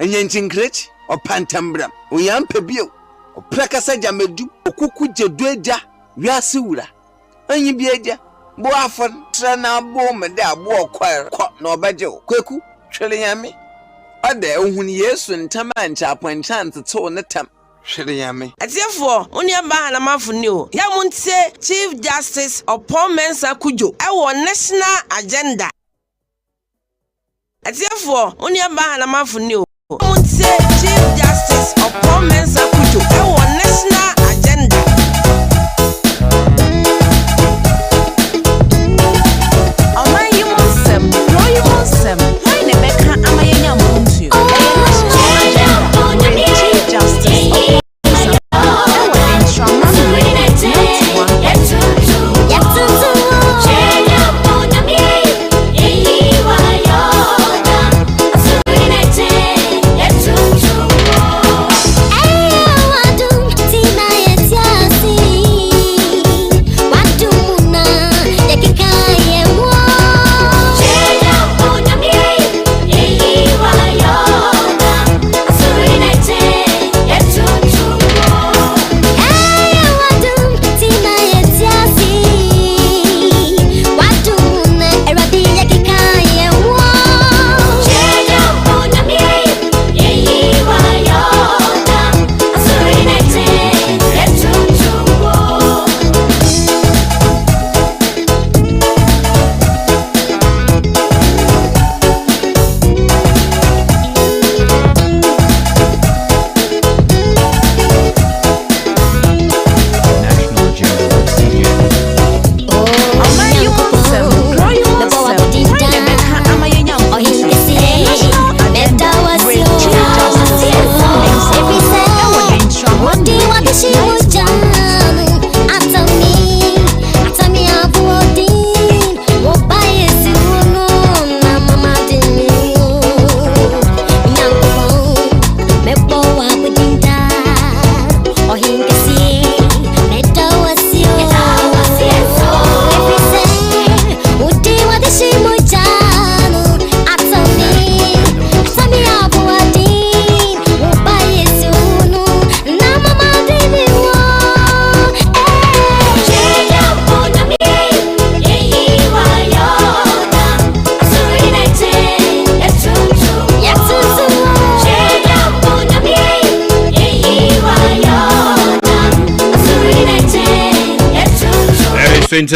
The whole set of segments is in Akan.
enyenchinkrechi opantambram uyampe bio oprekasa jamedu okuku jedueja wiase wura anyi bieja bo afon trana bo mede abo okwar na obaje kweku hwere yame ade ohun Yesu ntama ncha aponchant to ne tam hwere yame atiefo oni aba na mafuni o ya muntie Chief Justice Oppong Mensah Kudjo ewo national agenda atiefo oni aba na mafuni o muntie Chief Justice Oppong Mensah Kudjo ewo national agenda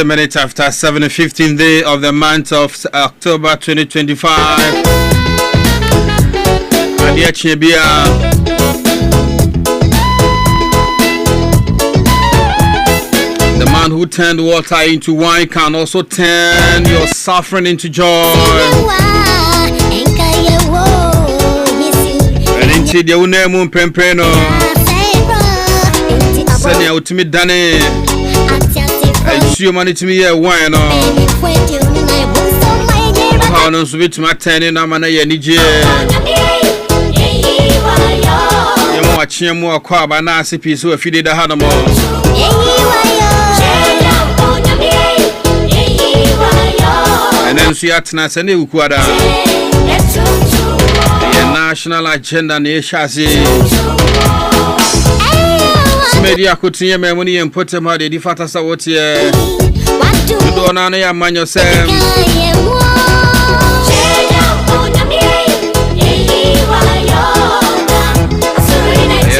Minutes after 7th day of the month of October 2025. Adia Chebia. The man who turned water into wine can also turn your suffering into joy. And into the unemu pempreno. Senya utimi dane. You money to me here, why no? How no sweet my turning, I'm an energy. You're watching more quab and nasty piece who feed the animal. And then she at Nas and new quarter. The national agenda near chassis. Media could see a money and put them out the defata sawotia. You don't know your man yourself. You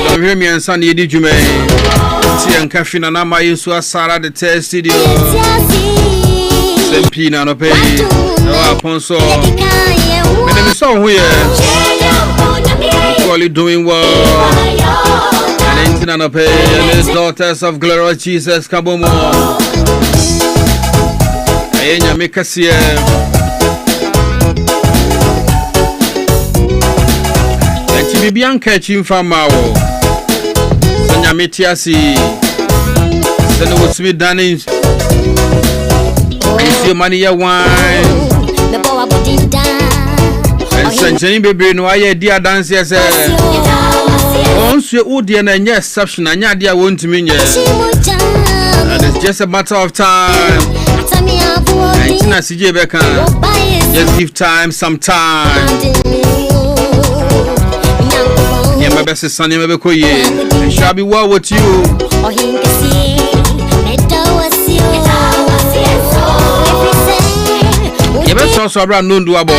don't hear me and Sunday, did you, man? See, and Caffeine and Amma used to Sarah the test studio. Sempina no pay. No, upon so. My name is so weird. Equally doing well. And his daughters of glorious Jesus Kabomo. Ayenya Mikasie. And Chibian catching from Mao. Sanya Mitiasi. Then it was me Danny. I see money a wine. And Sanjani baby, no, I dear dance yes. Once you would and yes, exception, and Yadia won't mean yes. And it's just a matter of time. And Tina CJ Becca, just give time some time. best Sunny Mebekoye. It shall be well with you. You best also around Nunduabo.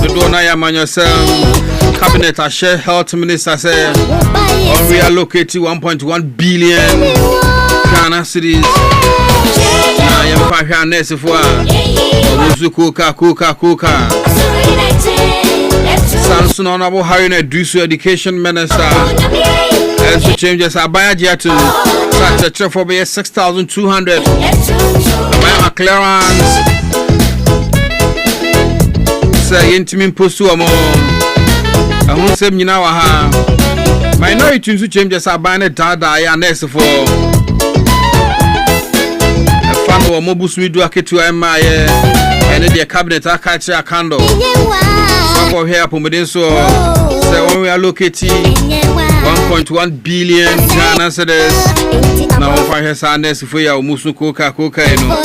The Donaya Manyoself. Cabinet Ashe Health Minister said on reallocate 1.1 billion Ghana cedis. Na yempahwa nurse for omusu kuka. Samson Honorable Harry Edusu Education Minister as to changes Abaya to such a for 6,200. Abaya clearance say intimate post to amo. Ahun sem nyina wa ha. Minority to changes Abaya dada ya nurse for fan or mobusu do aketu ema ye and the cabinet akachi akando. For here pomodin so say when we are locating 1.1 billion Ghana cedis. Now for here sadness for ya musu koka eno.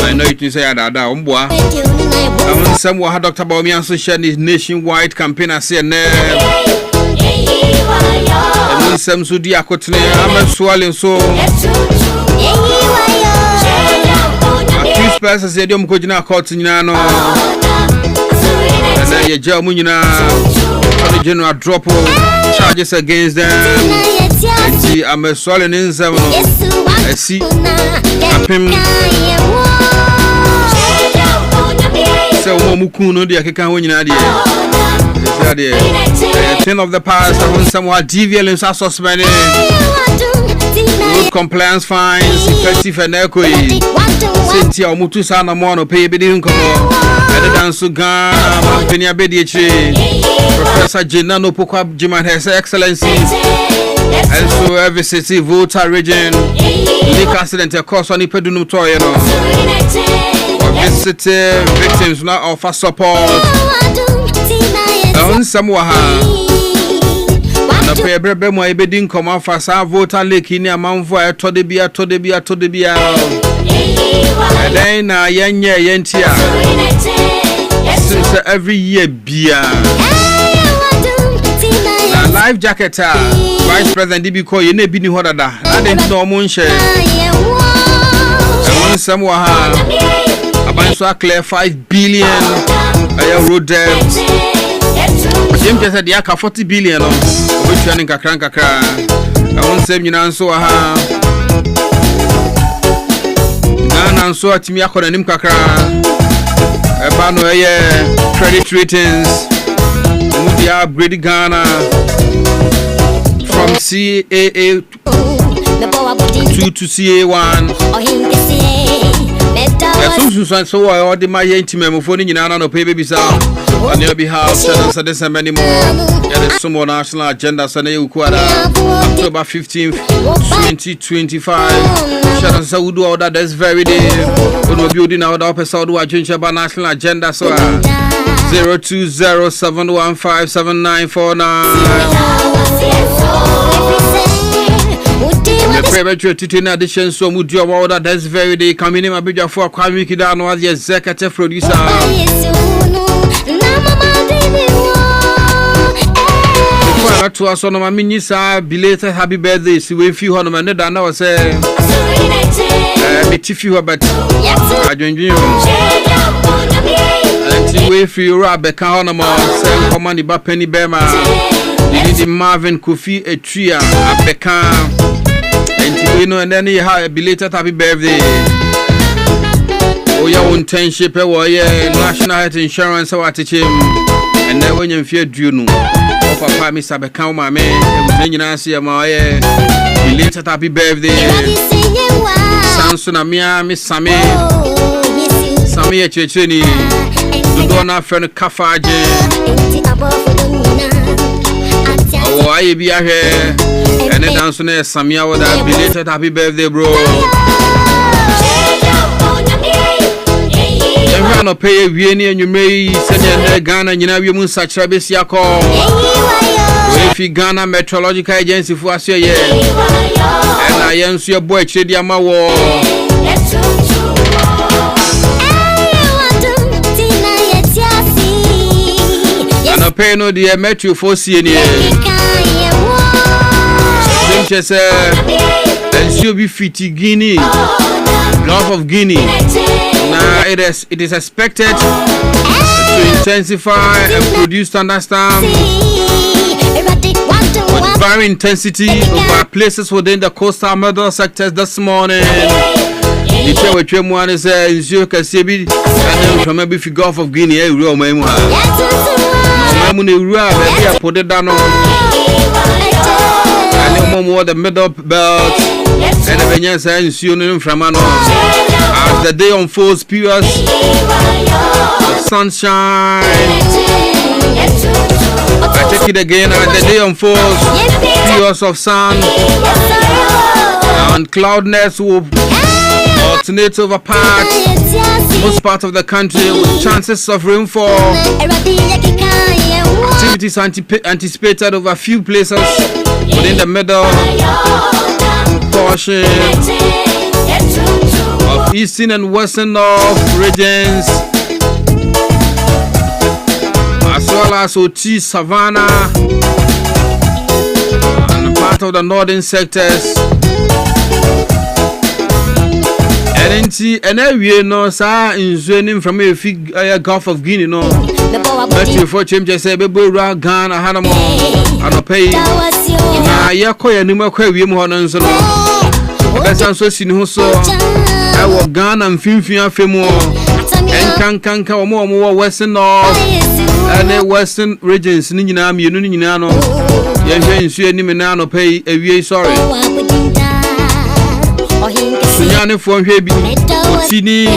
I know it say ada omboa. I want some wa Dr. Baomi also share this nationwide campaign as say ne. I want some so dia kotene am swallen so. Accused persons say dem ko jina court nyina no. And your jail munina the general drop charges against them. I'm a swollen in 7. I see so Mukuno de Kaka Winadi. 10 of the past, I want somewhat deviant are suspended. Compliance fines, effective and equity. Cynthia Mutu Sana Mono pay bidding come. Dansu Ghana, Mampenia Bedici, Professor Jinano Pukwa Jiman His Excellency, and so every city voter region, leak accident across on the Pedunum Toyano, visitor victims not offer support. On Samoa, and a pair of my bidding come off as our voter lake in a mount for a Todebia. And then a yentia. Since every year beer. Life jacket, Vice President DB you never been what I didn't know Munche. I want some about so clear 5 billion a road debt. Jim just said, Yaka 40 billion of which running a crank. I want some you so and so at me and him Ebano credit ratings Moody upgrade Ghana from CAA 2 to CA1. So I order my intimate phone in an pay baby sound on your behalf. This and many more. There is some more national agenda. October 15th, 2025. Shadow Saudu order this very day. When we're building our episode, we are changing about national agenda. So 02071157949. The premature teaching addition so Mudio order this very day. Coming in my big for Kwame Kidano as the executive producer. To us on my minister, belated happy birthday. See, we few on my net, and I was saying, if you but I join you. And we feel Rebecca on my same command about Penny Bema. The Marvin Kofi a tree at Becca. And you know, and then you have a belated happy birthday. Oh, your internship, national health insurance, or at him. And then when you fear, you know. Papa, Mr. Beckham, my man, and was see my belated happy birthday. Samson, Amia, Miss Sammy, Sammy, Checheni, the donor friend Kafaje. Oh, I be here, and then Danson, Samia, with that belated happy birthday, bro. You no pay Vienna and you may send your Ghana, you know, you must such a basic call. If you Ghana Meteorological Agency for us, yeah, and I answer your boy Chedi Amawo. And I pay no dear Metro for CNA. changes and she'll be fiti Guinea, Gulf of Guinea. Now it is expected to intensify and produce thunderstorms with varying intensity over places within the coastal middle sectors this morning. The chair with one is you can see and then from maybe Gulf of Guinea, a real memoir. I'm going to put it down on more the middle belt and the Venyans and Sunin from Ano. As the day unfolds, periods of sunshine. I check it again. As the day unfolds, periods of sun and cloudness will alternate over most part of the country with chances of rainfall. Activities anticipated over a few places within the middle portion of eastern and western north regions, as well as Oti, Savannah, and part of the northern sectors. And we know, sir, in Zoning from a Gulf of Guinea, no. But you for change, say, baby, Ghana, Hanamo, and a pay. Now, Yako, and Nimako, Wimon, so that's also seen who saw our Ghana and Finfia Fimo, and can come more western north and the western regions, Ninam, Uninano, Yanshu, Niminano pay a VA, sorry. Sunyane for Hebi, Sydney,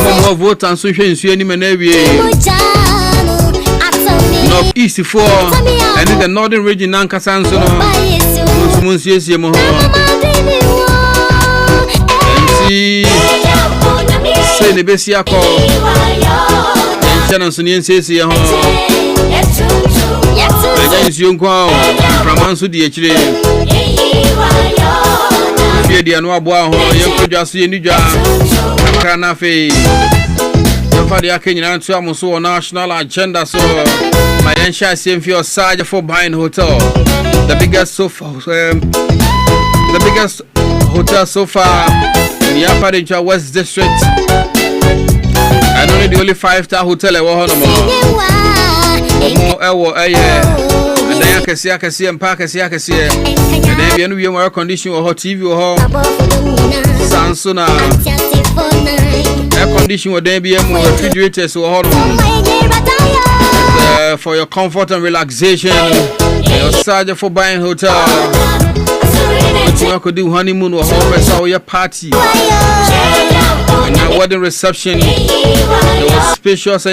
among vote and social insuring North East 4 and in the northern region, Nankasanso, Munsies Yamoho, and say the Bessiaco, and Shannon Sunian says, against Yunko from Ansu DHD. The Anwabwa, you just see Nija, Kanafe, your father Kenyan to national agenda. So, my Ensha same for your side for buying hotel, the biggest hotel so far in the Upper West District, and only the only 5-star hotel ever and then I can see and park and see and then we are condition or hot TV or Sansona air condition or then be more refrigerators or hot for your comfort and relaxation. Your charger for buying hotel. What you could do honeymoon or home your party and your wedding reception. It was spacious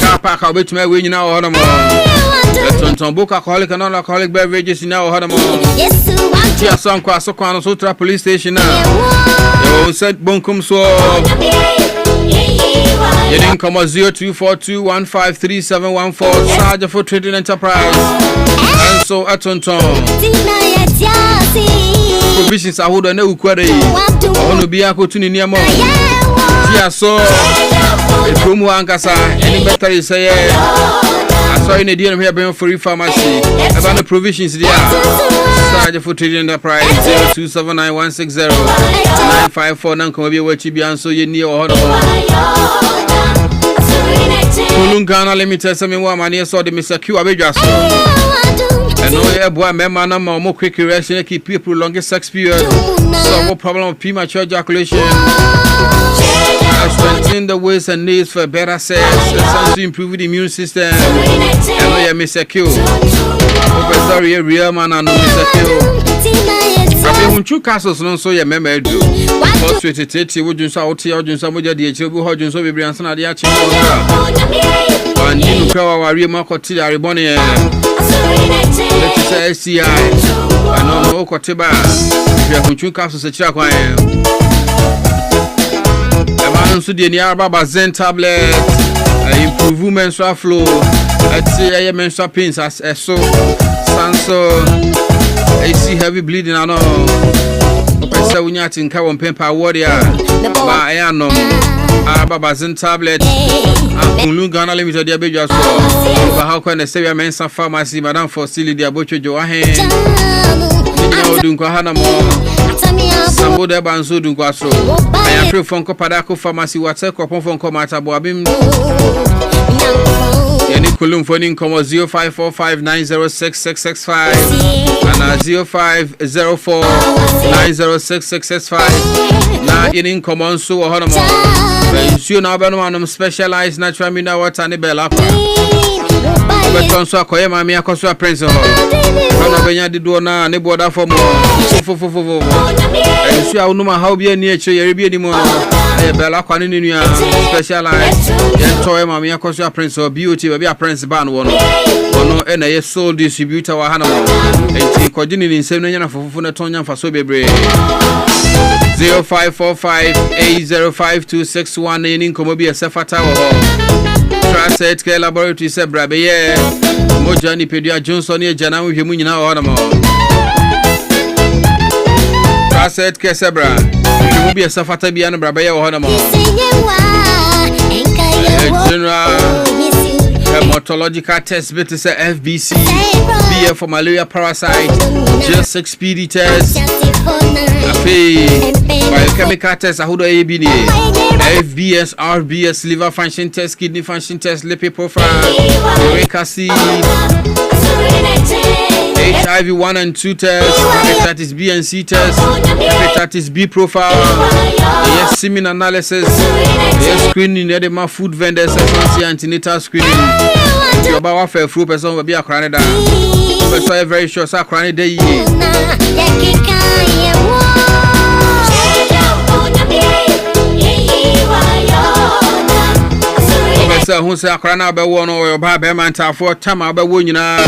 car park. I'll be to my way now. Tonton book alcoholic and non-alcoholic beverages in our Hadamon. Yes, some cross Sutra police station now. You said Bunkum so. You didn't come 0242153714 Sergeant for Trading Enterprise. And so at Tonton. Provisions are holding no query. I want to be a cotton near more. Yes, so. If you want to any better, you say, I saw in a deal here being free pharmacy. About the provisions there. Sergeant for Trading Enterprise 0279160954. Now come be what you be and so you near or Kulungana Limited, some more money saw the Mr. Q. Abejas. And no boy, member number more quick erection, keep people longest sex period. So, problem of premature ejaculation. Strengthen the ways and needs for better sex and to improve the immune system. And no, Mr. Q. Sorry, real man and Mr. Q. I mean, 2 castles, no, so your member do. What's with it? Would you saw Tiago, some of the HB Hodgins over Brianson at the Archie? And you know, our real Marco Tia Riboni. Let's say SCI. I know Cotiba. You have 2 castles at Chakwa. So the Niaraba Zen tablet improve menstrual flow. Let's say menstrual pains as so sanso AC heavy bleeding and all. Professor Winyatin Kawon Pempa Warrior by Ayano Araba Zen tablet Akunlu Ghana Limited dia bejo so. Ba ha kwa na Seria Mensa Pharmacy Madam Fosili dia bocho jo ahe. Ni odun kwa hana mo. Sambo de banzo dun kwa so. Aya pre fonko padako pharmacy wate ko pon fonko mata bo abim. Yani kulum phone komo 0545906665 and 0504906665 na in komo so wo hono mo you na ba no manum specialized natural mineral water ne bela kwa beton so akoye ma me akoso prince ho no benya dido na ne boda for mo fofofofofo you a unuma how bi ani eche yare bi ani mo e bela kwa ne nua specialized yen toy ma me akoso prince ho beauty ba bi prince ban wo no ono e na ye soul distributor wa hana mo enti kogini ni nsem no nya na fofofo na ton nya mfa so bebre 0545805261 in Komobi Sefata ho Transit Care Laboratory se brabe ye moja ni pedia Johnson ye jana wo hwemu nyina ho na mo Transit Care Sebra Komobi Sefata bia na brabe ye ho na mo General Hematological test bit is FBC BF for malaria parasite just 6 PD test biochemical test ahudo ABD FBS RBS liver function test kidney function test lipid profile uric acid HIV 1 and 2 test hepatitis B and C test hepatitis B profile yes semen analysis yes screening edema food vendors antenatal screening your bawa for fruit person will be a cranada but so very sure sa cranada day so who say akrana be wo no your ba be man ta for tama be wo nyina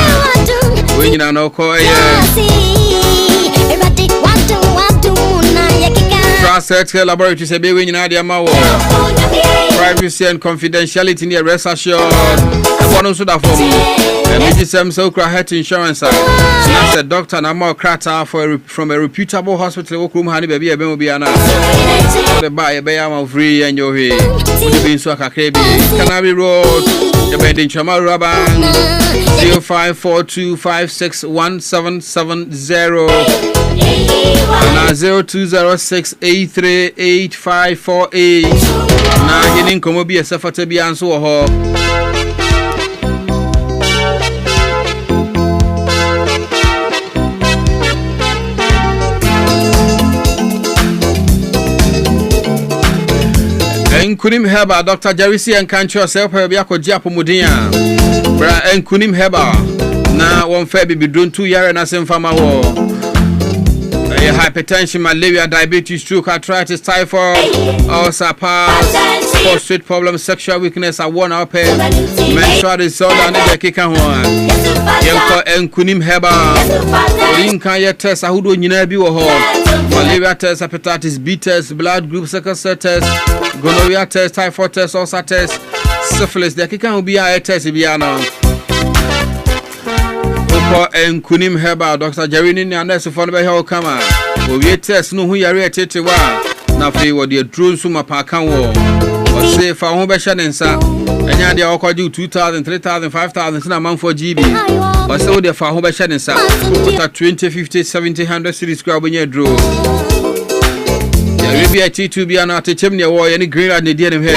no ko Transit Laboratory say be we nyina dia ma wo privacy and confidentiality in the rest assured one so that for me so cra health insurance now said doctor na more krata from a reputable hospital wo krum hani be be mo bia na the buy be am free and your way we be so akakre bi Canary Road the be in Chama Raban 0542561770 na 0206838548 na yini nkomo bi esafata bi anso wo ho Enkunim Heba Dr. Jarisi and Kancho yourself be akoji apomudin bra Enkunim Heba na won fa bi don 2 year na semfama wo hypertension, malaria, diabetes, stroke, arthritis, typhoid, ulcer, prostate problems, sexual weakness, a one up menstrual disorder, and the kick and one. Yanko Enkunim Heba. Linka ya test, a hudo nyina bi wo ho. Malaria test, hepatitis B test, blood group, sickle cell test, gonorrhea test, typhoid test, ulcer test, syphilis. The kick and be a test bi ana. Enkunim Heba Dr. Jerini and nurse for the hell come we test no who yare tete wa na fe wo de drone so mapa kan wo o say fa ho be hye nsa enya de okoji 2000 3000 5000 na man for GB o say wo de fa ho be hye nsa put 20 50 70 100 series kwa bonya drone ya bi T2 bi ana techem ne wo ye ni green and ne die ne he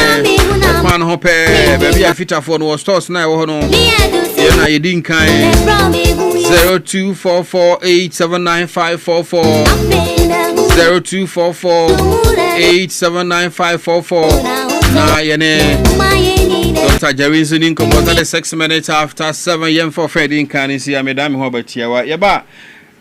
kwan ho pe be bi afita for no stores na wo no ye na ye din kan 0244879544 0244879544 na yene Dr. Jerry in composed 6 minutes after 7 yem for Freddy kan si amedam ho batia ye ba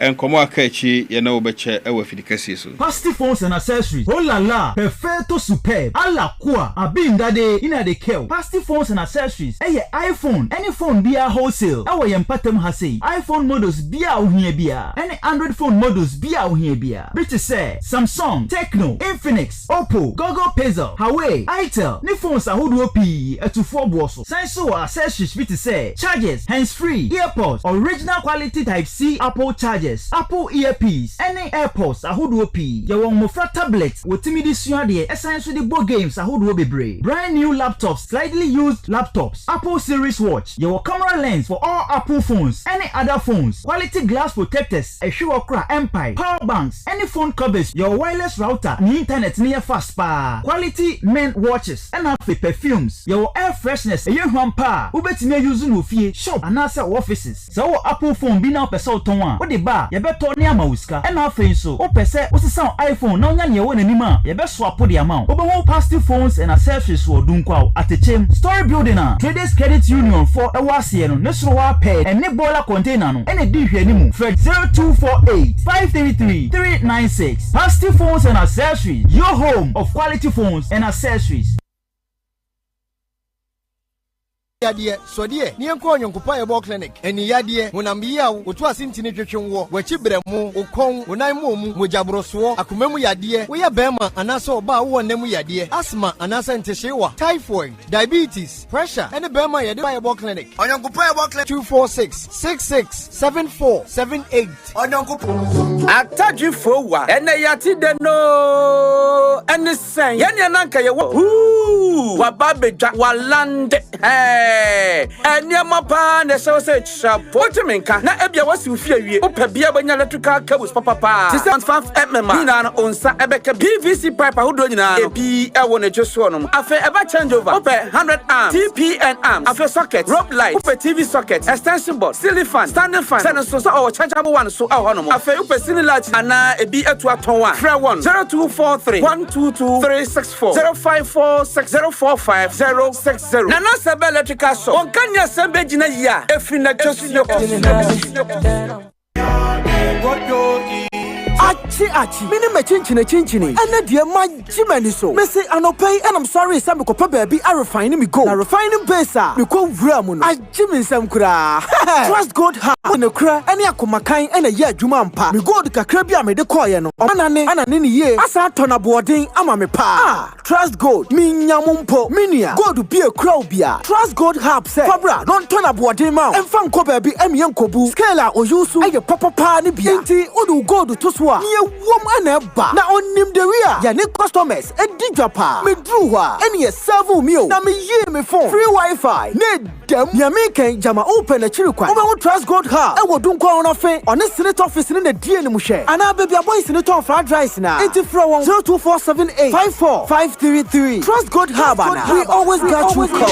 enkomo akachi ye na obeche ewa fidikasi so Pasty phones and accessories. Oh la la, perfecto superb. Alla kwa abindade ina de kel. Pasty phones and accessories. iPhone, any phone bia wholesale. Awa yempatem ha say. iPhone models bia ohia bia. Any Android phone models bia ohia bia. British say Samsung, Tecno, Infinix, Oppo, Google Pixel, Huawei, Itel. Ni phones ahodo pi etufo boso. Senso accessories British say chargers, hands-free, earpods, original quality Type C Apple chargers. chargers, Apple earpiece, any AirPods ahodoɔ pii. Yɛwɔ mmɔfra tablets wotimi de sua deɛ ɛsan so de bɔ games ahodoɔ bebree. Brand new laptops, slightly used laptops, Apple series watch. Yɛwɔ camera lens for all Apple phones, any other phones. Quality glass protectors, ɛhwɛ okra Empire, power banks, any phone covers. Your wireless router, ni internet ni fast pa. Quality men watches, and for perfumes. Your air freshness, a young one pa. Ubetimi use no fee shop and answer offices. So Apple phone be now person tonwa. What the bar? You better near mauska. And our face so. O pese, what's the sound iPhone? Now yan you anima. You best swap the amount. Oba whole positive phones and accessories for dunkwao at the chain. Story building na. Traders Credit Union for a wasiano. Nesrowa pay and nebola container no. Any dish anymore. Fred 0248 533 396. Positive phones and accessories. Your home of quality phones and accessories. Yadie so die ni enko onyankopa ebo clinic eni yadie honambiya wo to asintini twetwenwo wachi bremu okon onan mu mojabroso akomemu yadie wo ye bema anase oba wo nemu yadie asthma anase ntehyewa typhoid diabetes pressure eni bema yade ebo clinic onyankopa ebo clinic 246667478 onyankopa atadwifo wa ene yati de no eni sen yene nanka ye wo wa babedwa wa land eniema pa na se chapo timinka na ebia wasi ufie wie opabia banya electrical cables papa 6.5 mm na no onsa ebeka PVC pipe ahodo nyina ebi ewo na tweso no afa eba change over ope 100 amps TPN amps afa socket rope light ope TV socket extension board ceiling fan standing fan sen so o chargeable one so aho no afa ope ceiling light ana ebi etu aton one free one 0243 122 364 0546 045 060 na sebe electrical so on kanya sembe jina ya efina chosu Achi mini me chinchini ene die magimani so me say anopai and I'm sorry some ko pa baby I refine me go na refining base me ko wura mu no agimi nsam kura trust God ha no kura ene akomakan ene ye adwuma mpa me God kakra bi a me de koye no anane ni ye asa tona boarding ama me pa trust God me nyamumpo minia God bi e kura obia trust God hab say fabra non tona boarding ma emfa nko baby emi enkobu scale a oyusu aye papa ni bia enti odu God to so ye wom aneba na onim de wi a ya ne customers edi dwapa me dru ho a ene ye serve me o na me ye me phone free wifi ne dem ya me kan jama open na chiri kwa oba trust God ha e wo dun kwa no fe one senator office ne na die ne mu hwe ana baby boy senator fried rice na enti free 02478 54533 trust God ha bana we always got you call.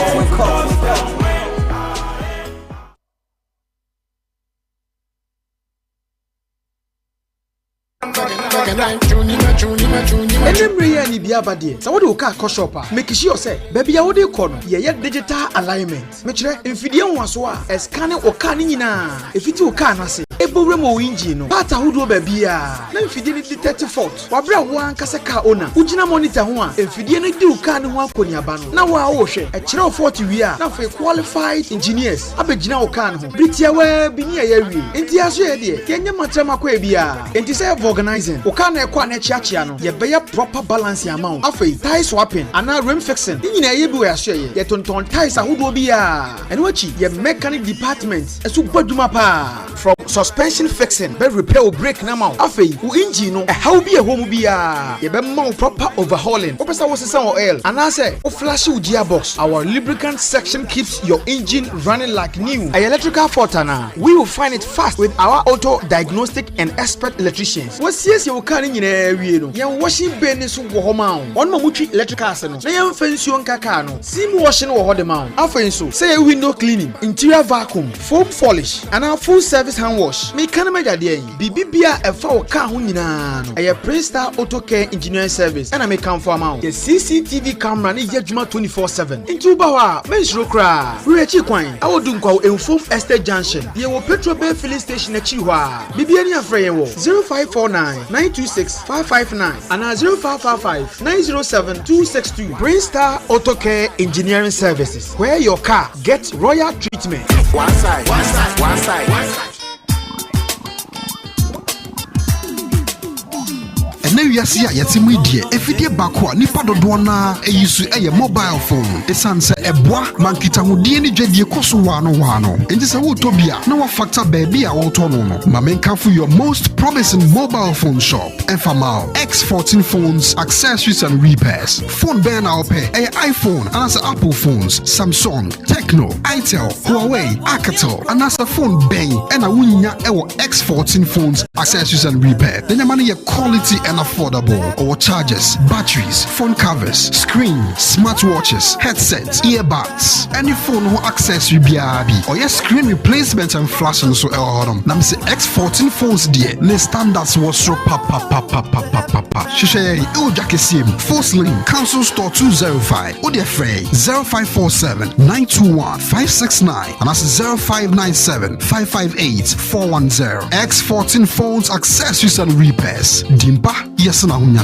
Every year ni bia bade so we ka ko shop make sure say baby ya we dey ko no ye digital alignment me kire mfidie nwaso a scan o ka ni nyina efiti o ka na se ebowre mo engine no part ahodo baby a na mfidie ni 34 wabra ho ankase ka ona ugina monitor ho a mfidie ni di o ka ni ho akoni aba no na wa wo hwe e kire 40 wi a na for qualified engineers abegina o ka no ho britia wa bi ni ya wi enti aso ye de kenye matrama kwa bia enti say organizing o ka na e kwa na chiachia no ye be proper balance amount afei tie swapping and rim fixing nyina ye bi we aso ye tonton ties ahodo bi a eno achi ye mechanic department esu baduma pa from suspension fixing be repair or brake na ma afei u engine no how bi e ho mu bi a ye be ma proper overhauling opesa wo sesa oil and I say o flash u gearbox our lubricant section keeps your engine running like new a electrical fault na we will find it fast with our auto diagnostic and expert electricians what yes you can nyina wie no ye washing bin so wo homa on ma mutwi electrical ase no na ye mfansuo nkaka no sim washing wo hode ma afei so say window cleaning interior vacuum foam polish and our full service hand wash me kan ma jade yi bibibia e fa wo ka ho nyina no e Prince Star Auto Care Engineering Service and I can for amount the CCTV camera ni yedwuma 24/7 into ba wa mensuro kra we achi kwan awodu nkwa enfom estate junction ye wo petrol bay filling station achi ho a bibia ni afre ye wo 0549 926 559 and 0555 907 262 Prince Star Auto Care Engineering Services where your car gets royal treatment. One side. na wiase a yɛte mu die efidie baako a nipa dodo na eyisu eye mobile phone esanse eboa mankita hodie ni dwadie koso wano enti se wo tobia na wa factor baby a wo to no ma menka for your most promising mobile phone shop Enfamao X14 phones accessories and repairs phone ben na ope iPhone and as Apple phones Samsung Tecno Itel Huawei Alcatel and as a phone ben and a wunya ewo X14 phones accessories and repair then your money quality and affordable or chargers batteries phone covers screen smartwatches headsets earbuds any phone who accessory biabi or your screen replacement and flashing so nam say X14 phones dear ne standards was so papa shishay Jakesim Force Link Council Store 205 Ode Frey 0547 921 569 and that's 0597 558 410 X14 phones accessories and repairs Dimba yes na hunya.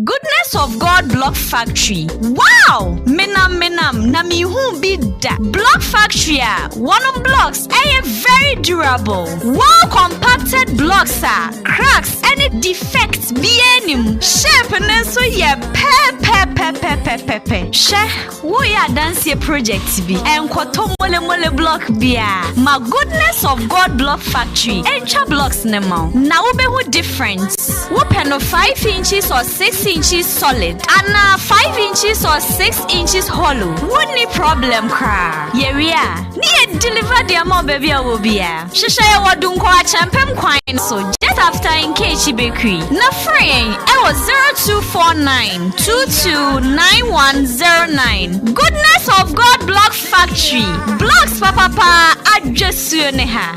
Goodness of God Block Factory. Wow! Menam na mi hu bi da. Block Factory one of blocks very durable. Well compacted blocks cracks any defects bienim. Shape and so ye pe. She wo ya dance project bi. En kwato mole block bia. My Goodness of God Block Factory. Encha blocks nema. Na ube who different. Wo pen 5 inches or 6 inches solid and 5 inches or 6 inches hollow. Wouldn't problem cra. Yeria. Ni deliver the amount baby awobia. Shisha ya wadunko a champem kwine so just after in Kechi Bakery. Na free. I was 0249 229109. Goodness of God Block Factory. Blocks papa address you neha.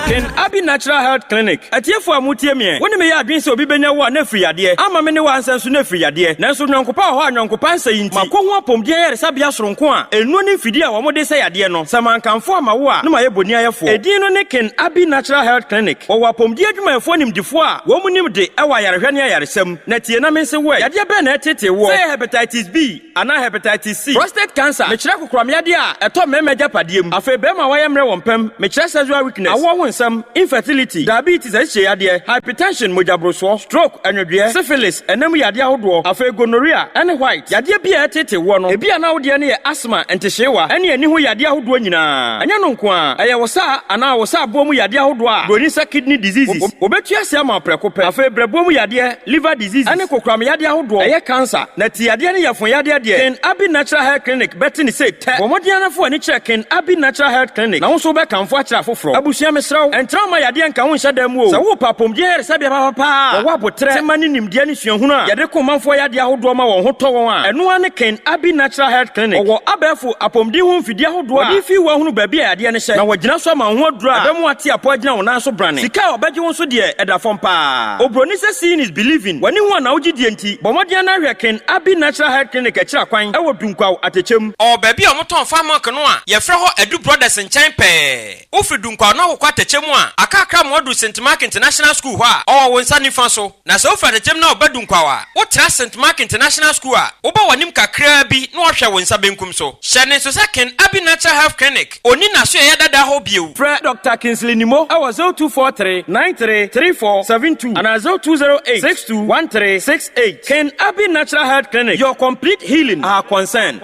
Ken Abi Natural Health Clinic. Atiefo amutie me. Woni me ya adwen se obi benya wo na firi ade. Ama me ne wa ansanso na firi ade. Nanso nwankopa ho anwankopa nsa yinti. Makohu apomdie yere sabia soronko a enu ne fidi a wo mode se yade no. Samankanfo amawo a no ma ye boni ayefo. Edin no ne Ken Abi Natural Health Clinic. Wo apomdie adwumayefo nimdifo a wo munim de ewa yarehwe ne yaresam. Na tie na me se we. Yade be na etete wo. Say hepatitis B ana hepatitis C. Prostate cancer. Me kire kokram yade a eto memegya padiem. Afa be ma wayemre wompem. Me kire sexual weakness. Some infertility, diabetes, hypertension, mojabroso, stroke, anodie, syphilis, enemu yadia hodo, afa gonorrhea, and white. Yadia bia tete wono. Ebia na wodi ne asthma entehyewa. Ene ani ho yadia hodo nyina. Anya no nko a, eye wosa ana wosa bomu yadia hodo a, broni kidney diseases. Obetu asia ma prekope. Afa brebomu yadia liver diseases. Ane kokram yadia hodo, eye cancer. Na ti yadia ne yefon yadia de. Ken Abi Natural Health Clinic beti ni say te. Womodiana fo ani kire Ken Abi Natural Health Clinic. Na wonso be kanfo akira foforo. Abusia mesraw entrauma yade nka ho nhyɛ dam wo sɛ wo papom die yɛre sabia papa wo abotre mani nimdia ne suahunu a yɛde komanfo yade ahodo ma wɔn ho tɔ wɔn a ɛno ane Ken Abi Natural Health Clinic wo abɛfo apomdi ho mfidi ahodo a wɔde fi wo hunu baabi a yade ne hyɛ na wɔgyina so ma ho adura dɛm ate apo agyina wɔn so brane sika obɛgye wo so de ɛda fam pa obroni sɛ seeing is believing wani ho na wogye die nti bɔmɔden na hwɛ Ken Abi Natural Health Clinic akyira kwan ɛwɔ dunkwaw atechem o baabi a motɔn farmak no a yɛfrɛ hɔ Edu Brothers nkyɛn pɛ ofri dunkwaw na wo kwa atechem a akakra modu St Mark International School hɔ a ɔwɔ wonsa nifa so na sɛ ofri atechem na obadunkwaw a wo tra St Mark International School a wo ba wanim kakra bi na wo hwɛ wonsa benkum so hyɛ ne so sɛ Ken Abi Natural Health Clinic oni na so yɛ dada hɔ bio frɛ Dr. Kingsley Nimo ɛwɔ 0243 933472 and 0208 621368 Ken Abi Natural Health Clinic, your complete healing are concerned.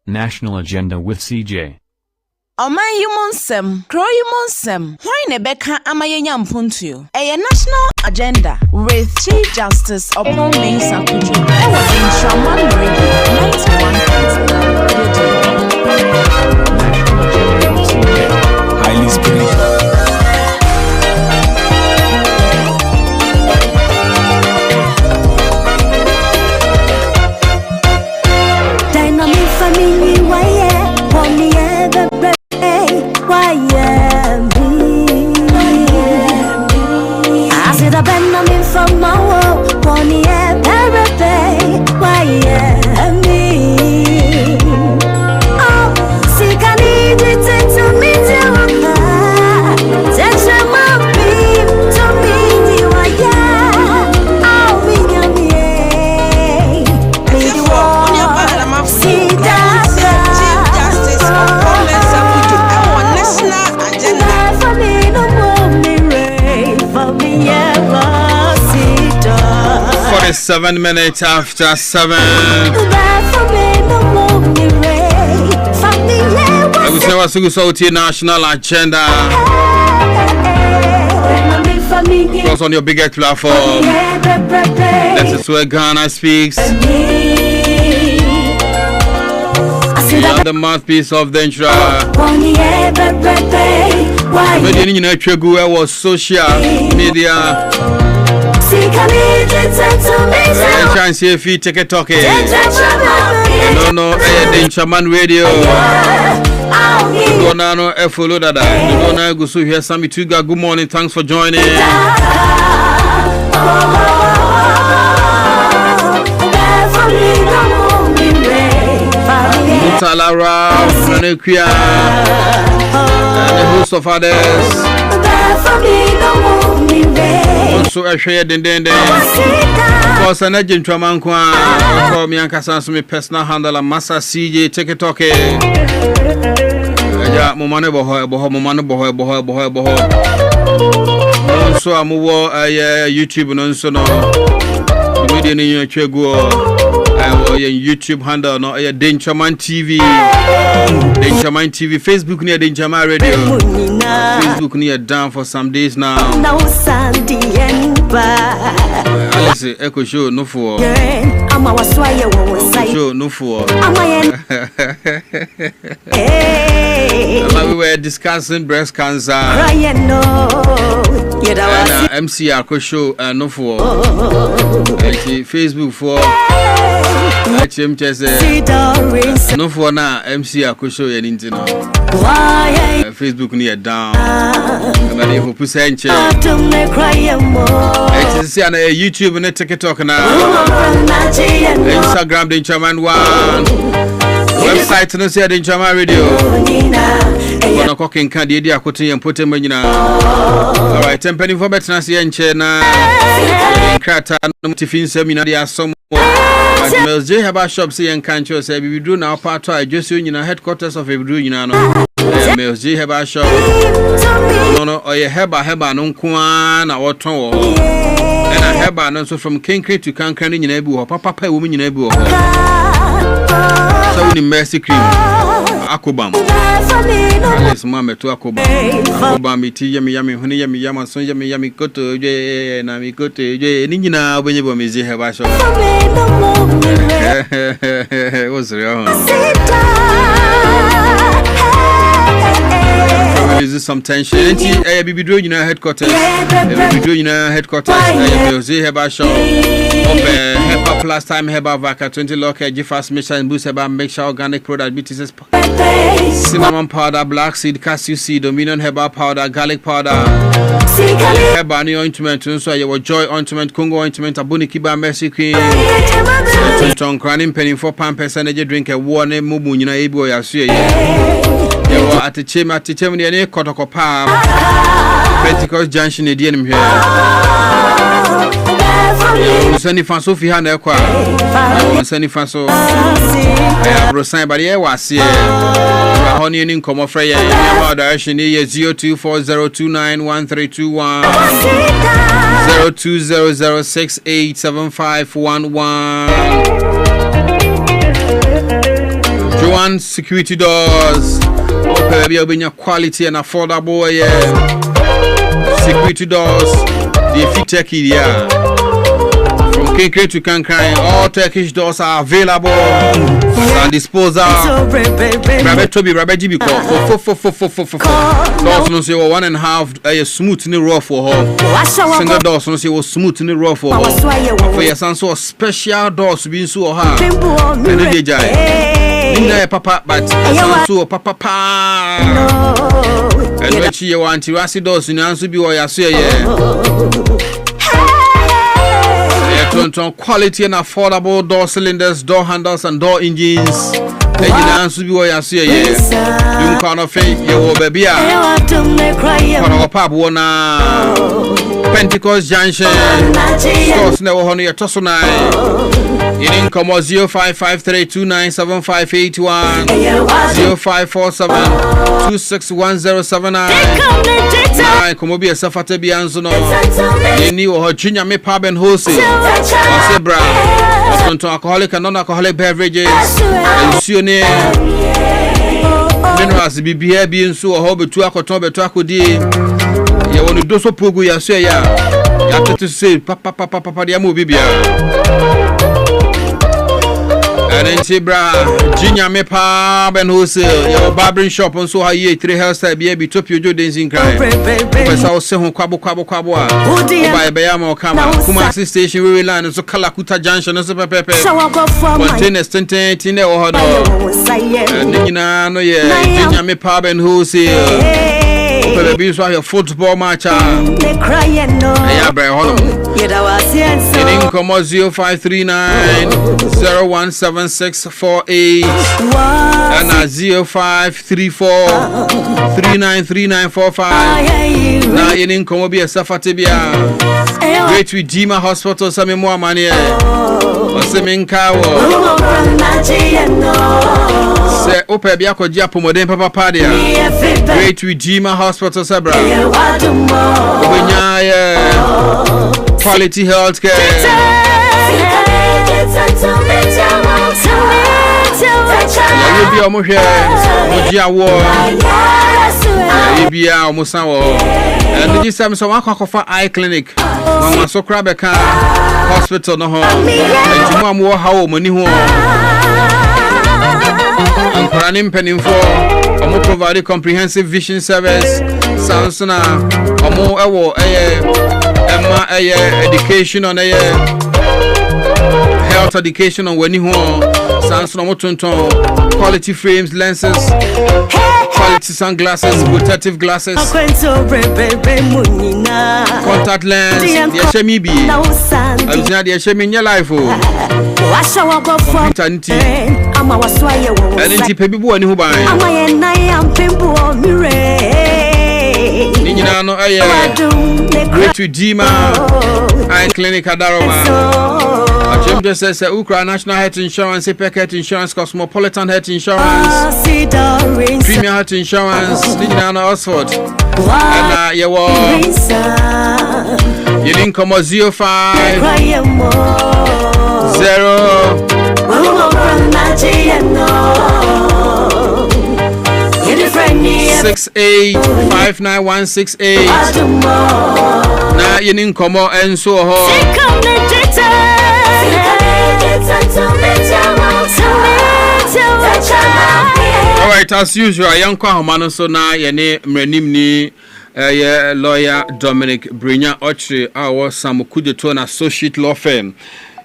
National Agenda with CJ. Oman Yumonsem, Crow Yumonsem, why Nebeka Amayanya Mpuntu, a national agenda with Chief Justice upon Mesa Kuju. I was in Shaman Radio 91.1. Highly spiritual. Dynamic family, why I said I've been coming from my world, one year, why me? Oh, see. 7 minutes after 7. I will say what's the national agenda. Plus on your biggest platform. This is where Ghana speaks. We are the mouthpiece of the intra. Media was social media. Chance if you take a talk. No, Denchaman Radio. Gonano Efolo Dada. Dona Gusu here, Sami Tuga. Good morning, thanks for joining. Mutalara, Nanekia, and the host of others. Also, I shared in the because an agent Tramankwa call me and Cassan, personal handler, Massa CJ, take a talk. Yeah, Momano Boho. Also, I'm over YouTube and also no media in your Chego. YouTube handle no Denchaman TV. Denchaman TV, Facebook near Denchaman Radio. Facebook near down for some days now. Alice Echo Show no for. Show no for. We were discussing breast cancer. MC Echo Show no for. Facebook for. No for now, MC Akusho and Intino. Facebook near down. YouTube and TikTok now. Instagram, the Chairman 1. Website, no say the Chairman Radio. One o'clock in Candy, I could and put him in. Alright, 10 penny for better and Chena. Crata, no tiffin seminar, some. Mills J Heba Shop say and can't you say we do now part of just in headquarters of a brew, you know. Mills J Heba Shop. No, or a Heba no Kwan or Ton. And a Heba also from Kinkri to Kankan in Nebu or Papa woman in Nebu. So in Mercy Cream. Akobam. Alice Mamma to Akobam. Akobam, yummy, honey, yummy, son, yummy, go to J and I go to J. Nina, when you were Miss Heba Shop. What's wrong? Is this some tension? Be doing in our headquarters. Be doing in our headquarters. Heba Shop. Heba plus time Heba Vaca 20 local G-Fast Mission Boost Heba make sure organic product BTS cinnamon powder, black seed, cashew seed, Dominion Heba powder, garlic powder. Heba new ointment, so your joy ointment, Congo ointment, Abuni Kiba Mercy Cream. Ton craning penny for pampers energy drink a warning mubu in a ebo yasuye. At the chamber at the chamber near Kotokopa Pentecost Junction in here. Sending Fanso Fihana Qua. Sending Fanso. I have resigned by the air was here. Honey and income of Freya. Direction here 0240291321 0200687511. Joanne Security Doors. Open your quality and affordable security doors. The fit Turkey, from Kinkre to Kankai, all Turkish doors are available and disposal. Rabbit Toby, Rabbit GB call doors no say 1.5 smooth in the rough for her. Single doors no say was smooth in the rough for her. For your son so special doors being so hard. Nina papa but so papa and what you want to acid doors in answer be or say quality and affordable door cylinders, door handles and door engines. And you answer be or say you can't faint your baby. Papa Pentecost Junction. Stores never honor your tosso 9. In come 0553297581 0547261079. Come be a safate bianzuno. Yeni or junior me pub and wholesale. Osebra. Osonto alcoholic and non-alcoholic beverages. Usione. Minerals BBA being so a hobby to Akotobe to Akodi. You want to do so pogo ya say ya. You have to say papa dia mo bibia. And then Tibra Junior me pa ben wholesale. Your barbering shop on so high 3 hairstyle be top your Jordan's in crime. Professor will say hon kwabo. Buy Bayama Kama Kumasi station we land so Kalakuta Junction so pepe. Containers 10 or no yeah. Junior me pa ben wholesale. Be your football match. Yeah, bro. Hold on. In income 0539 017648 and 0534 393945. Now in income will be a Safatibia. Great Redeemer Hospital, some more money. Oseminkawo. Say Ope Biako Japo Modern Papa Padia. Great Redeemer Hospital Sabra. Quality health care. You be almost here. Mojia war. You be almost now. And this time, so I call for eye clinic. Mama so Krabeka Hospital no home. And tomorrow more how money home. And Paranim Penning for Omo provide comprehensive vision service. Sounds na Omo ewo Emma education on health education on when home. Sounds na motonton quality frames, lenses, quality sunglasses, protective glasses, contact lens. The HME be. I was not the HME in your life. Computer nti. And nti pebi bu ani ho ban. Ninyina no Great Redeemer Eye Clinic Adaroma. Jim just says Ukra National Health Insurance, Epec Health Insurance, Cosmopolitan Health Insurance, Premier Health Insurance, Ninyina no Oxford. And you didn't come 05 68591168. Now you didn't come out and so alright, as usual, young Kwahomano so now your name Mrenimni lawyer Dominic Brinya Ochre, our Samukude Tone Associate Law Firm.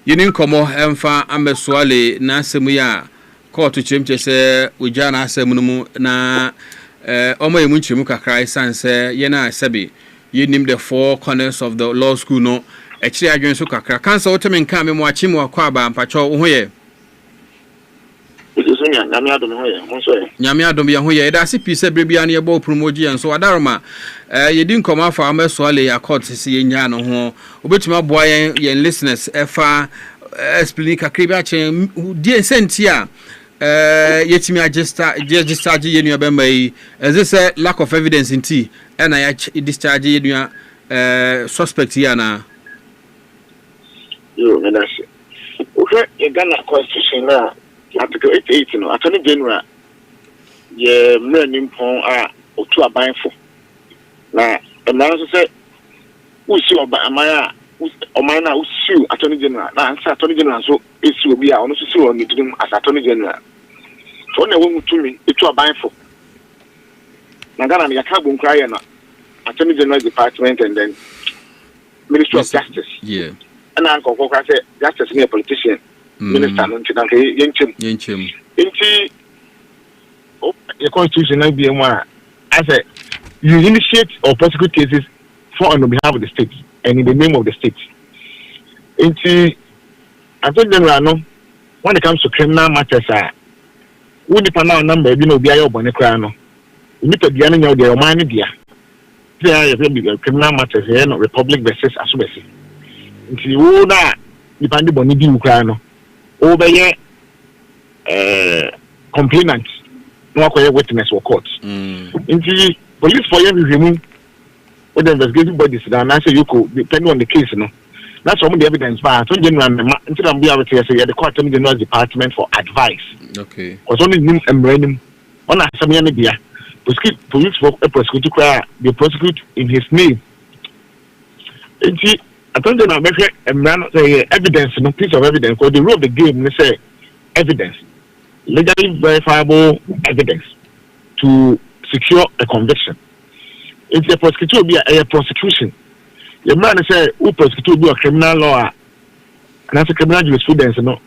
You didn't come out and fa Ambeswale Nasemuya. Call to Chimche say Ujana Semumu na Omo Munchimuka cry san say Yena Sebi. You name the four corners of the law school no. Actually, I joined Sukaka. Cancer Otamin Kami Mwachimo Aquaba and Pacho Uye. Nyamia Domia Huye, that's a piece of Bibiani about Promoji and so Adarma. You didn't come out for Ameswale, a court to see Yano, which my boy and listeners, Efa Esplica Kribache, dear Sentia. Yet me I just started in your Bembe. As this a lack of evidence in tea, and I discharged your suspect here now. You and that's okay. You got a constitution now. Article 88, no, Attorney General. Yeah, learning from or to a buying for. Now, and now say, who see about Amaya, or Mana, who sue Attorney General. Now, Attorney General, so it's will be a honest sue on them as Attorney General. So, no one to me, it's to a buying for. Nagana, you can't cry and Attorney General Department and then Ministry of Justice. Yeah. And Uncle Coca said, Justice is a politician. Minister, Yenchim. Inti, the constitution will be one. I said, you initiate or prosecute cases for on behalf of the state and in the name of the state. Inti, I think when it comes to criminal matters, we depend on number, you know, be a bonnet crown. You need to be any of their money, dear. criminal matters here no Republic versus Asubesi. Nti wo na depend boni bi ukra no. O be complainant no akoye witness or court. Nti police for you review with the investigative bodies that na say you could depending on the case no. That's all the evidence but so general until I'm be able to say the court the department for advice. Okay. Because only nim emrenim on asem ya ne bia. Police for a prosecute they prosecute in his name. Nti I don't know make evidence no piece of evidence or the rule of the game they say evidence. Legally verifiable evidence to secure a conviction. It's a prosecutor be a prosecution. The man say who prosecute be a criminal law and that's a criminal jurisprudence no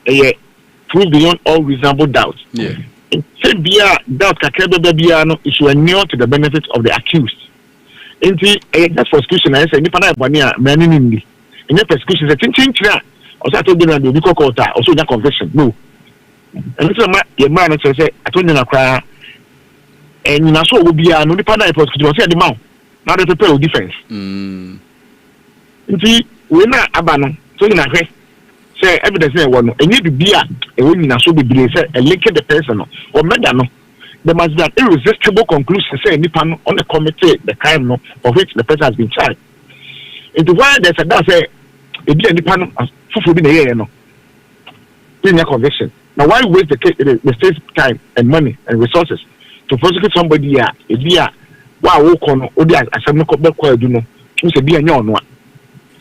prove beyond all reasonable doubt. Yeah. Say bia doubt kakebe bia no is near to the benefit of the accused. Inti that prosecution I say nipa na bani a mani ni. In that prosecution say chin kira also told them do because court also that conviction. No. And so your man say I told you na cry and na so bia no nipa na prosecution say the man now they prepare defense. Inti we na aba no so na hwe say evidence na one no enye bibia e woni na so bibire say a link the person no or murder no there must be an irresistible conclusion say nipa no on the committee the crime no of which the person has been charged. Into why there's a that say e be nipa no fufu bi na ye no in your conviction. Now why waste the state's time and money and resources to prosecute somebody here e bia wa wo kono odi asem no ko be kwa adu no you say bia nya ono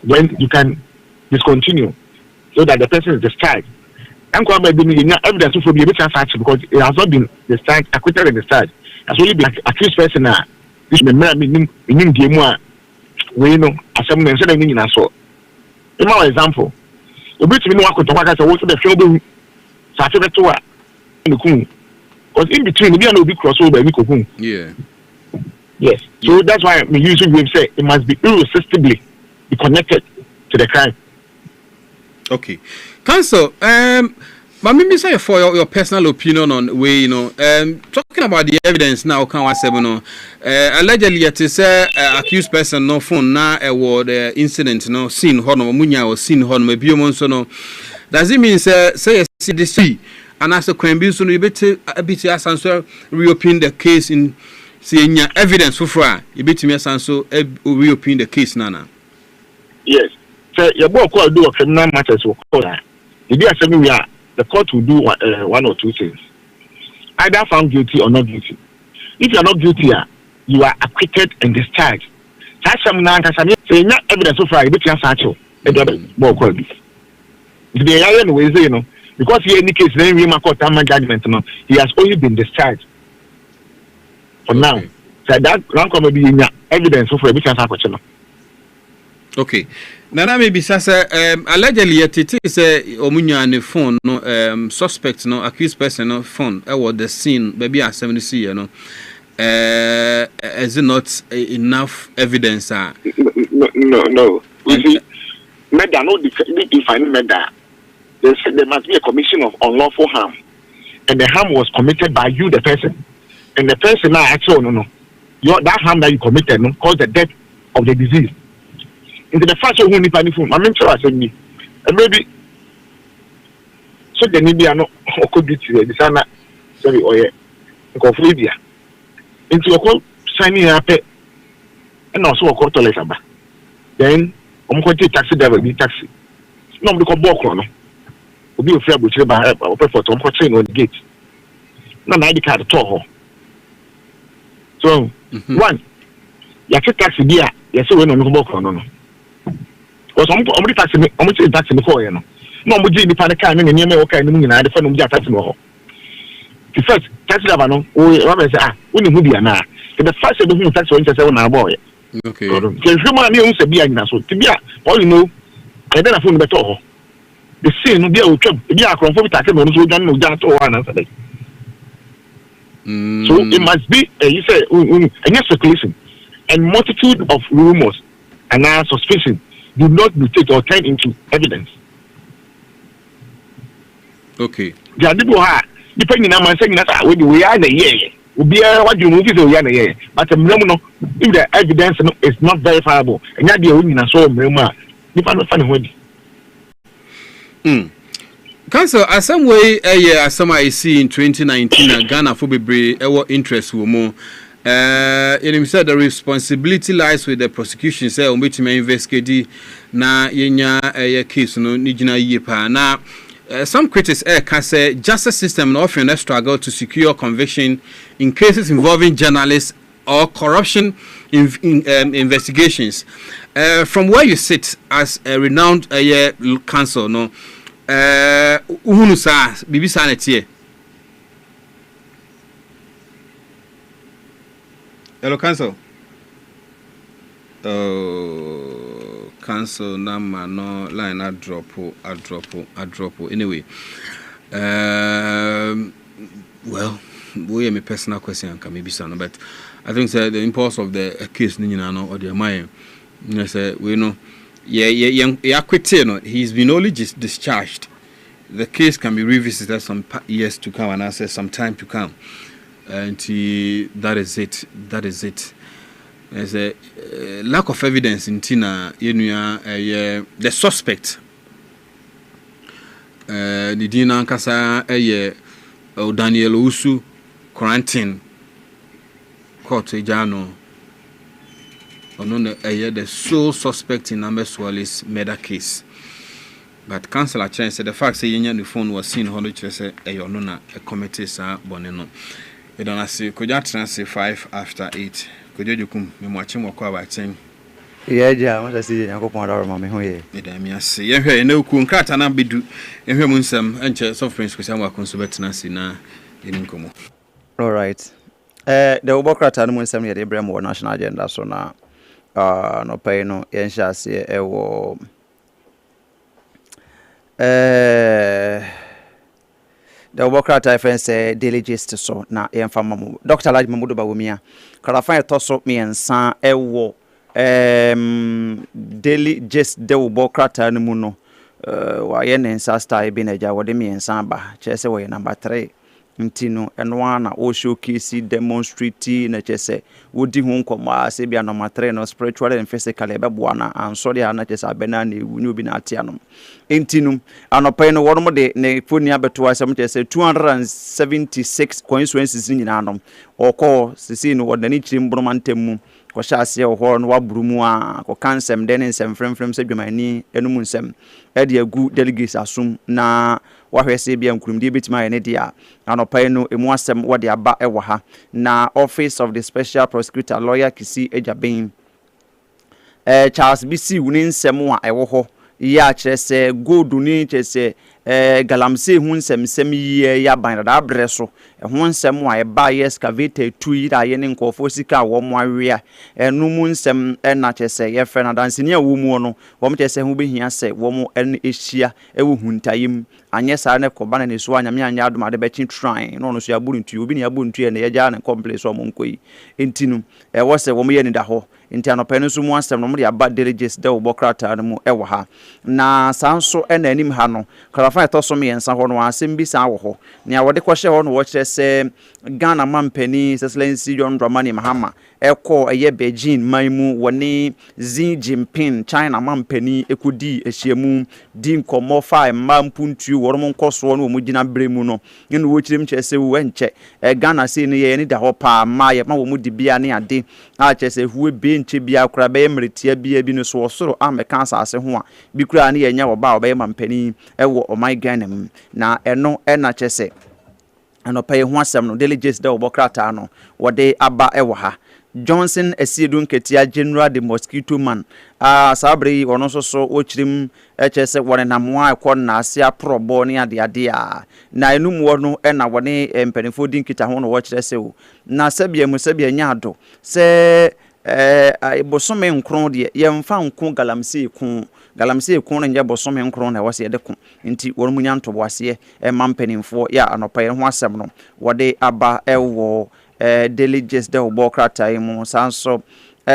when you can discontinue so that the person is discharged. And come back evidence for be a bit faster because it has not been discharged, acquitted and discharged. As only been accused person this may mean game we know as some men said in so. In my example, a bit me work with the film Saturday to in the coon. Because in between we are no big crossover we could. Yeah. Yes. So that's why we usually say it must be irresistibly be connected to the crime. Okay. Counsel, but maybe say for your personal opinion on way, talking about the evidence now, can I say, allegedly it is accused person no phone now the incident no scene hono munya or scene hono maybe no. Does it mean say this and as a crime bill so you better a bit as answer reopen the case in seeing evidence for fra you better me as answer reopen the case nana. Yes. So your boy could do a criminal matters will call that. If you are saying we are, the court will do one or two things. Either found guilty or not guilty. If you are not guilty, you are acquitted and discharged. That's some saying not evidence so far, you better answer and boy could be. If they are anyway, because he in any case, then we court judgment, he has only been discharged. For now. So that wrong come be in evidence so far, you better answer. Okay. Now maybe allegedly it is omunya ne phone no suspect no accused person no phone was the scene baby at 70 is it not enough evidence? No. You see, murder no define murder. There must be a commission of unlawful harm, and the harm was committed by you, the person, and the person now actually no. That harm that you committed no caused the death of the disease. Into the first one who need phone. I mean, so I said me, and maybe so the Nibia no could be the designer, sorry, or yeah, Libya. Into a call signing up and also a quarter later. Then I'm going to take taxi driver, be taxi. No, because Bokro, no, will be a fair butcher by a prefer to on the gate. No, I card at all. So, one, you take taxi beer, yes, so when I'm Bokro, no. Because I'm taxi me for you. No, we did the panic and near me, okay, and I defend them taxi more. The first taxi driver, no, we when you move here now, the first of the taxi when you say, boy. Okay. Because human beings are being so to be all you know, I then I found the better. The same will be a trip, be a conform taxi on so done no doubt or one answer. So it must be, you say, a speculation and multitude of rumors and suspicion do not mutate or turn into evidence. Okay. The people are depending on my saying that we are in the year. what you move is but if the evidence is not verifiable, and yet the women are so mrema, if I'm not funny. Council, as some way, as some I see in 2019, Ghana for be our interest will more. It said the responsibility lies with the prosecution. Say, on which may investigate na yenya a case no nijina yepa. Now, some critics can say justice system often struggle to secure conviction in cases involving journalists or corruption in investigations. From where you sit as a renowned counsel, no. Uhunu sa bibi sa na tie. Hello council. Council number no line I drop. Anyway. Well, we have a personal question can maybe son, but I think the impulse of the case ni no or the mind. You say we know. He's been only just discharged. The case can be revisited some years to come, and I say some time to come. And that is it. There's a lack of evidence in Tina. The suspect, the Dina Kasa, Daniel Usu, quarantine, court Jano. The sole suspect in Ameswali's murder case. But Councillor Chen said the fact that the phone was seen how to say a committee sa boneno. You don't see could you transfer 5 after 8? Could you come me watching what about 10? Yeah, I see you go point out mommy here. Me see you here no kun krata na bedu. You hear munsam enche soft prince kwesa wa consubetinasi na eninkomo. All right. The obokrata no munsam here Ibrahim wo national agenda so na no pay no yensha se ewo the obokrata friend say daily gist so na yemfa mamu Dr. Laj Mamudu Bawumia karafa etoso me ensa ewo daily gist de obokrata no mu no wa ye ne ensa style bi na ja wode me ensa ba chese wo ye number 3 ntino enwa na o showcase demonstrate na chese wodi hu nkomo ase bia number 3 no spiritual and physical ebeboa na ansori na chese abena na ewunyu bi na atianom ntino anopai no wono de ne foni abeto asem chese 276 constituencies nyina anom okọ sisi no wodani chirimbroma ntemu ko hyase ho no waburumu a ko kansem den nsem fremfrem se dwumani enum nsem e de agu delegates asum na wahwese bia nkurumdi betima ye ne dia anopai no emu asem wode aba ewo ha na office of the special prosecutor lawyer Kisi Ejaben Charles BC wuni nsem a ewo ho ya kyerese godu ni kyerese galamse hu nsem yi ya ban da abreso hu nsem a eba excavator tu da ye ne nkofo sika wo mo awea enu mu nsem na kyerese ye fe na dansini a wo mu no wo mo kyerese hu behia se wo mo en ehia ewo huntayim anye sa ne ko bana ne so anyame anya adoma de bechi shrine no no so aburu ntu obi ne aburu ntu ye ne ye ja ne complex o mo nkoi entinu wo se wo mo ye ne da ho enti anopa no so mu asem no mo de aba delegates de obokrata no mu ewo ha na sanso na anim ha no karafa etoso me yensa ho no asem bi sa wo ho ne awode kwhye ho no wo kire se Ghana mampani Excellency John Dramani Mahama eko eye Beijing maimu woni Xi Jinping China mampani ekudi ehyiemu di nkomo fa mampuntu worom nkoso no mu gina bremu no ne wo kirim kyese wo enche Ghana se ne ye ne da ho pa ma ye ma wo mu di bia ne ade a kyese huwe be nche bia kura be mretia bia bi no so osoro ameka asase ho a bi kura ne ye nya wo ba wo be mampani ewo o my Ghana mu na eno na kyese anopa ye ho asem no delegates da obokrata no wode aba ewo ha Johnson Esiedun Ketia General the Mosquito Man sabre wono so o chirim echese wone na moa ekọ na asia probo ne ade a na enum wono na wone mpanifo din kita ho no wo kire se o na sabia mu sabia nya ado se bosome nkron de yemfa nko galamse ku no nje bosome nkron na wose de ku nti wono mu nya ntobo ase mampanifo ya anopa ye ho asem no wode aba ewo delegates de obokrata imu sanso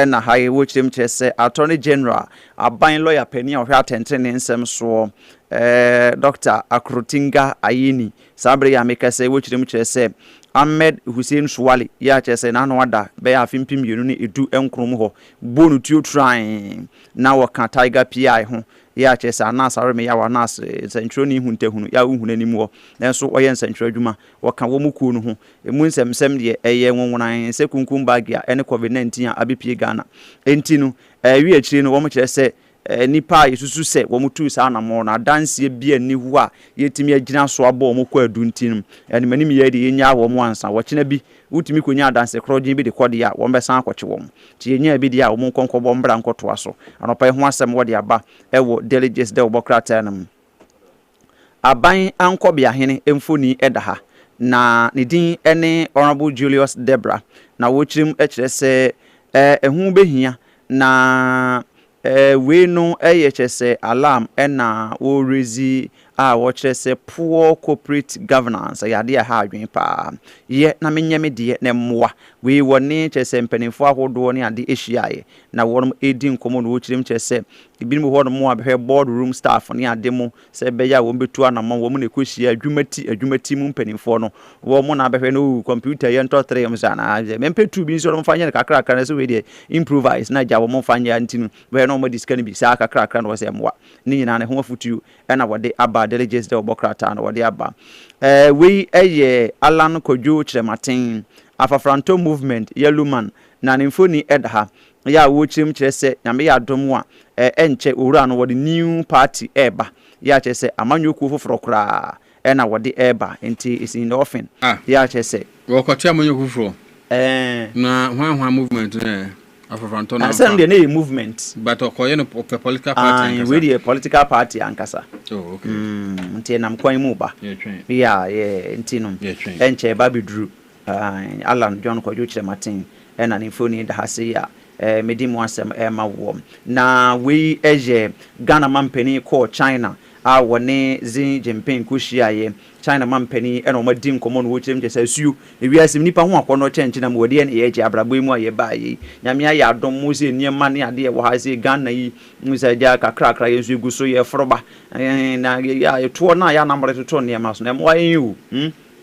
na haye wochim chese Attorney General aban lawyer pani ohwe atentene nsem so Dr. Akrutinga Ayini sabre ya mekase wochim chese Ahmed Hussein Swali ya chese na no ada be ya fimpim yenu ne edu enkrom ho bonu tuo tran na waka Tiger PI ho ya chese anas areme ya wanas sentro ni huntehunu ya uhunu anim ho nenso oye nsentro adwuma waka wo muku no ho emu nsem de eye nwonwonan se kunkum bag ya ene COVID-19 a abepie Ghana enti no wi akire no wo mo kire se nipa yesusu se wo mutu sa na mo na danse bia ni hu a yetimi agina so abo mo kwa aduntin ene manim ye de yenya wo mo ansa wo kina bi utimi konya danse krojin bi de kode ya wo besan akwache wo ti yenya bi de a wo mo konkobo mbra nkoto aso anopa ho asem wo de aba ewo delegates de obokrata nam aban ankobia hene emfoni edaha na ne din ene Honorable Julius Debra na wo chirim ekire se ehu behia na we no chese alarm na o rezi a wo chese poor corporate governance ya de ha adwen pa ye na menyame de na mmoa we woni chese mpanifo ahodo ne ade ehyiaye na wonum edi nkomo no wo chirim chese ibinimu ho no mo abehwe board room staff ne ade mo se beya wo betu anama wo mo ne kohyia adwumati mu mpanifo no wo mo na abehwe no computer ye nto 3 mzana mempetu bi nso no mfanya kakra kakra so we de improvise na ja wo mo fanya ntinu we no mo discan bi sa kakra kakra no se moa ni nyina ne ho afutu na wode aba delegates de obokrata na wode aba we eye Alan Kojo Chirematin Afafranto movement Yeluman na nemfoni edha ya wo chirim kire se nyame ya dom a enche owura no wode new party eba ya kire se amanyoku foforo kra na wode eba enti is in the offing ya kire se wo kwachi amanyoku foforo na hwan movement Afafranto na Sunday na movement but okoye no political party ankasa we the political party ankasa okay nti na mkwan mu ba ya nti no enche ba bidru Alan John Kojo Chirematin na nemfoni da hase ya medimu asem ma wo na we eje Ghana mampani ko China a wone Xi Jinping kushiaye China mampani ena o madim komo no wochim jesa suo ewiasim nipa ho akono chenche na wode ene ye abrabo mu aye baaye nyame aye adom mu se niema ne ade wo ha se Ghana yi musa ja kakra yesu guso ye froba na ya to na ya namre to niema so na mo aye yu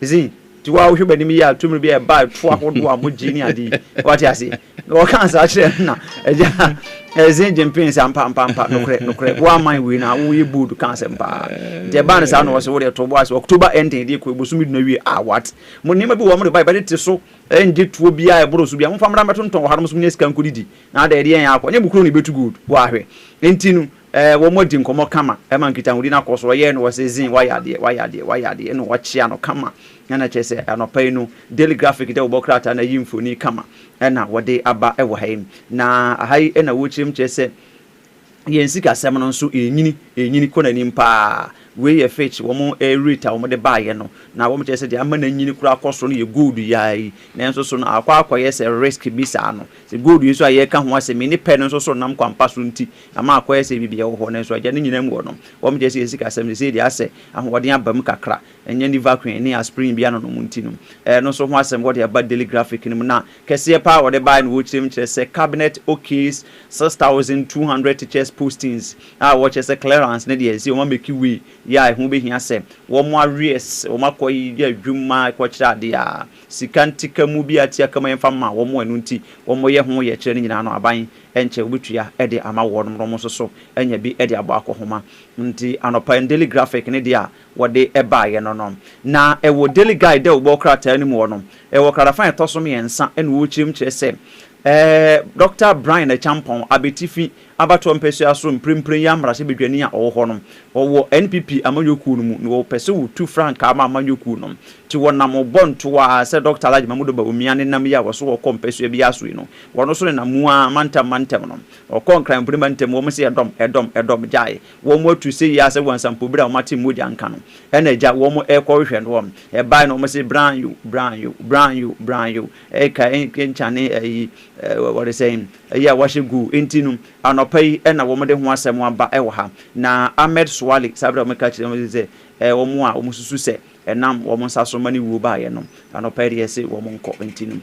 Xi tiwa wo hweba nim ya tumru bi e ba to ahodo a mo gini ade wati ase no kansa kire na eja Xi Jinping sampa nokre wa man we na wo yebudu kansa mpa je ban sa no so wo de to bo ase October ending de ko ebusumi na wi what mo nima bi wo mo de ba de so enje tuo bia e boro so bia mo famra meto nton wo harum so nya sika nkudidi na da de yan akọ nya bukuru no betu good wo ahwe entinu wo mo di nkomo kama e man kita hudi na koso ye no wo se Xi wa yade no wo chia no kama na chese anopai no daily graphic de obokrata na yimfoni kama na wode aba e wo haim na ahai na wo chirim chese yensika sem no nso enyini kona nimpa we ye fetch wo mo rate wo mo de baaye no na wo mo chese de ama na nyini kura koso no ye gold yai na nso so no akwa ye se risk bisa no se gold yeso aye ka ho asemi ni pe no nso so nam kwampa so nti ama akwa ye se bibia wo ho na nso agya ne nyina mu no wo mo chese yensika sem se de ase ahode abam kakra enye ni vacuum ni aspirin bia no mu nti no no so ho asem wo de aba daily graphic ni mu na kese pa wo de baaye no wo chirim chese cabinet okays 6200 teachers postings wo chese clearance ne de esi wo make we ya hu be hia se wo mo aries wo makoyi ya dwuma ko kira de ya sikantika mu bi atia kama yemfa ma wo mo anu nti wo mo ye ho ye kire ni nyina no aban enche obetua e de ama wo no mo so enya bi e de abo akohoma nti anopa daily graphic ne dia wo de e ba ye no na e wo daily guide de wo krata ni mu no e wo krafan tosom yensa e no wo chirim kire se Dr. Brian Champon abetifi abato mpese aso mprempren ya mrase bedwani a wo ho no wo NPP amanyoku no mu no pese wo 2 franc ama amanyoku no ti wonam bonto a se Dr. Alhaji Mamudo ba omiane nam ya wo so wo kompese bi aso no wono so na mu a mantam no wo konkran mpremantem wo mse edom jai wo mo atu se ya se wansampo bra wo mate moja anka no ena ja wo mo e ko hwe no e bai no mo se brand you e ka enchane ayi what they saying yeah washigu intinu anopai ena wo mode ho asem aba e wo ha na Ahmed Swali sabra o meka kire mo ze wo mo a wo mususu se enam wo mo nsaso mani wu ba ye no anopai de se wo mo nko intinu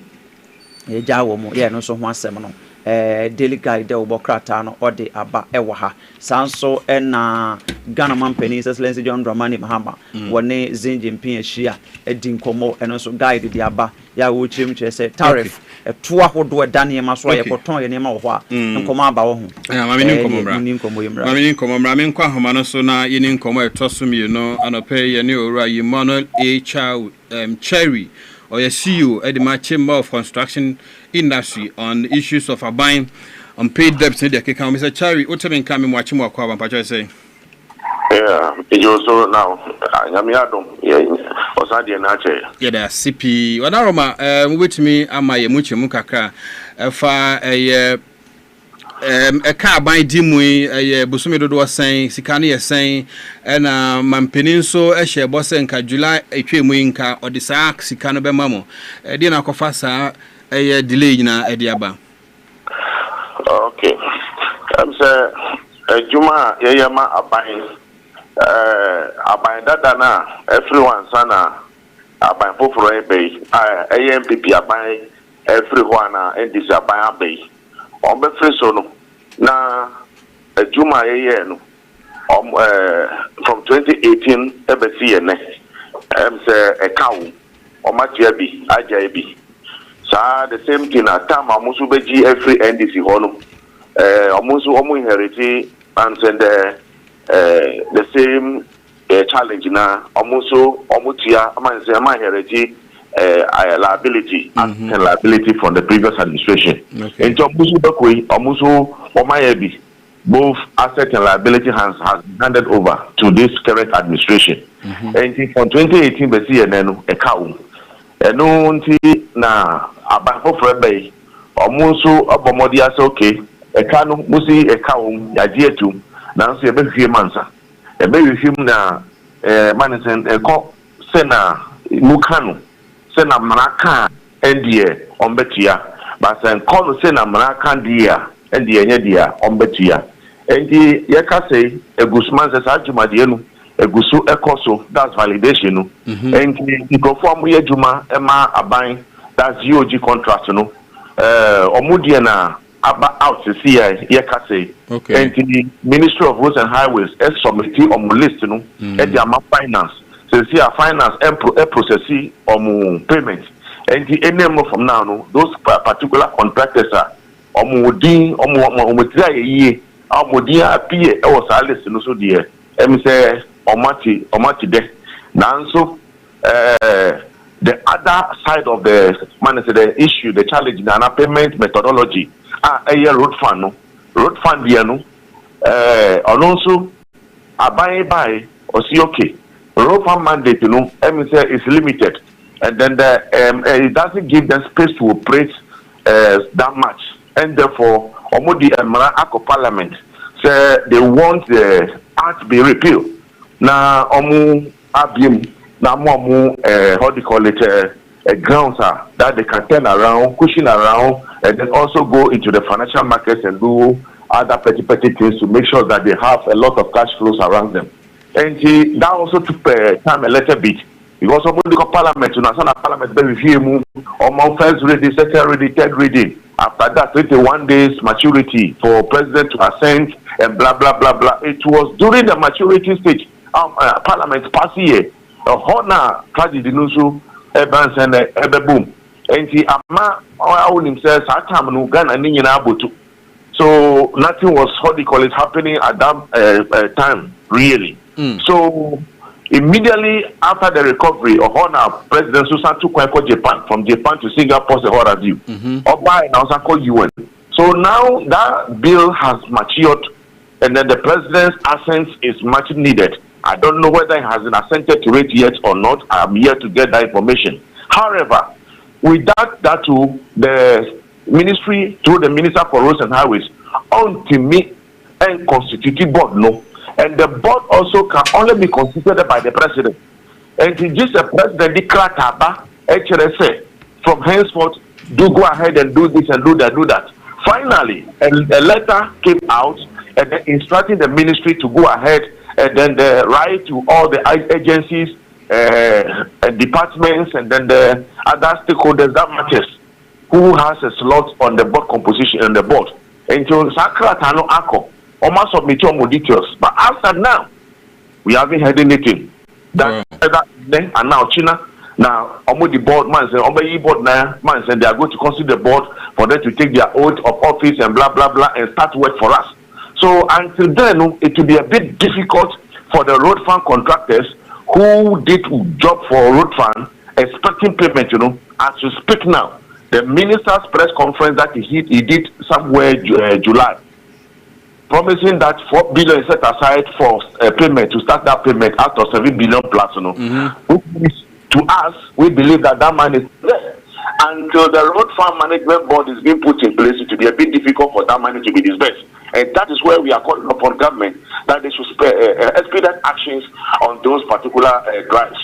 e ja wo mo ye no so ho asem no daily guide de wo krata no ode aba ewa ha sanso na Ghana man penny Excellency John Dramani Mahama wone Zinjimpin ahia edi nkomo eno so guide de aba ya wo chim che say tariff to ahodo da ne ma so ye koton ye ne ma wo ho a nkomo aba wo ho ma me ni nkomo mra me nkwa homa no so na ye ni nkomo etoso mi no anope ye ne owura Emmanuel Cherry or your CEO at the Chamber of Construction Industry on issues of buying unpaid debts in the account. Mr. Cherry, what have been coming watching more Kwaba Pacha say? Yeah, you also now. Yamiado, Osadi Nache. Yeah, the CP. What aroma, with me, am I a much mukaka? A car by Dimwe, a Busumido was saying, Sikani is saying, and Mampeninso, a share bossenka, July, a Chemwinka, or the Sack, Sikano Bemamo, a dinner cofasa, a delay in a diaba. Okay. I'm saying, Juma, Yama, Abain, Dana, everyone, Sana, Abain Pofro Bay, AMPP, Abain, everyone, and this Abain Bay. Sono na Juma no from 2018 ebesi ene say a cow omatia bi aja bi sa the same thing at time amusu beji every NDC hono amusu omu inherit and send the same challenge na amusu omutia man say man inherit liability and liability from the previous administration. In Tomusu Bakwe, Omusu Omayebi, both asset and liability has handed over to this current administration. And from 2018, we see a cow. And no na Abafo Frebe, Omusu Obomodia okay, a cano musi a cow, Yadia too, Nancy a baby mansa. A baby him na Manison, a cop, Sena, Mukano. Sena Maraka NDA on Betia, but then call Sena Maraka dia NDA dia on Betia. And the Yaka say a Guzman says Ajumadienu, a Gusu Ecoso, that's validation. And the perform Yajuma Emma Abine, that's UOG contract, no. Omudiana Abba out to see Yaka say. And the Ministry of Roads and Highways, S Committee on list, no, and the Ama Finance. See a finance and process on payment. And the name from now, no, those particular contractors are Omudin, Omutria, Omudia appear, or Salis, no so dear. Say Omati de. Now, so the other side of the issue, the challenge, the payment methodology, a road fund, no, road fund, no, and also a buy or see okay. Road fund mandate, you know, is limited, and then it doesn't give them space to operate that much, and therefore, Omodi and Marako Parliament say they want the act to be repealed. Now, Omu Abim, now Momu, how do you call it, grounds that they can turn around, cushion around, and then also go into the financial markets and do other petty things to make sure that they have a lot of cash flows around them. And that also took time a little bit because of the parliament, parliament, review on first reading, second reading, third reading. After that, 21 days maturity for president to assent and blah blah blah blah. It was during the maturity stage, parliament passed here. Honor tragedy nusu Evans and Ebeboom. And he ama own himself Satam Ghana and Abutu. So nothing was happening at that time, really. So immediately after the recovery of Honor, President Susan took Japan from Japan to Singapore, the whole review. Oba and also called UN. So now that bill has matured, and then the president's assent is much needed. I don't know whether he has been assented to it yet or not. I'm here to get that information. However, with that too, the ministry through the Minister for Roads and Highways, ultimately and constituted board no. And the board also can only be constituted by the president. And it just the president declared HRSA from henceforth do go ahead and do this and do that. Finally, a letter came out and then instructing the ministry to go ahead and then the right to all the agencies, departments, and then the other stakeholders that matters who has a slot on the board composition on the board. Until Sakra no Ako, almost submit more details. But after now, we haven't heard anything. That then and now China. Now, the board man said, board now man said they are going to consider the board for them to take their oath of office and blah blah blah and start work for us. So until then, it will be a bit difficult for the road fund contractors who did job for road fund expecting payment. As you speak now, the minister's press conference that he did somewhere July, promising that 4 billion is set aside for payment to start that payment out of 7 billion plus. To us, we believe that money is there. Until the road fund management board is being put in place, it will be a bit difficult for that money to be disbursed. And that is where we are calling upon government that they should expedite actions on those particular drives.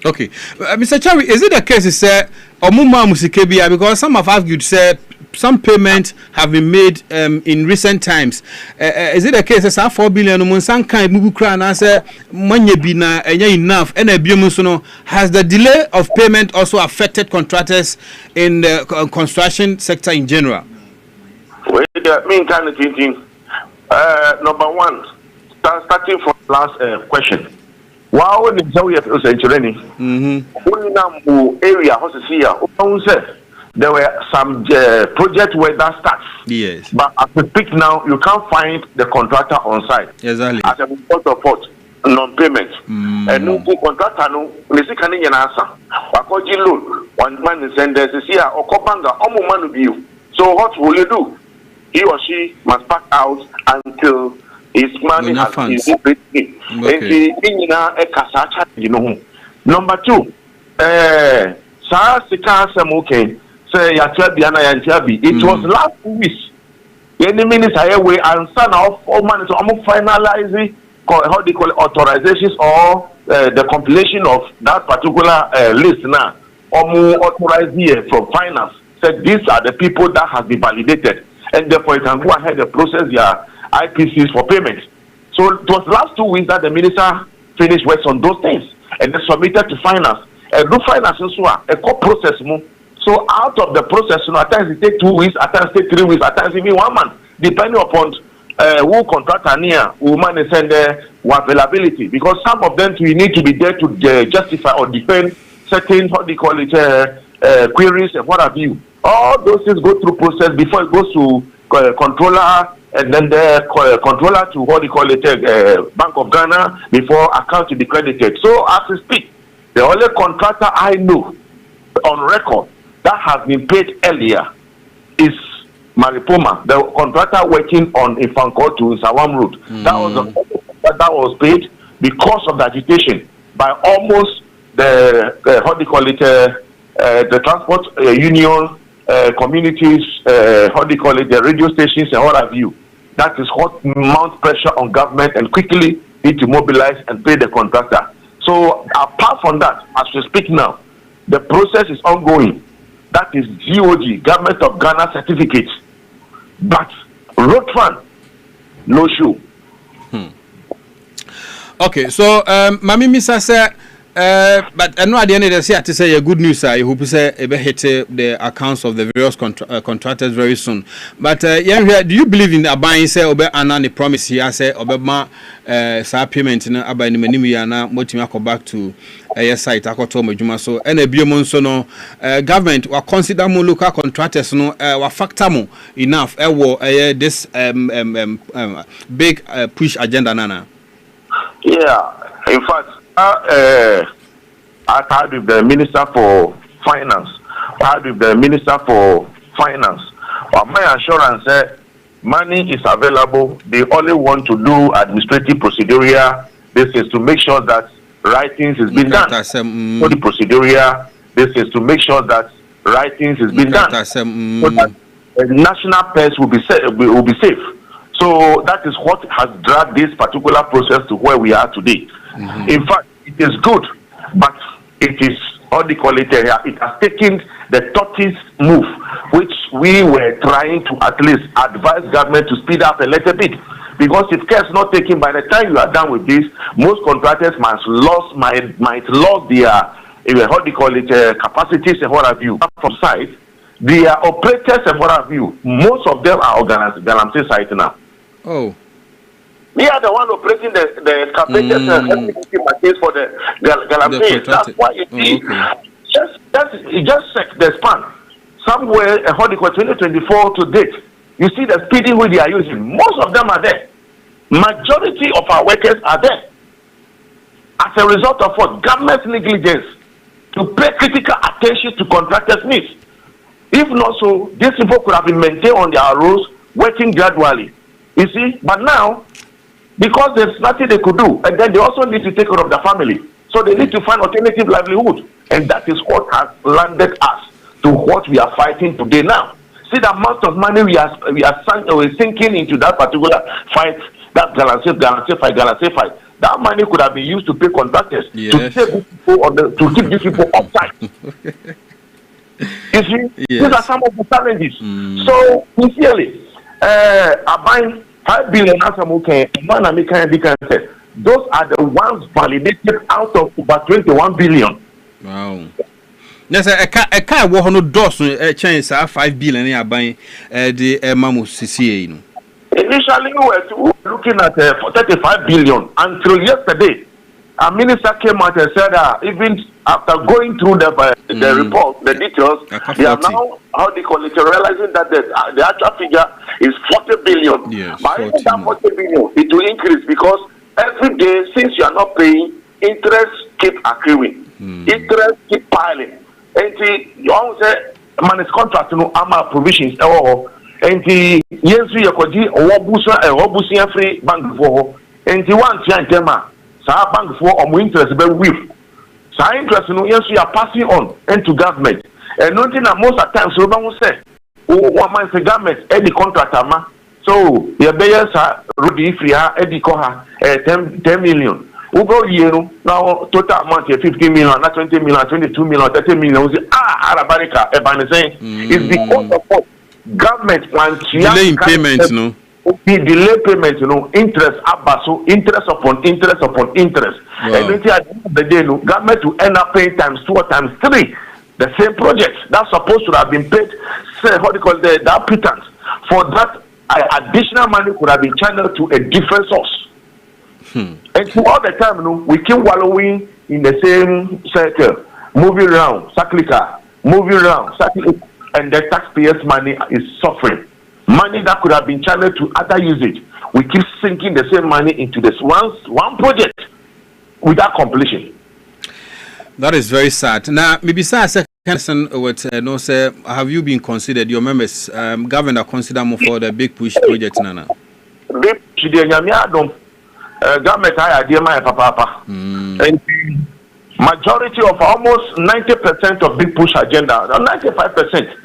Okay. Mr. Chawi, is it the case to say, because some have argued, say, some payments have been made in recent times. Is it the case that 4 billion has the delay of payment also affected contractors in the construction sector in general? Well, kind of thinking. Number one, starting from last question. Wow, when area there were some project where that starts. Yes. But as we speak now, you can't find the contractor on site. Exactly. As a result of what? Non-payment. And no contractor no. Let's say can you answer? Wakoji loan. One man is send this here or kopanga. Omo manu biu. So what will you do? He or she must pack out until his money has been paid in. Number two, say it was last 2 weeks. Any minutes away and son of all money to finalize how they call it, authorizations or the compilation of that particular list now. Authorized here from finance said these are the people that have been validated, and therefore you can go ahead and process their IPCs for payment. So it was last 2 weeks that the minister finished works on those things and then submitted to finance. And do finance a process more. So out of the process, at times it takes 2 weeks, at times it takes 3 weeks, at times even 1 month, depending upon who contractor near, who man is send availability. Because some of them we need to be there to justify or defend certain, how do you call it, queries and what have you. All those things go through process before it goes to controller, and then the controller to what do you call it, Bank of Ghana before account to be credited. So as we speak, the only contractor I know on record that has been paid earlier is Maripoma, the contractor working on Ifanko to Sawam Road. That was paid because of the agitation by almost the how do you call it, the transport union communities, how do you call it, the radio stations and what have you. That is what mount pressure on government and quickly need to mobilize and pay the contractor. So apart from that, as we speak now, the process is ongoing. That is GOG, Government of Ghana certificate. But road fund, no shoe. Okay, so Mami Misa said, but I know at the end of the day, to say a good news, I hope say hit the accounts of the various contractors very soon. But do you believe in buying say obe anani promise here say obema sa payment na abai ni mani ya na motimi akọ back to site akoto majuma so and ebiomo nso no government wa consider mo local contractors no wa factor mo enough this big push agenda nana. Yeah, in fact, I had with the Minister for Finance. My assurance said money is available. They only want to do administrative procedural. This is to make sure that writings is being done. For the procedural, this is to make sure that writings is being done. So that the national purse will be safe. So that is what has dragged this particular process to where we are today. In fact, it is good, but it is, how do you call it, it has taken the tortoise move, which we were trying to at least advise government to speed up a little bit. Because if care is not taken, by the time you are done with this, most contractors might lose their, how do you call it, capacities and what have you from site. the operators and what have you, most of them are organized Galamsey site now. Oh. We are the one operating the excavators and machines for the Galamsey. That's why you see, just check the span. Somewhere, 2024 to date, you see the speeding which they are using. Most of them are there. Majority of our workers are there. As a result of what? Government negligence to pay critical attention to contractors' needs. If not so, these people could have been maintained on their roles, working gradually. You see, but now, because there's nothing they could do, and then they also need to take care of their family. So they need to find alternative livelihood. And that is what has landed us to what we are fighting today now. See the amount of money we are sinking into that particular fight, that Galamsey fight. That money could have been used to pay contractors to save people to keep these people upside. You see, these are some of the challenges. So sincerely, I buying 5 billion as those are the ones validated out of over 21 billion. Wow. Yes, I can't walk on the doors change 5 billion in buying the Mamu CCA. Initially, we were looking at 35 billion until yesterday. A minister came out and said even after going through the report, the details, they are now, how they call it, realizing that the actual figure is 40 billion. Yes, but even that 40 billion, it will increase because every day, since you are not paying, interest keep accruing. Interest keep piling. And you always say, man, it's contract, provisions. And the yes, we are going to free bank for and the one Tiantema, Sa bank for interest very weak. Sa interest, yes, we are passing on into government. And nothing that most of the times, so don't say, one man's the government, any contractor, so your buyers are Rudy Free, Eddie Koha, 10 million. Over year now, total amount of 50 million, not 20 million, 22 million, 30 million. Arabarika, it's because of what? Government plans delay payment, no. Delay payment, interest abaso, interest upon interest upon interest. Wow. And at the end of the day, government will end up paying times 2 or times 3 the same project that's supposed to have been paid. Say how they call the applicant for that additional money could have been channeled to a different source. And to all the time, we keep wallowing in the same circle, moving around, cyclical, and the taxpayers' money is suffering. Money that could have been channeled to other usage. We keep sinking the same money into this one project without completion. That is very sad. Now, maybe second question with no say, have you been considered, your members, governor consider more for the Big Push project, Nana? Big Push, government idea, my papa. And majority of almost 90% of Big Push agenda, 95%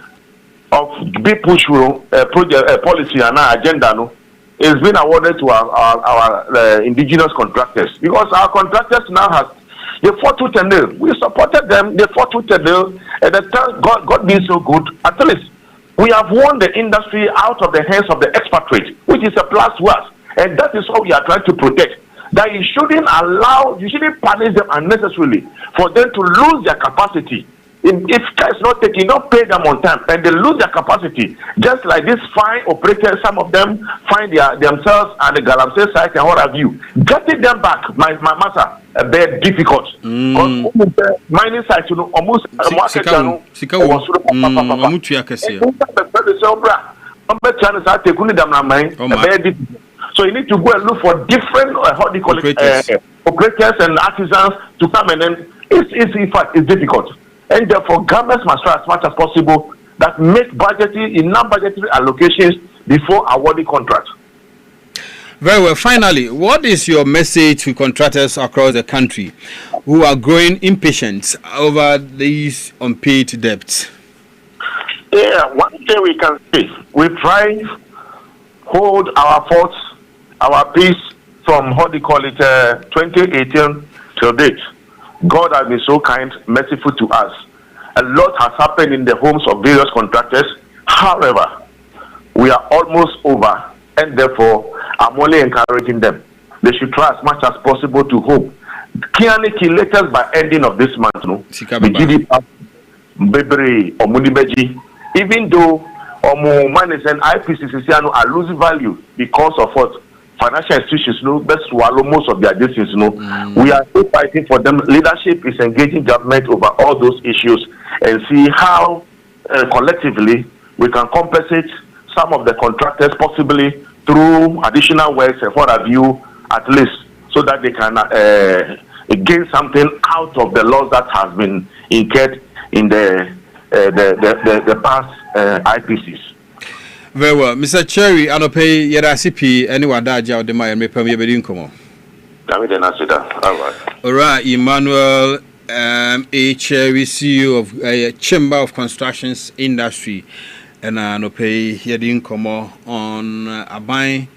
of Big Push project policy and our agenda is being awarded to our indigenous contractors, because our contractors now have they fought tooth and nail. We supported them. They fought tooth and nail. And the time God being so good, at least we have won the industry out of the hands of the expatriate, which is a plus to us, and that is what we are trying to protect. That you shouldn't punish them unnecessarily for them to lose their capacity. If guys not taking, not pay them on time, and they lose their capacity, just like this fine operators, some of them find themselves at the Galamsey site and what have you. Getting them back, my master, very difficult. Mining sites, almost so you need to go and look for different operators and artisans to come, and then in fact it's difficult. And therefore, governments must try as much as possible that make enough budgetary allocations before awarding contracts. Very well. Finally, what is your message to contractors across the country who are growing impatient over these unpaid debts? Yeah, one thing we can say, we try hold our forts, our peace from 2018 till date. God has been so kind, merciful to us. A lot has happened in the homes of various contractors. However, we are almost over, and therefore, I'm only encouraging them. They should try as much as possible to hope. Kianiki, latest by ending of this month, the GD Bebre or Munibeji, even though money and IPCC are losing value because of what financial institutions best swallow most of their destinies. We are still fighting for them. Leadership is engaging government over all those issues and see how collectively we can compensate some of the contractors, possibly through additional works and what have you, at least, so that they can gain something out of the loss that has been incurred in the past IPCs. Very well, Mr. Cherry, I don't pay CP anyone that job the my permit income. All right, Emmanuel A. Cherry, CEO of Chamber of Constructions Industry, and I don't pay here the income on a buying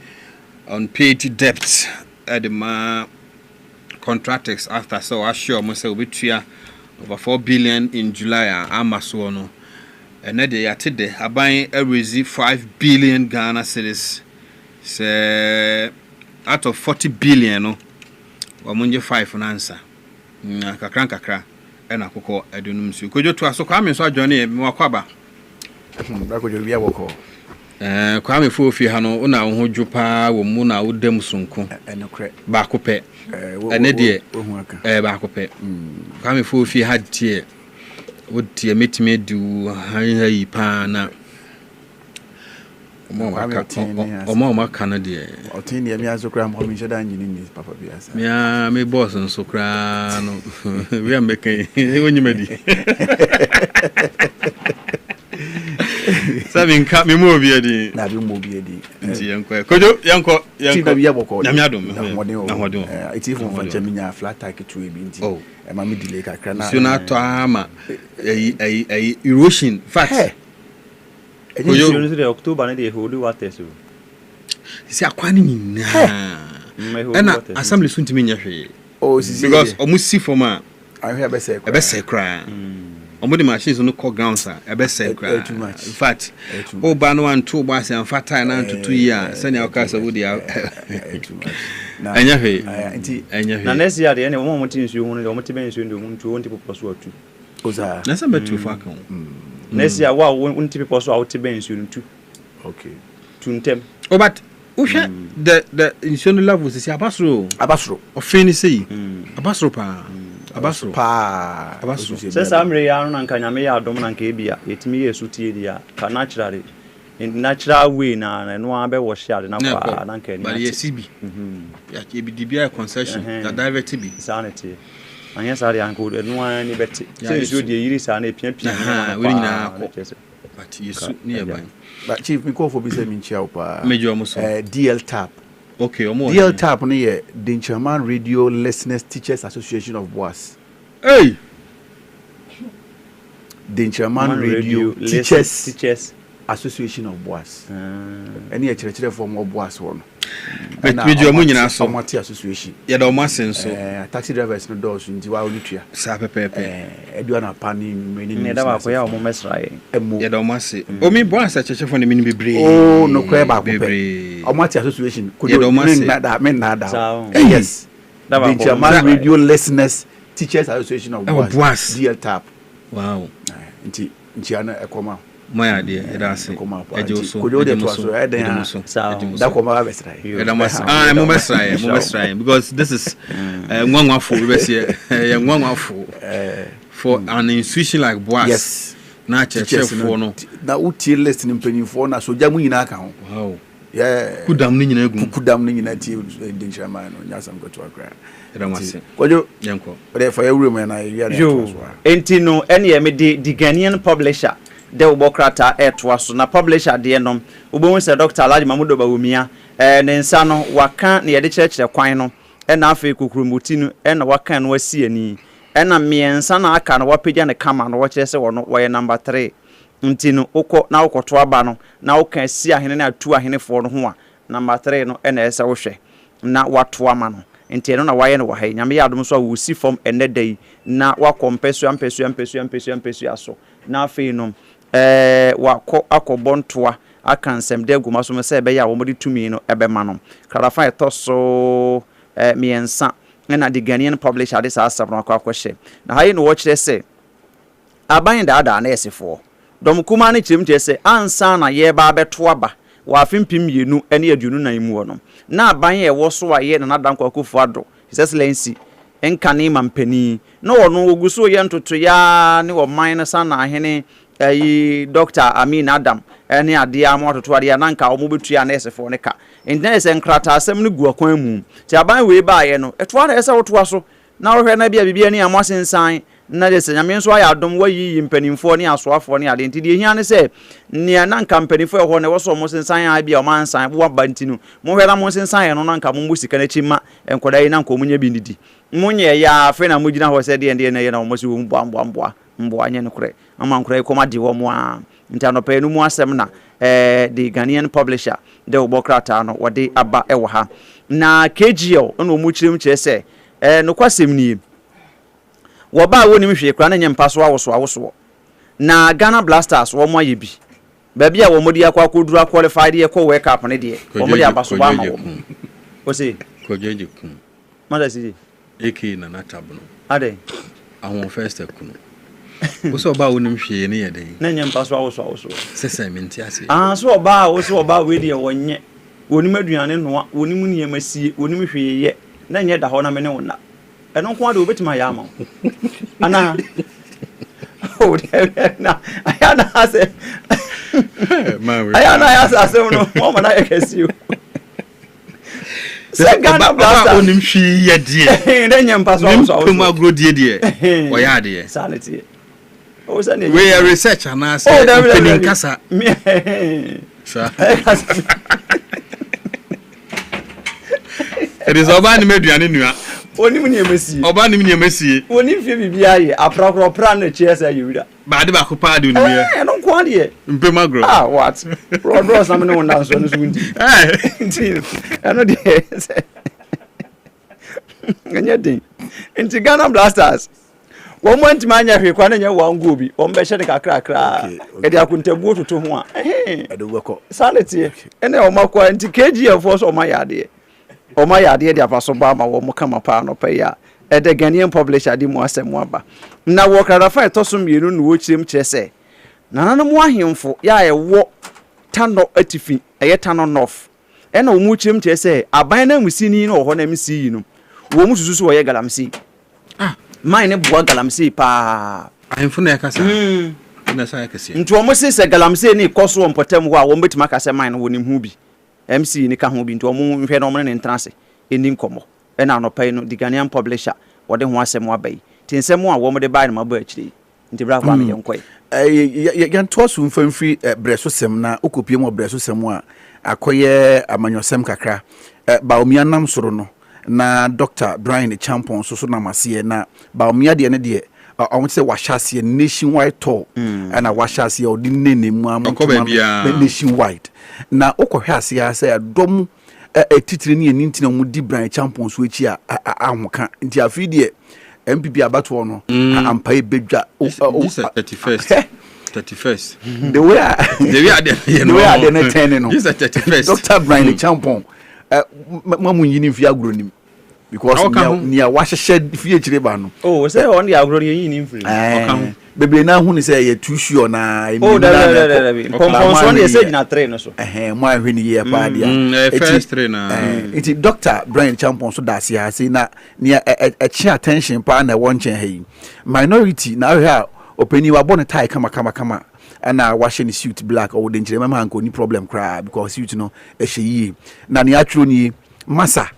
on paid debt at the contractors after so I sure myself will be over 4 billion in July. I'm a so and then they are today buying a receive 5 billion Ghana cedis. Say out of 40 billion, no, or munje 5 for answer. Kakra, and I could I don't know. Could you to us so come so journey more kwaba? Kwame Fofi Hano, una Hojupa, Womuna, Udem Sunko, and Bakope, and Eddie, Bakope. Kwame Fofi had tear. Would tear meet me do high pana more Canada or 10 years of gram home in Papa Bias. Yeah, me boss and so crown. We are making when you made Saving cut me more beardy. Nabu Mobiadi. Yanko, it's even for Gemina flat take to a binti. Oh, and Mammy Deleka Crana. Sooner to Ama a erosion fat. October, and they hold what they do. See, I'm quaning and assembly soon to me. Oh, because almost see for my I have a say cry. Omodi machines no call ground sir e be say kra in fact o ba no and 2 bars and fat time na to 2 years send your car so we dey anya hwe na next year dey na mo mo tin nsuo hu no mo ti ben nsuo ndo mo 20 people so atu oza na say betu fa kan next year wa 20 people so out ben nsuo ntu okay tuntem oh but uhwe the nsuo level say abasro ofini say abasro pa Abasro pa Abasro since amre ya no nka nyame ya adom na nka ebia etimi yesu tie dia ka naturally in natural way na no abe wo share na kwa na nka ni but yes bi ya ke bi dibia concession ya direct bi sanity anya sare anko no ani beti since you dey yiri sa na epia na we nyina but yesu ni e ban but chief me call for bi say me nchia opa mejo mo so DL tap. Okay, DL tap on here, Dinchaman Radio Listeners Teachers Association of Boas. Hey, Dinchaman Radio Teachers Association of Boas. Any church form of Boas one. But with your money now, so much association. Yeah, the masses so taxi drivers no doors in Jiwa Onitria. Sape pepe. Eduana Pani, meaning never for your moments right. Yeah, the masses. Oh, me Boas at church for the mini brave. Oh, no crab baby. How much association could you mean that mean nada? Yes, the German Radio Listeners Teachers Association of Boas. DL tap. Wow. Inti Gianna Ekoma. My idea, that's it. Could you to us? Because this is one for an institution like Boas. Yes. Not church for no. Now, what you listening penny for now? So, Jamu in account. Wow. Yeah. Could damn in a tea in German or Yasam go to a grant. Could you, Yanko? But for every woman, I hear you. Entino, any the Ghanaian publisher. De ubokrata etwaso na publisher de nom ubon se Dr. Alhaji Mamudo Bawumia ne nsa no waka ne yede kyerɛkyerɛ kwan no na afei kukurumuti no na waka no wasi ani na miensa na aka no wapagya ne kama no wɔkyerɛ se wɔno wɔyɛ number 3 nti no ukɔ na ukɔto aba no na uka si ahene na atu ahene fo no ho a number 3 no na ɛsɛ wohwɛ na wato ama no nti no na wayɛ no wɔ ha nyame yɛ adom so a wosi fam ene dai na wakɔmpɛsu ampesu aso na afei no wako akobontoa akansem de guma so me se be ya wo modi tumi no ebema no krafa etoso miensa na the Ghanaian publisher this asap no akwa hye na hayi no wo kire se aban da na esefo dom kuma ne kyerem kyerɛ sɛ ansa na yɛba abɛto aba wɔ afempem mmienu ne aduonu nan mu no na aban ɛwɔ so a yɛ na nadan kwakofo ado his excellency nkane mampani na ɔno ogu so yɛ ntoto ya ne ɔman no sana ahene ayi Dr. Amin Adam ne ade ama ɔtoto ade na nka ɔmo betua na ɛsefo ne ka ntina sɛ nkrata asɛm ne gu akwan mu ti aban wei ba yɛ no ɛtoa na ɛsɛ wotoa so na wohwɛ na bia bibia ne amo asensan na de sɛ nyame nso ayɛ adom wayi mpanimfoɔ ne asoafoɔ ne ade nti de hia ne sɛ nea na nka mpanimfoɔ ɛhɔ ne wɔsɔ mo sensan a bia ɔman san bo aba nti no mo hwɛ na mo sensan no na nka mo sika na chima enkoda yi na nka omunya bi ndidi mo nyɛ ya afi na mo gina hɔ sɛ de na yɛ na mo si wo mboa anya ne korɛ ama nkora kɔma di wɔ mo a nti anɔpɛ no mu asɛm na the Ghanaian publisher de obokrata no wɔde aba ɛwɔ ha na KGL no mo kyerem kyerɛ sɛ no kwasɛm nie woba wonim hwe kra na nyempa so awoso na Ghana Blasters wo mo ayebi ba bia wo modi akwa kodura qualified ye ko World Cup ne de wo modi abaso ba ma wo o se kojeje kun mada si eke na natabno ade ahon first kunu wo so ba wonim hwe ne ye de na nyempa so awoso sese menti ase so oba we de wonye wonim aduane noa wonim niemasie wonim hwe ye na nye da ho na me ne wona eno nko ade obetima ya ama ana o de na ayana ase ayana ase no mo mana ekesi se Ghana Blasters onim hwi ye de na nyempa so mo agro de wo ya de sanity o se ne we research ana se penin kasa sa it is oba ni meduane nua onim ni emesi oba nim ni emesi onim fie bibia ye aprakro pra na chiesa yewira ba de ba ko pa de onim ye no nko ade mpem agro what bro sam ne won so no so ndi nti ano de ganya din nti Ghana Blasters wo mo ntima anya hwe kwa na nya wa ngo bi wo mbehye de kakra e de akuntabuo toto ho a adowako sanity ene o makwa nti KGF force o ma yade Oma ya de afaso ba ma wo mo kama pa no pa ya e de Ghanaian publisher di mo asem aba na wo krada fa etoso mienu no wo kyerem kyerɛ sɛ nana no mo ahemfo ya ye wo tano atifi eye tano north e na wo mo kyerem kyerɛ sɛ aban na musini no ho na msi yi no wo mu susu wo ye galamsi mine ne bo galamsi pa ahemfo na yakasa na sa yakasi nti wo mo se galamsi ni koso wo mpotam ho a wo betima ka sɛ mine no wo nim hu bi MC ni ka ho bi nti omo hwe no omo ne ntrase eni nkomo e na anopai no the Ghanaian publisher wode ho asem abai ti nsem a wo mo de bai na maba akire nti bra kwa me yenkoi yanto so mfamfiri breso sem na okopie mo breso sem a akoye amanyosem kakra baomia nam soro no na Dr. Brian Champon so na mase na baomia de ne de I say washasi nationwide tour and a washasi or the name nationwide. Now, Okohasi, I say a dom a titrini and intina mudi Brian Champons which ya amuka into a video MPP about one and pay big 31st. The way I didn't attend this 31st. Dr. Brian Champon, Mamu Yini Viagronim. Because near Washington Fiat Bano. Oh, say on the agro in free. Baby, now who is a too sure na. Oh, that said na trainer so. My when year party. First trainer. It's Dr. Brian Champon so that's ya say na near a chair attention partner one chain hey. Minority now here open you are born a tie kama. And now washing the suit black or the remember uncle ni problem cry because you know a she na ni actually massa.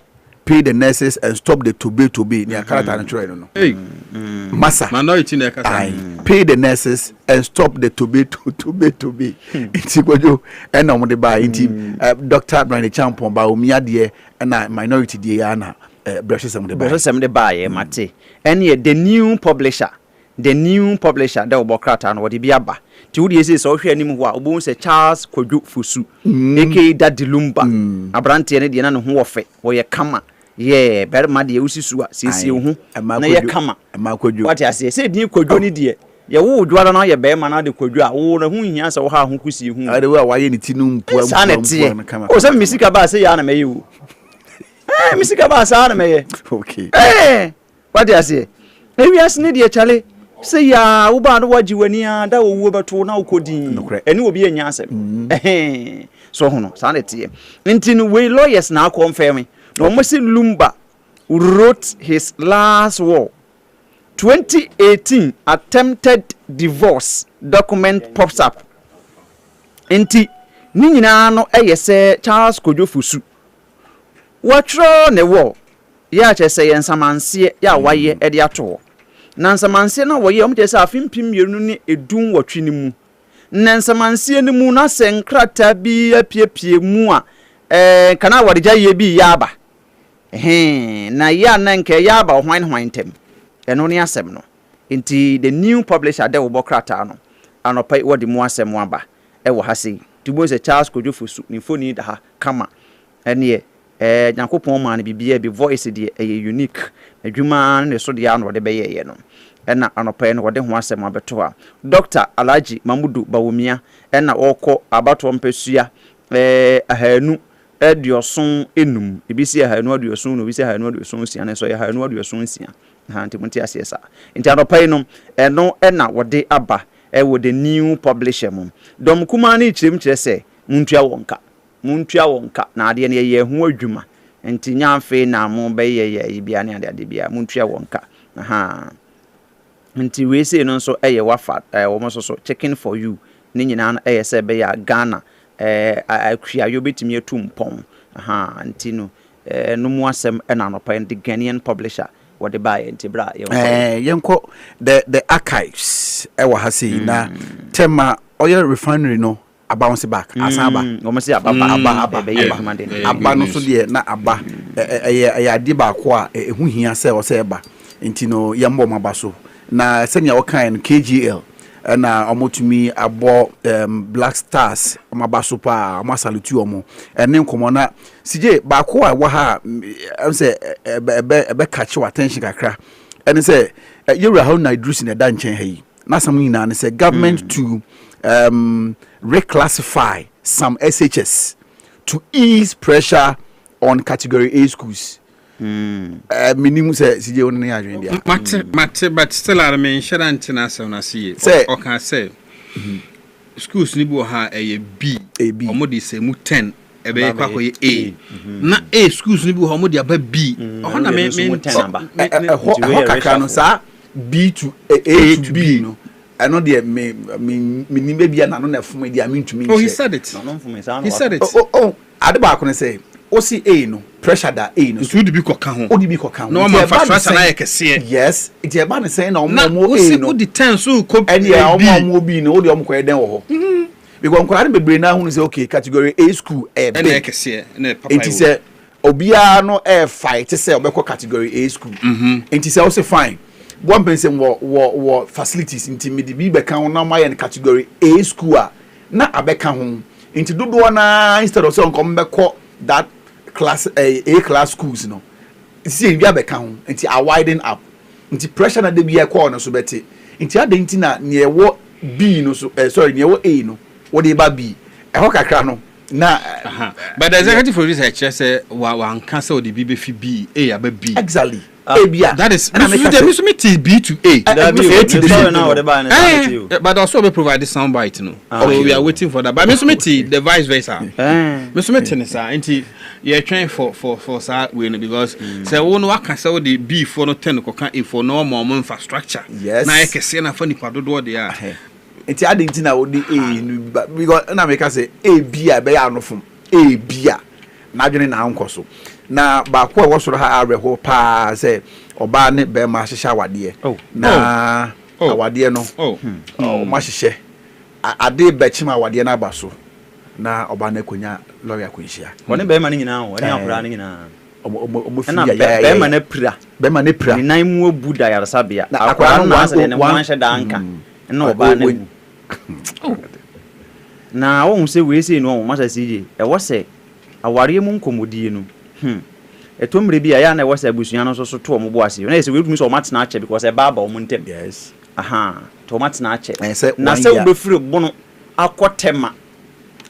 Pay the nurses and stop the to be near character and trade. Hey, massa. Minority pay the nurses and stop the to be. It's equal and on the buy. Dr. Brian Champon by Umia dear and minority dear Anna brushes some the buy, Mate. And yet the new publisher that will Bokrata and what he be aba. 2 days is also any more. Obun say Charles Koju Fusu, aka Daddy Lumba, Abranti and the Nano who offer or your kama. Yeah, better mad the Usisua, see you, and my kama, and my Koju. What I say, said you could only dear. Ya wo dwara na ye be ma na de kodwa wo na hu hia se wo ha ho kusi hu ade wo wa ye ni tinum po o se misika ba se ya na me yu misika ba sa na me ye okay what I say maybe as ne de chale say ya uba no waji wani a da wo beto na ukodi eni obi anya asem so hono sanete ntin we lawyers na confirm no mo say Lumumba wrote his last will 2018 attempted divorce document pops up enti ni nyina no eyese Charles Kojofusu watro ne wo ya chese yensamanse ya waye e de ato na nsamanse na woye omjese afimpim yenu ni edun wotwe ni mu na nsamanse ni mu na senkrata bi apiepie mu a kana wadija ye bi yaba na ya na nke yaba hwan tem eno ni asem no nti the new publisher de wo bokrata no anopai wodi mu asem aba e wo hase tubo se Charles Kojofusu ni foni da ha kama ene Nyankopon ma na bibia bi voice de unique adwuma ne so de ya no de be ye no ena anopai no wode ho asem abeto a Dr. Alhaji Mamudu Bawumia ena okọ abato mpesua ahanu adioson enum ebisi ahanu adioson no bisi ahanu adioson sia na so ya ahanu adioson sia ha ntimunti asiesa nti anopai no eno ena wode aba wo the new publisher mum dom kuma na ichirem kire se muntua wonka na ade ne ye ho adwuma nti nyamfe na mo be ye bia ne ade bia muntua wonka aha nti we say no so wafa wo mo so checking for you ni nyina na se be ya Ghana akua yo betimi atumpon aha nti no no mu asem na no pa the Ghanaian publisher what they buy nti bra yenko the archives ewa hasi na tema oil refinery no bounce back asaba o say aba no so de na aba ade ba ko a ehu hia se o se eba nti no yembo mabaso na senya o kan KGL na omotumi abo Black Stars mabaso pa masalutu omo ene nkomo na sije ba ko a wa ha se ebe catch attention kakra ene se yewra how na idrus na da nchen hayi na sam nyina ne se government to reclassify some SHS to ease pressure on category A schools. Minimum say CJ on the agenda. Mate, but still I mean, shouldn't na see. Or can say schools ni bo ha a B, or modi say mu 10. Ebe kwa ko A. Na A schools ni bo ha modi aba B. Oh na me kakra no sa B to A to B no. I know the me maybe na no na fun dia me ntumi. Oh, he said it. He said it. Oh, ade ba ko ne say o si A no pressure da A no. So di bi koka ho. O di bi koka ho. No man frustration na yekese. Yes, it e ba ne say na omo A no. O si o di 10 so ko and ya omo B no o di omo ko eden wo ho. Because nkwara ne bebre na hu say okay category A school e be. Na yekese na papa. It is obia no e fight say obekọ category A school. It is also fine. One person wo facilities inti me bi be kan na my category A school a na abeka ho inti dodo na instead of say on come beko that class A class schools no see bi abeka ho inti a widen up inti pressure na de bi e call no so beti inti ade inti na ne wo B no so sorry ne wo A no wo de ba B e ho kakra no na but the executive producer say wa cancel the B be fi B A aba B exactly that is B to A. But also we provide the sound bite no. So we are waiting for that. But the vice versa. Nti you trying for that way because say one work can say the B for no 10 ko kan A for no more infrastructure. Yes. Na ekese na fa nipa dodo de ya. Nti adenti na odi A because na make say A B a be ya no fom. A B a na adwene na ankoso. Na ba ko wo soro ha areho pa se oba ne be ma hihya wade na awade no ma hihye ade be chima wade na abaso na oba na konya lawyer konhia woni be ma ne nyina woni akura ne nyina omo fi ya be ma na pira ni nan mu obu da yarsabia akura no wanse ne mo anhye da anka na oba na mu na wo se we se no ma sa sije e wo se aware mu nkomodie no etomre bia ya na wasa abusunya no so to omo bo ase na ese we tumi so o matena ache because e baba o muntem yes aha to matena ache na se wo be free bono akotema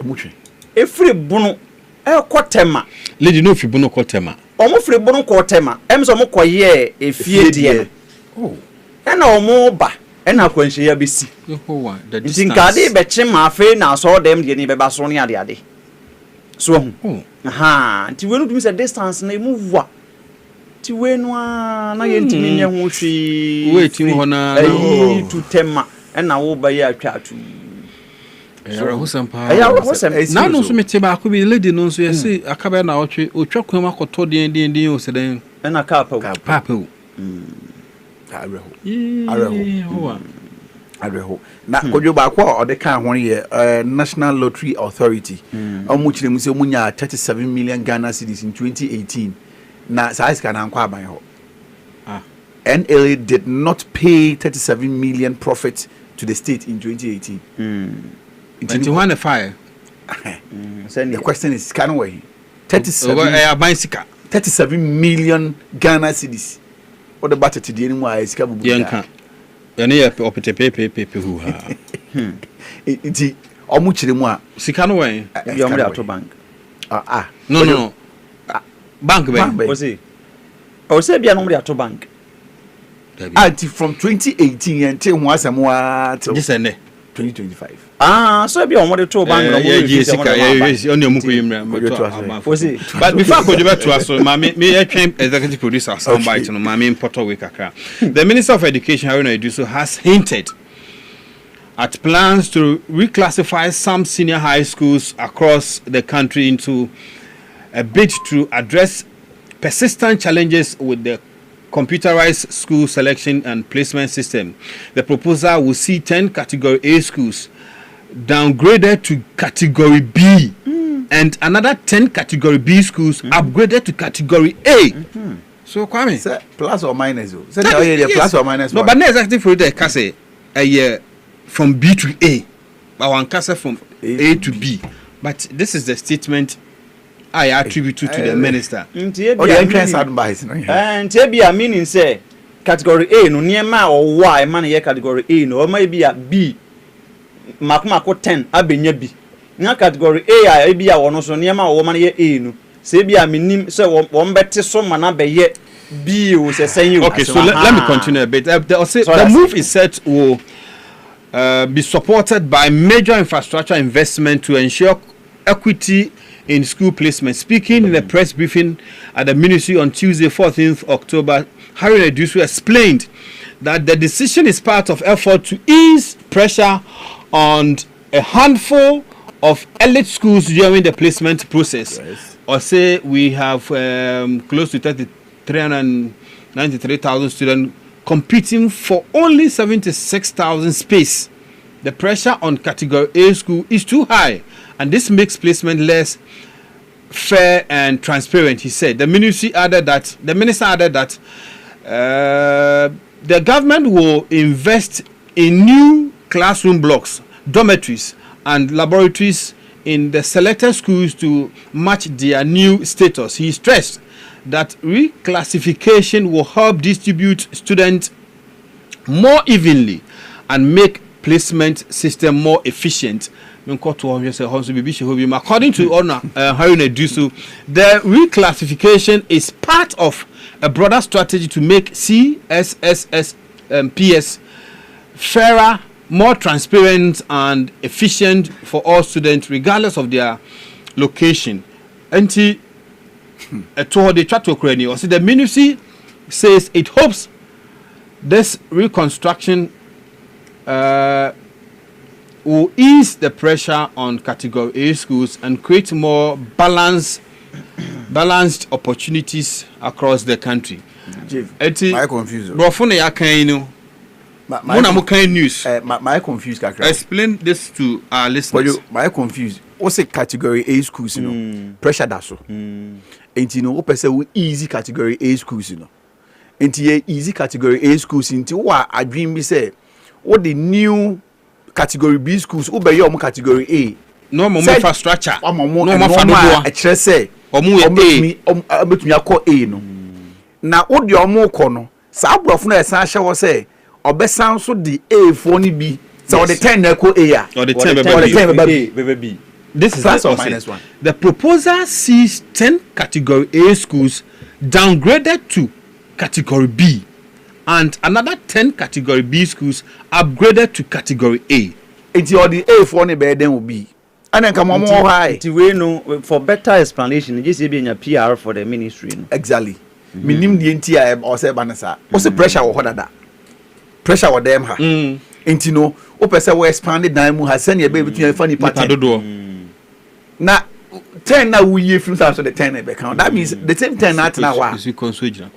mutwe e free bono e kotema lady no fi bono kotema omo free bono kotema em so mo koye e fie die oh e na omo ba ɛna akwanhyia ya bɛsi the nti nkade bɛkye ma afei na asɔ dem de ne bɛba so ne ade so hu nti we no tumi sɛ distance na emu wa ti we no na yɛ ntimi nyɛ ho hwee we tim ho na to tema ɛna wo ba yɛ atwa atu na no so mete ba ko bi lady no so yɛse akaba na otwa kwam akɔtɔ den o sɛ den ɛna kapa Areho. Na kodwo ba ko ode kan ho ye National Lottery Authority. Omu kire mu se munya 37 million Ghana cedis in 2018. Na size kan anko aban ho. NLA did not pay 37 million profit to the state in 2018. 21.5. The question is can we 37 million Ghana cedis. What about it today anymore? I sika bubu. Yanka. Yana ya opete pepe hu ha. Nti omu kire mu a sika no wen bi omu ato bank. No. Bank be. O say bia no mu ato bank. Anti from 2018 until ho asem wa till just ene 2025. So be omu to bank no mu sika on your muku yimra. But before I go to us, so me executive producer soundbite no me importer we kakra. The Minister of Education Haruna Iddrisu has hinted at plans to reclassify some senior high schools across the country into a bid to address persistent challenges with the computerized school selection and placement system. The proposal will see 10 Category A schools downgraded to Category B and another 10 Category B schools upgraded to Category A. So, Kwame, plus or minus? Yes. Plus or minus? No, but not exactly for the case a year from B to A, but one case from A to B. But this is the statement I attribute to the minister. And Tebia meaning say Category A no near ma or why man ye Category A no or maybe a B. Makmako 10 abenya B. Na Category A be a one so near ma woman ye A no. Say be a minim so one better so man be ye B was saying. Okay, so let me continue a bit. The move is set will be supported by major infrastructure investment to ensure equity in school placement. Speaking in a press briefing at the ministry on Tuesday, 14th October, Haruna Iddrisu explained that the decision is part of effort to ease pressure on a handful of elite schools during the placement process. Yes. Or say we have close to 393,000 students competing for only 76,000 space. The pressure on Category A school is too high, and this makes placement less fair and transparent, he said. The minister added that the government will invest in new classroom blocks, dormitories, and laboratories in the selected schools to match their new status. He stressed that reclassification will help distribute students more evenly and make placement system more efficient. According to Haruna Iddrisu, the reclassification is part of a broader strategy to make CSSS PS fairer, more transparent and efficient for all students regardless of their location. And the ministry says it hopes this reconstruction will ease the pressure on Category A schools and create more balanced opportunities across the country. My confusion. My confused. Explain this to our listeners. My confused. What's a Category A schools? You know, pressure that's so. And you know, what easy Category A schools? You know, and easy Category A schools into what I dream we say. What the new Category B schools who be your Category A. No more infrastructure. No more I say. Bet me call A no. Now what your more corner. Sabro from Sasha was say. Obesan so the A for ni B. So the 10 echo A. Or the 10 baby. This is plus or minus one. The proposal sees 10 Category A schools downgraded to Category B and another 10 category B schools upgraded to category A. It's your the A for any better will be. And then come on more high. We know for better explanation, just be in a PR for the ministry. Exactly. Minim the NTI or say Banasa. What's the pressure or what? Pressure with them. Into no, Opesa we expanded Naimu has sent your baby to a funny party. Now, 10 now we influence after the 10 account. That means the same 10 now. Is you consuage na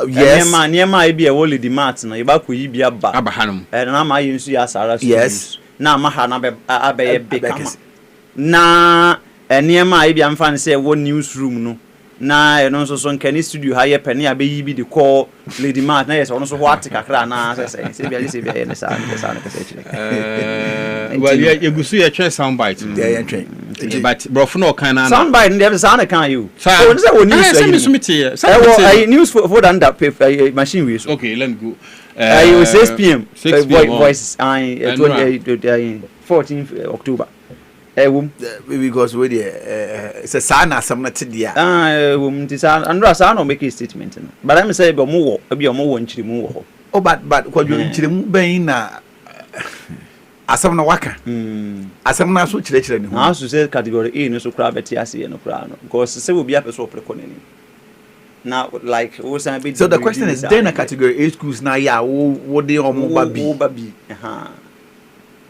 yes, near be a wholly demand. Now, you back with you ba. Abahanum. And now my use as yes. Now, Mahana be na near my be I'm fan say one newsroom no. Na and also son can studio higher penny a baby the call Lady Mart. Na yes, also what to kakra na say well, you go see a train soundbite. Yeah, train. But Brofuno can soundbite and there's sound can you. So news for under paper machine wheels. Okay, let me go. It was 6 p.m. Voice 14th October. Because we it's a sana some not there. I don't make a statement. But I'm saying about more, be a more one. Oh, but what you in asam na waka asam na so chire ne ho aso say category A no so kra beti ase no kra no because say we be a person prekoneni now like we say be. So the question is then a category A schools na ya wo dey omo babi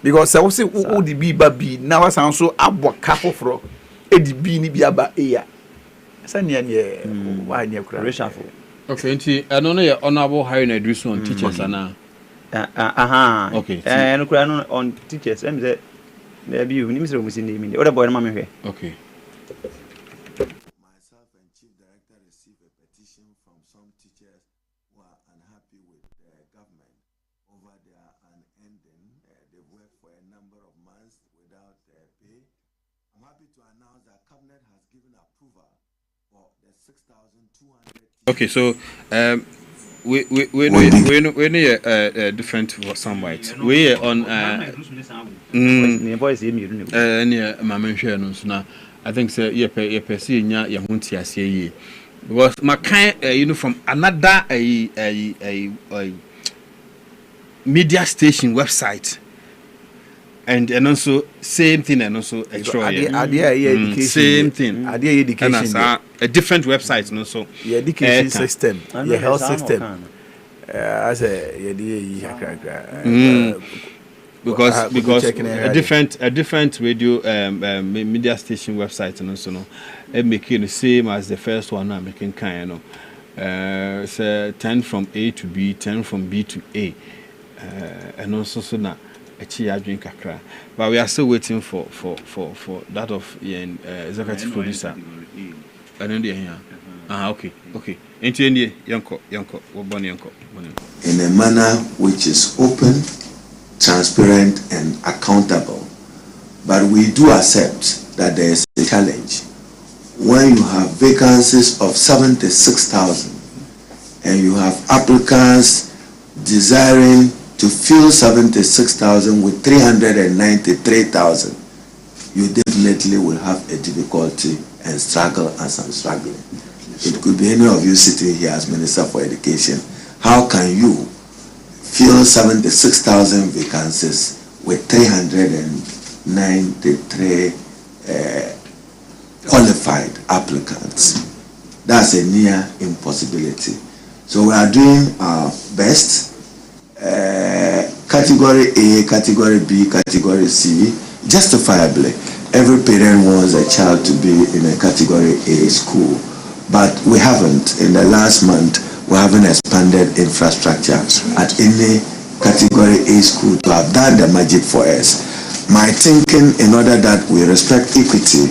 because say we say wo di bi babi na wa san so aboka foforo e di bi ni bi aba e ya sanya ne wa anya kra reshuffle. Okay, nti eno no ye honorable hiring education on teachers ana okay. And on teachers, I'm the view. Mr. Musini, the other boy, mamma here. Okay. Myself and Chief Director received a petition from some teachers who are unhappy with the government over their unending. They've worked for a number of months without pay. I'm happy to announce that Cabinet has given approval for the 6,200. Okay, so we know different for some white. We on near Mamma no so I think say ye perceive nya ye hunti ase ye because my kind from another a media station website and also same thing and also education same thing education a different website no so education system your health system as a because a different radio media station website and also no making the same as the first one now making kind so 10 from A to B, 10 from B to A, and also so now a chia drink kakra, but we are still waiting for that of executive producer. And then here. Okay. Into India, Yanko, in a manner which is open, transparent, and accountable. But we do accept that there is a challenge. When you have vacancies of 76,000 and you have applicants desiring to fill 76,000 with 393,000, you definitely will have a difficulty and struggle as I'm struggling. It could be any of you sitting here as Minister for Education. How can you fill 76,000 vacancies with 393 qualified applicants? That's a near impossibility. So we are doing our best. Category A, Category B, Category C, justifiably. Every parent wants a child to be in a Category A school, but we haven't. In the last month, we haven't expanded infrastructure at any Category A school to have done the magic for us. My thinking, in order that we respect equity,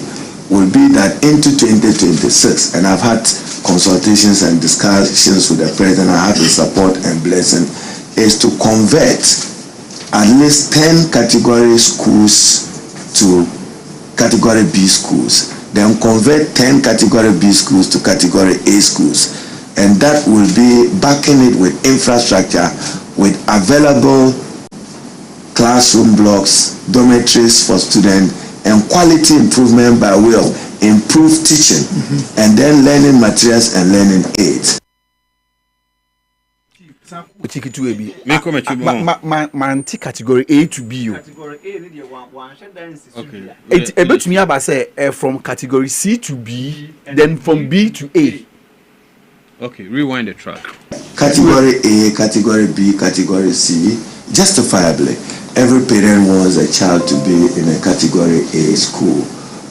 will be that into 2026, and I've had consultations and discussions with the president, I have his support and blessing, is to convert at least 10 category schools to Category B schools, then convert 10 Category B schools to Category A schools, and that will be backing it with infrastructure, with available classroom blocks, dormitories for students, and quality improvement by way of improved teaching, and then learning materials and learning aids. Uchikitu ebi. Me come to Manti category A to B. Category A ni one dance. Okay. It a bit to me about say from category C to B, then from B to A. Okay, rewind the track. Category A, category B, category C, justifiably, every parent wants a child to be in a category A school,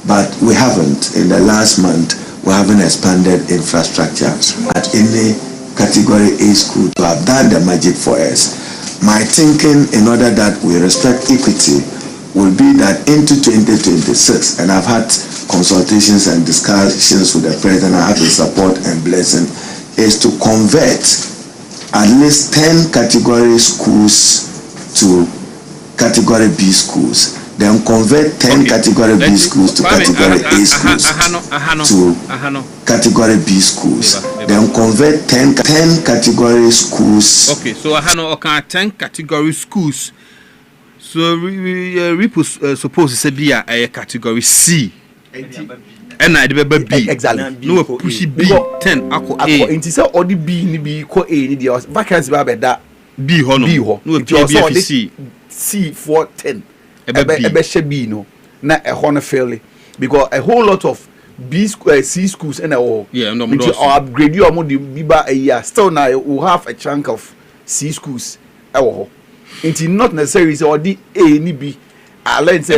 but we haven't. In the last month, we haven't expanded infrastructure at any category A school to have done the magic for us. My thinking, in order that we respect equity, will be that into 2026, and I've had consultations and discussions with the president, I have his support and blessing, is to convert at least 10 category schools to category B schools. Then convert 10 category B schools to category A schools to category B schools. Then convert 10 category schools. Okay, so Ahano 10 category schools. So we suppose to say be a category C. And I be B. Exactly. No push B 10 ako A. Inti say all the B ni be ko A ni the vacancy ba that B ho no. No be C. C for 10. Ebe she B no. Na e ho no fairly because a whole lot of C schools and all. Yeah, no more. Upgrade you among the Biba a year. Still now we have a chunk of C schools. Inti not necessarily say all the A ni B. I say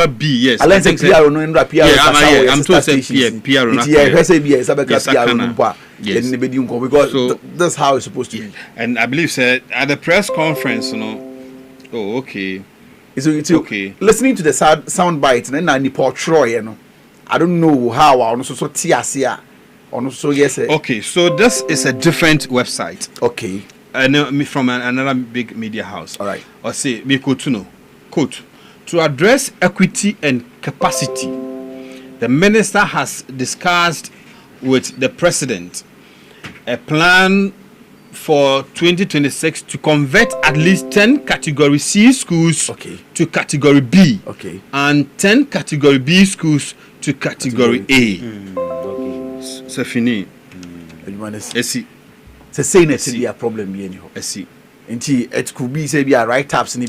B, yes. I say PR no ndra PR. Yeah, I'm told say PR no. Yeah, say be say PR no mpa. Yes. Because that's how it's supposed to be. And I believe said at the press conference, you know. Oh, okay. It's okay. Listening to the sound bites and then Nipo Troy, you know. I don't know how I also so TSA. So yes. Okay, so this is a different website. Okay. From another big media house. All right. Or say Mikotuno. Quote. To address equity and capacity, the minister has discussed with the president a plan for 2026 to convert at least 10 category C schools to category B, and 10 category B schools to category A. C'est fini. C'est saying it's a problem here. It could be say right taps in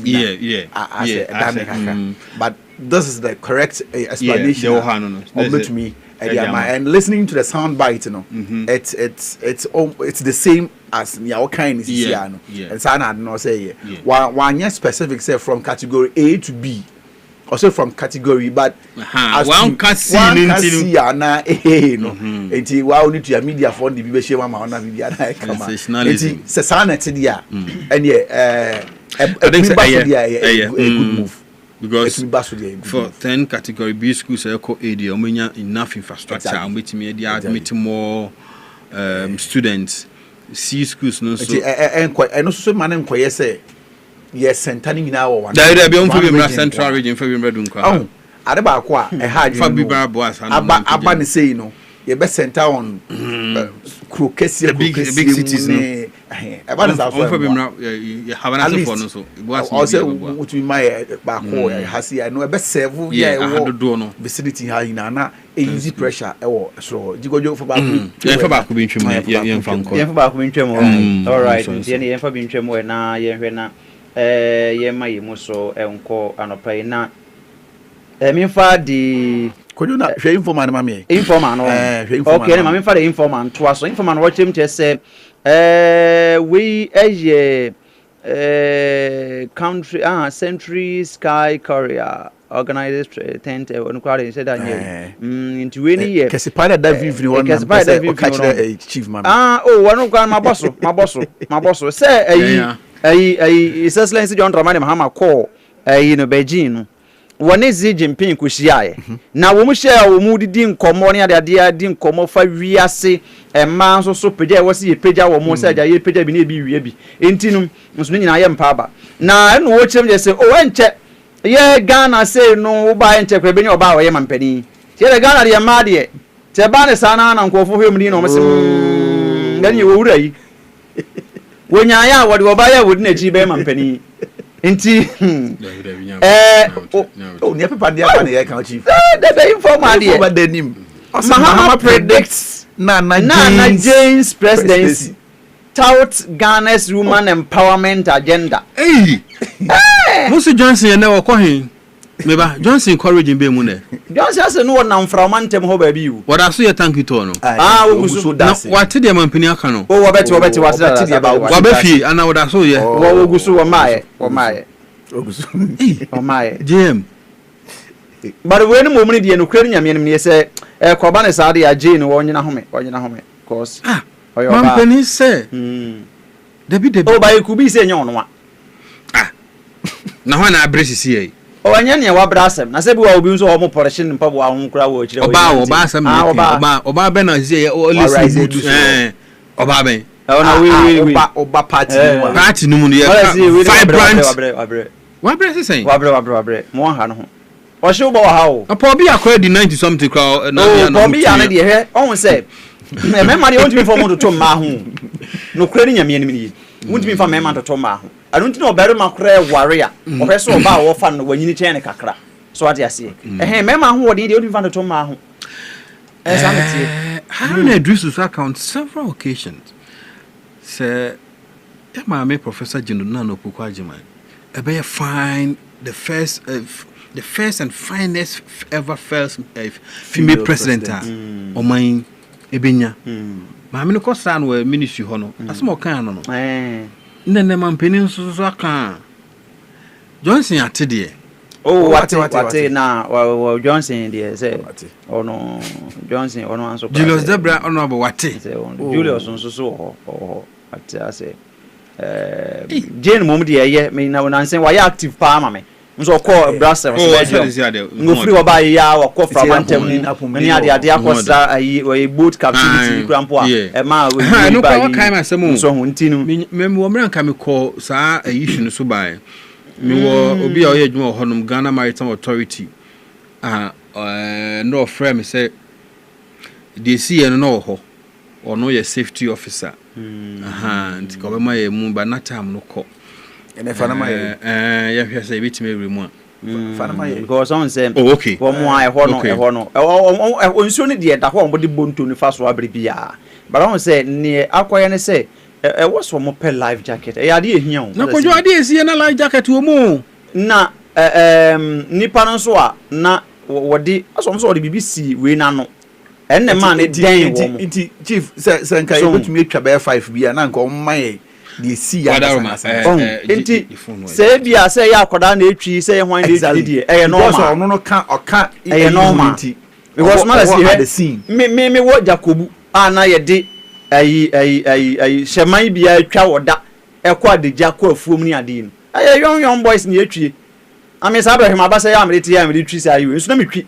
but this is the correct explanation to me. And listening to the sound bite, you know, it's the same as your kind is and Sana no say one specific say from category A to B. Also from category, but one can see na no. Enti wa only to media for the be share ma na media na come. Enti se sana te dia and I think a good move because for 10 category B schools eco A dey omenya enough infrastructure and wetimi dey admit more students. C schools no so and also man enkoye say yes, centering in our one. There be on for central region for be dun kwa. Oh, ade ba ko a e ha for be boas aba ne say no. You be center on Krokesi big cities no. Aba ne for be you have an for no so. Also what we my ba ko hasi I know e be serve vicinity ha na easy pressure e wo so jigojo for ba for ba ko bi ntwem ye mfa ko. Ye for ba ko bi ntwem. All right. Ye for bi ntwem na ye hwe na yema yemu so enko anopai na memfa di kodu na hwe informa na mame informa no okay na memfa the informa to aso informa no watchem che se we eye country Century Sky Courier organized tent on kwale said that into we ni ye Kesipada David one chief mame one kwa maboso say His Excellency John Dramani Mahama call no Beijing no one is Xi Jinping kuhia na wo mu share wo mu didi nkomo ne ade di nkomo fa wiase ma so peja wo se ye peja wo mu se ja ye peja bi na bi wie bi entinu nso nyina ye mpa ba na no wo chem je se o enche ye Ghana say no wo ba enche kwa be nya oba wo ye mampani ye Ghana de ma de te ba ne sana na nkofo hwem ni no mo se ngani wo wura yi wonya ya wode obaya wodi na ji be mampani nti ne pepa dia kwa ne kan chief the be informal dia over the nim Mahama predicts Nana James presidency tout Ghana's woman empowerment agenda. Hey, Mr. Johnson, you never call him. Maybe Johnson encouraging be mune. Johnson no na mframantem ho ba bi wu. What I say thank you to no. Ogusu dance. What did the man pini aka no? Oh, wabeti wase dia ba. Wabefi ana what I so ye. Ogusu wo maaye. Ogusu. O maaye. JM. But we no momni die no kura nyame nim ne se koba ne saade ya Jane wo nyina home. Cause man pini say. Debi. Oh, ba ekubi se nya ono a. Na ho na abresisi ye. O anya ne wa brasem na se bi wa obi nso o mo portion mpa bo ahun kura wo chire oba asem oba be na say o listen oba ben we oba party no mu ye vibrant wa bre say wabre mo ha no ho o she bo ha o apo bi akwa di 90 something crowd na ya no bi ya na de he on say me ma de won to form to ma ho no kura ni nyame ni wuntimi fa mema toto ma ho anu ntino obere makora ware a oheso oba wo fa no wanyini chen kakra so ade ase mema ho wode de wuntimi fa toto ma ho Haruna Idrisus account several occasions say my Professor Jino Nano Pukwajima be fine the first and finest ever first female president o mine ebenya ma me no kosan we ministry ho no asmo kan no nne man penin so aka Johnson atede wate na Johnson dey say ono Johnson ono anso Julius Debra ono abo wate Julius so ho ate ase Jane mom dey ye me na nansen wa ya active pa ma me nso call Brussels ngo free oba ya wa call from antem ni ade akosa ayi boat captivity crampo a ma we no kwa kai ma semu so ho ntinu me wo mran ka me call sa issue no so bai me wo obi a o ye adwuma honum Ghana Maritime Authority no friend me say they see no ho or no your safety officer nti ko be ma ye mu ba na time no ko ene fa na ma ye ya hwe say bit me remu fa na ma ye because on say okay wo mu ai ho no onsuo ne de da ho mo de bonto ni fa so abribia but on say ne akoye ne say what's for mo life jacket e ade ehia o na kojo ade esie na life jacket wo mu na nipa no so a na wodi aso so wodi BBC we na no enne man e den wo nti chief se nka e betumi atwa be 5 bia na nka o maye de si ya nti se bia se ya akoda na etwi se ye hwan de etwi die e no ma ono no ka oka e no ma because man see me wo Jacobu ana ye de ai sheman bia atwa woda e kwa de Jacob afuom ni ade no aye young boys ni etwie amesa Abraham abasa ya amreti ya amreti say ayi nso na metwi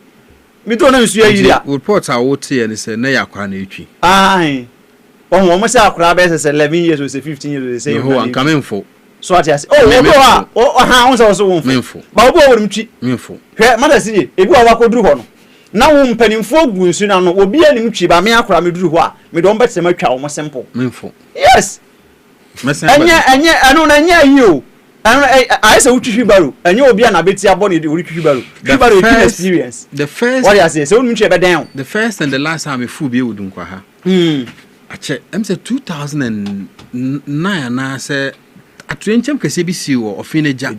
mi to na nsu ya yiri a report a wote ye ne say na yakwa na etwi ai o mo say akura be say 11 years or say 15 years or say ho an kamenfo so ati ase ha on so won menfo ba obo wo mtwi menfo hwe mada sie ebi wa wakoduru ho no na wo mpanimfo gu nsu na no obi anim twi ba me akura me duru ho a me don bet se matwa wo simple menfo yes enye anu na nya yi o I say uchi baro enye obi na beti abone de uri baro experience the first what you say so unchi be down the first and the last time me fu be wudun kwa ha ache em say 2009 na say atrenchem kese bi si wo ofine ja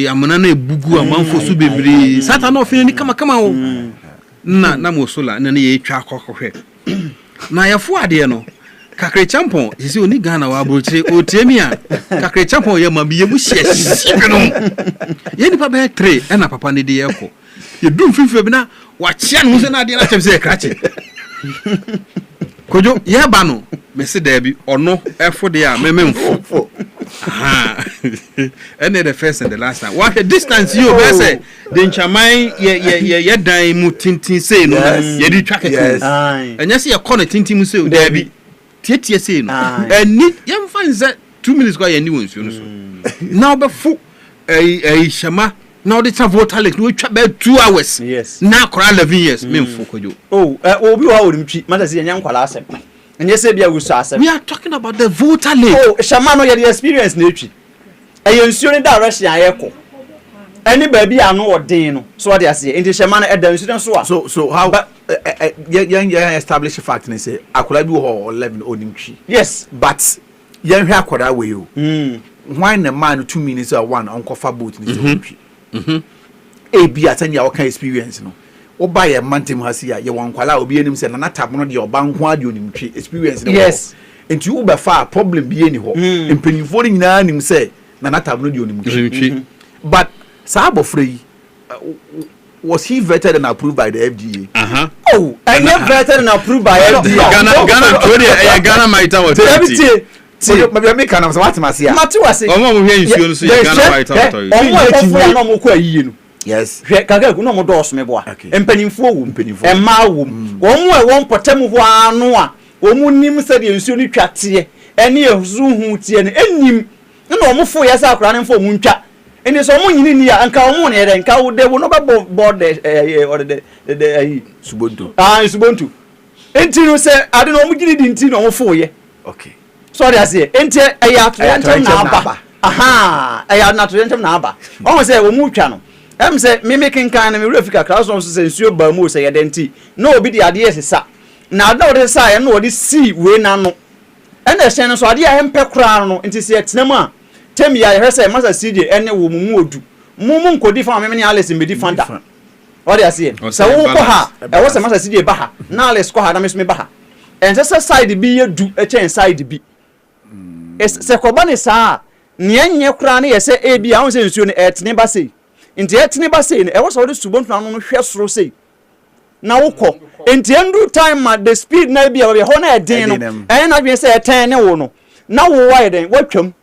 amuna na ebugu amanfo so bebre sata na ofine ni kama wo na mo sola na ye twa akokohwe na yafo ade no kakre champon yesi oni Ghana wa abrochire otiemia kakre champon ye mabiye mu hye no ye nipa be 3 na papa ne de yeko ye dum fifi bi na wa chia no se na de na chem se krache kojo ye ba no me se da bi ono efo de a mememfo and the first and the last time what the distance you be say the nchaman ye dan mu tintin sei no ye di twa keke enya se ye corner tintin mu sei da bi tietie sei no eni yem fanze 2 minutes go ye ni won su no so now be fu shama now the voter lake no twa be 2 hours yes na kora 11 years memfo kojo obi wa orimtwi mata se enya nkwala asem enye se bia wusu asem we are talking about the voter lake shama no ye the experience na etwi eyensuo ni direction ayeko any baby I know ordin no so what they say in the shaman at the incident so how young establish fact and say akola bi ho 11 onim twi yes but young hwe akoda we you why the man 2 minutes or one uncle for boat ni so twi e bi atanya o kan experience no oba ye mantem hasi ya ye wankwala obi enim se na tab no de oba nko ade onim twi experience yes enti u be fa problem bi eni ho empanyifo ni nyina nim se na tab no de onim twi but Sabofrey, was he vetted and approved by the FDA? Oh, and not vetted and approved by FDA. Ghana might have a maybe can have what must yes, Kagaku no more doors, me boy. And penny for and ma womb. One potem one, nim said you soon chat here, and near Zoom, and him. No more 4 years out running for Muncha. And there's someone in here and Kaumon and Cow, they will not board the Subuntu. Subuntu. Until say, I don't know, we didn't know 4 years. Okay. Sorry, I say, enter a yard to enter Naba. Aha, I had not to enter Naba. Almost say, we move channel. I'm say, me making kind of Rifka class on says, you Bermu say identity. No, be the idea is that. Now, no, this I know this sea, we now. And the channel so idea empe crown into see it nema. Tell me I heard say master CJ any woman would do. Mumun ko different me Alice in be different. What they say? So wo ko ha, e was master CJ baha. Na Alice ko ha na me baha. And just side be you do a chain side be. Es se ko ba ne sa. Nye kura na ye say e bia won say nsuo ne etne ba sei. Nti etne ba sei e was all the subon no no hwe soro sei. Na wokọ enti endu time at the speed na bia we ho na edin no en na dwen say 10 ne wo no na wo wide den watwam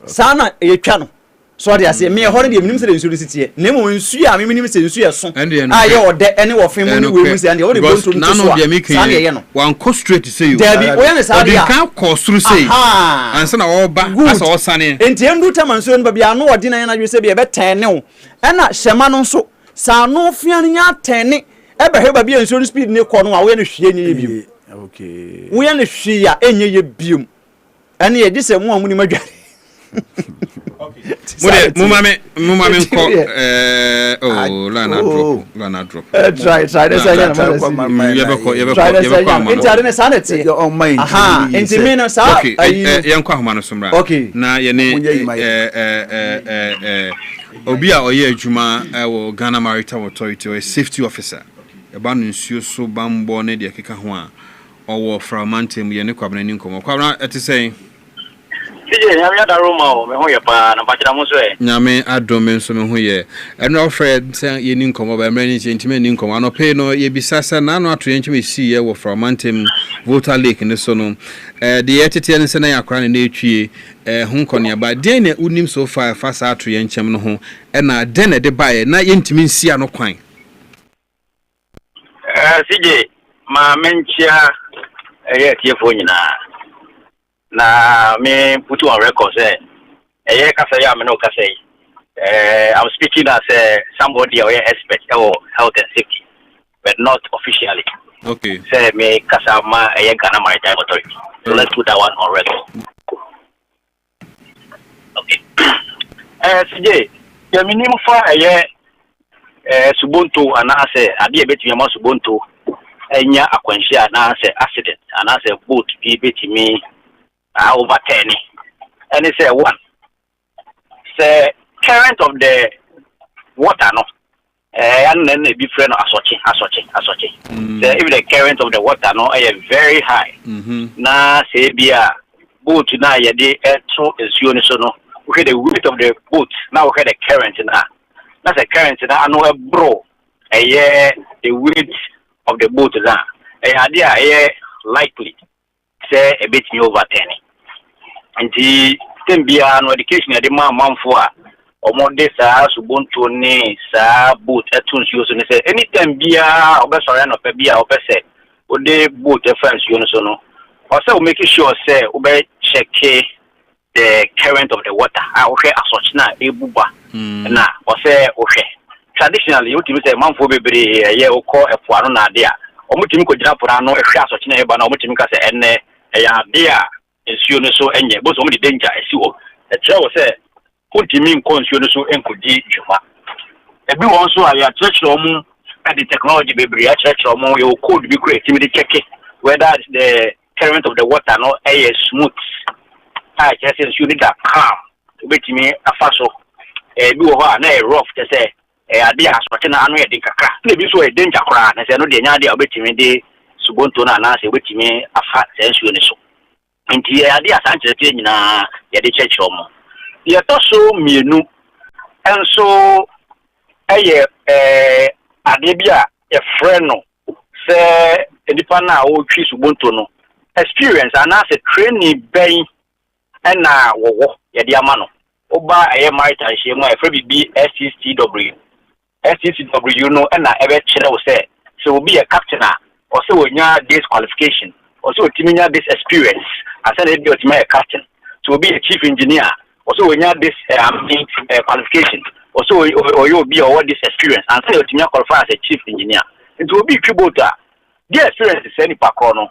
sana ye twa no so dey ase me ho ne de minim say nsu city ne mo nsu a me minim say nsu ye so a ye ode ene wo fem no we mu say ande wo de go to so sana ye no wan co straight say you there be wo ne sa dia kan co through say ansa na wo ba asa wo sane enti endu time nsu no ba bia no ode na dwen say bia be 10 ne wo ena hyema no nso sa no fia nya 10 ne ebe he ba bia nsu speed ne ko no a we ne hwie nye biom okay we ne hwie ya enye ye biom ene ye dise mo amuni madware okay mumame nko lana drop try this again yebeko intare ne sanity on mind aha intimino sa okay yenkwa homa no somra okay na ye ne obi a oye adwuma wo Ghana Maritime Authority or safety officer eba no nsuo so bambo ne de keka ho a owo framantem ye ne kwabna ni nkomo kwabna eti sei Sije nyame adaroma o me ho ye pa na bakira mo so e nyame adome so me ho ye eno ofred say ye ni nkomo ba mra ni ntime ni nkomo anope no ye bisasa na no ato ye ntime si ye wo framantem Volta Lake ne so no de yetete ne se na yakra ne etwie ho nkone ba den na unim so far fasa ato ye nchem no ho na den na de bae na ye ntime nsia no kwan Sije ma menchia ye tiefo nyina na me put on record say kasa ya me no kasa I'm speaking as somebody or expert or health and safety but not officially. Okay. Say me kasa ma Ghana Maritime Authority. So let's put that one on record. Okay. CJ, the minimum for Subuntu and I say ade betimi ma Subuntu enya akwanhia na say accident and I say boat be betimi over 10 and it's a one say current of the water no and then be friend asoche say if the current of the water no very high na say bia boat na ye dey to nsuo ni so no we the weight of the boat now we the current na that's a current na no bro the weight of the boat na idea likely say a bit over 10 and the Tembia no education at the manfo a omode sa Subuntu ni sa boat etuns you so say anytime bia obesore no pe bia obese ode boat fence you so no or say we make sure say we check the current of the water a we asoch na ebuba na or say we traditionally you timi say manfo bebre ye okọ efo anu na de a omutimi ko gina pora no ehwe asoch na eba na omutimi ka say enne ya de a nsuo no so enye bo so mo de danger esi wo e tire wo say wontimi nkɔ nsuo no so nkɔdi dwuma ebi wɔn so a yɛakyerɛkyerɛ ɔmo the technology bebree akyerɛkyerɛ ɔmo yɛ code bi kura etimi de check whether the current of the water no ɛyɛ smooth a kyerɛ sɛ nsuo no da calm obetimi afa so ebi wɔ hɔ a na ɛyɛ rough kyerɛ sɛ ade asɔte na ano yɛ de kakra na ebi so yɛ danger koraa na sɛ no deɛ nya de a obetimi de subonto na anaasɛ obetimi afa sɛ nsuo no so nti ade asankyerɛkyerɛ nyinaa yɛde kyerɛkyerɛ ɔmo yɛtɔ so mmienu nso ɛyɛ ade bi a yɛfrɛ no sɛ nipa na wotwi subonto no experience anaasɛ training bɛn ɛna wɔwɔ yɛde ama no oba ɛyɛ maritime hyɛ mu a yɛfrɛ bibi SCCW no ɛna ɛbɛkyerɛ wo sɛ obi yɛ captain a ɔsɛ wɔnya this qualification ɔsɛ otimi nya this experience asɛ na ebi otimi yɛ captain so obi yɛ chief engineer ɔsɛ wɔnya this qualification ɔsɛ ɔyɛ obi a ɔwɔ this experience asɛ na otimi qualify as a chief engineer nti obi twi boat a the experience sɛ nipa korɔ no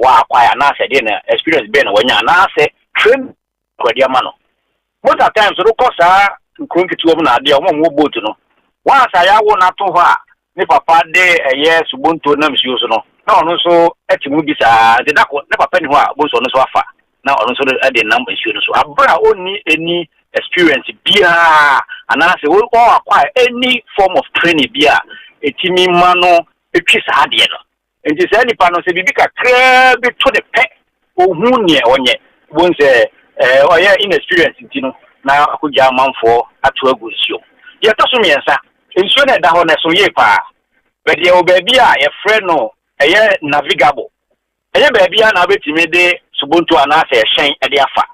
wa acquire na sɛ de na experience bɛn na wɔnya na sɛ train kwadi ama no most of times so ko saa nkronketu mu na ade a mo boat no wa sa ya wo na to hɔ a ne papa de ɛyɛ subonto na msuo so no na ɔno so atimu bi saa de dako ne papa ni hɔ a bo so no so afa na ɔno so de nam msuo no so abra oni any experience bia ana sɛ wo acquire any form of training bia etimi ma no etwi saa de no nti sɛ nipa no sɛ bibi kakra bi to de pɛ ohun ne ɔnyɛ bon sɛ ɔyɛ inexperience nti no na akogya amanfo ato agu nsuo yɛtɔ so miɛnsa nsuo na ɛda hɔ na so yɛ paa bɛde yɛwɔ baabi a yɛfrɛ no ɛyɛ navigable ɛyɛ baabi a na wobɛtumi de subonto anaasɛ ɛhyɛn ɛde afa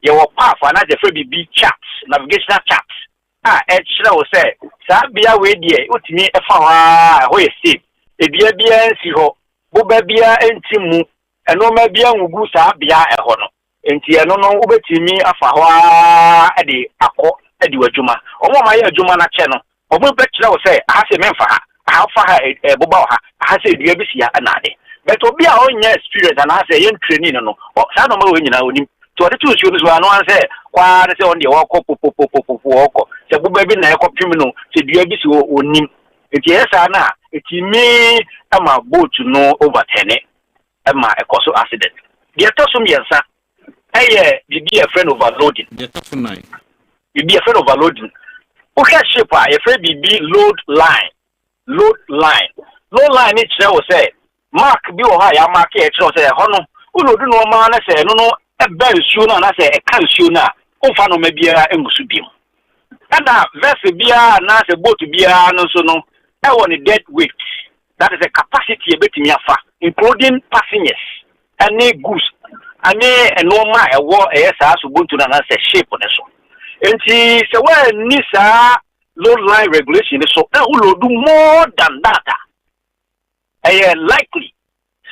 yɛwɔ path anaasɛ yɛfrɛ bibi chart navigational chart a ɛkyerɛ wo sɛ saa bea wei deɛ wotumi ɛfa hɔ a ɛhɔ yɛ safe ebia bia nsi hɔ boba bia enti mu ɛnoma bia ngugu saa bea ɛhɔ no enti ɛno no wobɛtumi afa hɔ a ɛde akɔ ɛde wadwuma ɔmo ma yɛ adwuma na kyɛ no ɔmo bɛkyerɛ wo sɛ aha sɛ memfa ha aha fa ha boba wɔ ha aha sɛ dua bi si ha ɛna ade but obi a ɔnyɛ experience anaasɛ yɛn training no saa nɔma wɔ nyinaa onim to ɔde to nsuo no so ano ansɛ kwaa ne sɛ ɔno deɛ wɔkɔ popopopopo wɔkɔ sɛ boba bi na ɛkɔ pim no sɛ dua bi si onim enti ɛyɛ saa na etimi ama boat no overturn ama ɛkɔ so accident deɛ tɔ so mmiɛnsa ɛyɛ bibi a friend overloading deɛ tɔ so nine bibi a friend overloading wohwɛ ship a yɛfrɛ bibi load line ne kyerɛ wo sɛ mark bi wɔ hɔ a yɛamark yɛkyerɛ wo sɛ ɛhɔ no wolodu no ɔma na sɛ ɛno no ɛbɛ nsuo no anaasɛ ɛka nsuo no a womfa noma biara ngu so biom ɛna vessel biara anaasɛ boat biara no nso no ɛwɔ ne dead weight that is a capacity ebetumi afa including passengers any goods any nneɛma a ɛwɔ ɛyɛ saa subonto na anaasɛ shape ne so enti sɛ wɔani saa load line regulation ne so na wolodu more than that ɛyɛ likely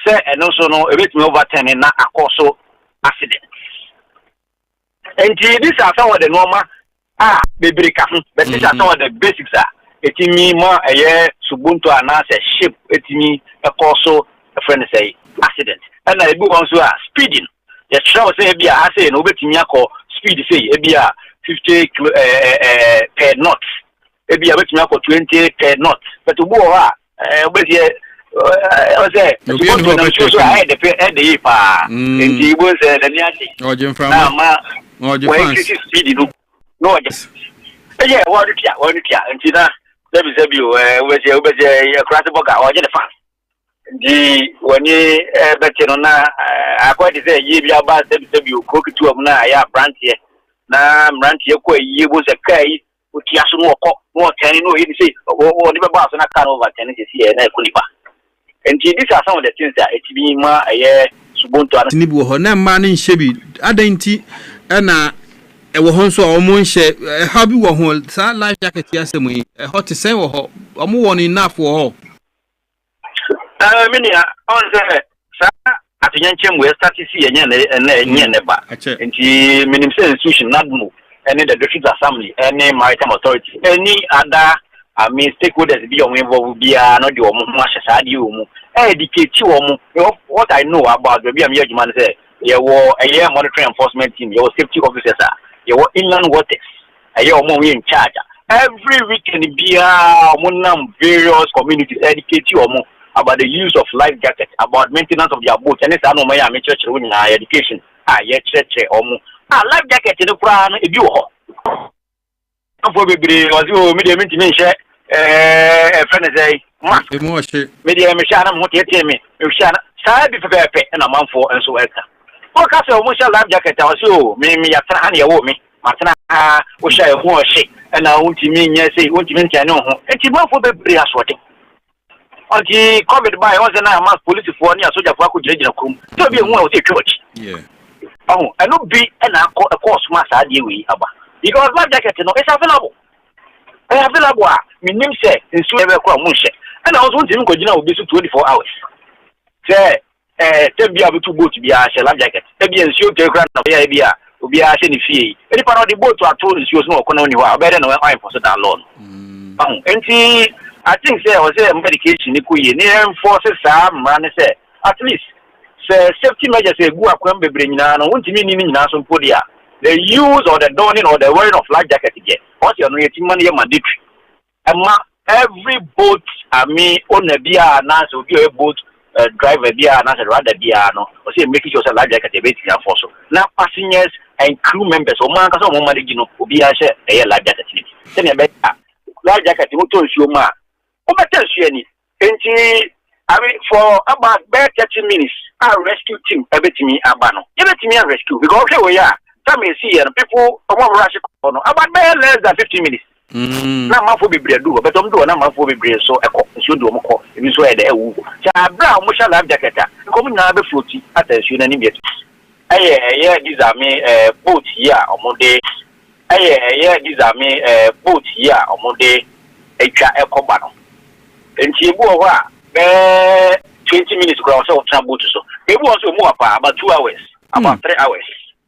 sɛ ɛno nso no ebetumi overturn na akɔ so accident enti this are some of the normal bebree ka ho but these are some of the basics etimi ma ɛyɛ subonto anaasɛ ship etimi ɛkɔ so friend say accident ɛna ebi wɔn so speeding yɛkyerɛ wo sɛ ebi a asɛ no obetimi akɔ speed say ebi a 50 per knot ebi a betimi akɔ 20 per knot but obu wɔ hɔ a obesi ɔsɛ subonto na so ɛde yi paa nti ibo sɛ dani ati na ma wɔyɛ speed no ɔgye ɛyɛ wɔn tia nti na Sebi obese krati boga oje the fan di woni bete no na akwadi say ye bia ba sebi okokitu am na ya branch ye na branch ye ko ye bo se kai otia so no okọ no tani no ye say o ni be ba so na kan over tani se ye na ekunipa enti these are some of the things that etibi ma ye subonto ana ni bi ho na ma ne nhye bi adanti na ewo ho nso a omo nhye ha bi wo ho sa life jacket ya semu yi hot sen wo ho omo won enough wo ho minia on say sa atunyanchem we start see enye ne ba enti minim say institution nadmo any the district assembly any maritime authority any other stakeholders be on involved bia no de omo ho ahye sa de omo educate omo what I know about the bia me adwuma say ye wo monitoring enforcement team ye safety officers your inland waters in charge. Every weekend, various communities educate you about the use of life jackets, about maintenance of their boats, and it's my church education. Life jacket in the crown, if you for baby, was you medium intimation, a friend say, Mask, medium Mishana, Mutiemi, Mishana, Side before pay and a month for and so else. What castle, Musha life jacket, I was you, maybe a tiny woman, Matana, wish I wore shake, and I won't mean, yes, it won't mean I know, and she won't for the Bria sweating. Until COVID by was an hour police for near Soja Paku Jejacum, to be one of the church. Yeah. Oh, and no be and a course mass idea we about. Because life jacket, it's available. Available, meaning say, in Sueva Mushe. And I was wanting to go to 24 hours. Say, to be able to go to be a life jacket. Maybe and shoot a grand of the idea will be a any fee. Any part of the boat to our told is no colonial, better than I for that alone. And see, I think there was a medication, near forces, run say, at least. Safety measures say go akwembe bringina no won't mean in some podia. The use or the donning or the wearing of life jacket again. Once you're not money mandatory. Every boat own a beer announce will be a boat driver beer announce rather beer no or say making sure life jacket a bit for so. Now passengers and crew members or man cause money will be a life jacket. Then a better life jacket will tell you ma. What tells you any? I mean, for about 30 minutes, our rescue team, everything abano. Everything rescue because here we are. Some may see and people rush about less than 15 minutes. Now, my phobia do, but I'm doing my phobia so I should do more. If you swear the brown, we shall have jacket. Coming now, the fruity attention and immediate. These are me boat here on Monday. These are me boat here on Monday. A cobano. And she wore 20 minutes ground so boat so. It was more about 2 hours, about 3 hours.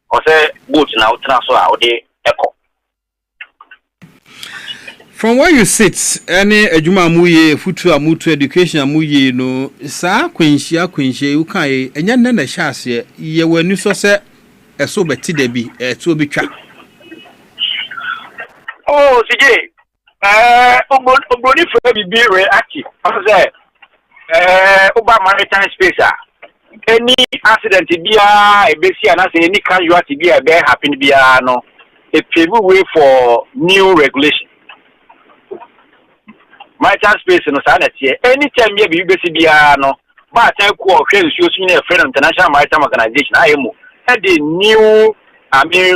Or say boat now transfer out the echo. From where you sit, any ejuma muye, futu amutu education amuye no sa kwenshi ukai enya nene shase ye wenu so se eso beti debi to bi twa. Oh, CJ. Ogboni for be reactive. I say over maritime space. Any accident bia ebesi and say any casualty bia be happen bia no a pave way for new regulation. Maritime space no sanity anytime you be ebesi bia no but I call friends using a friend international maritime organization IMO had the new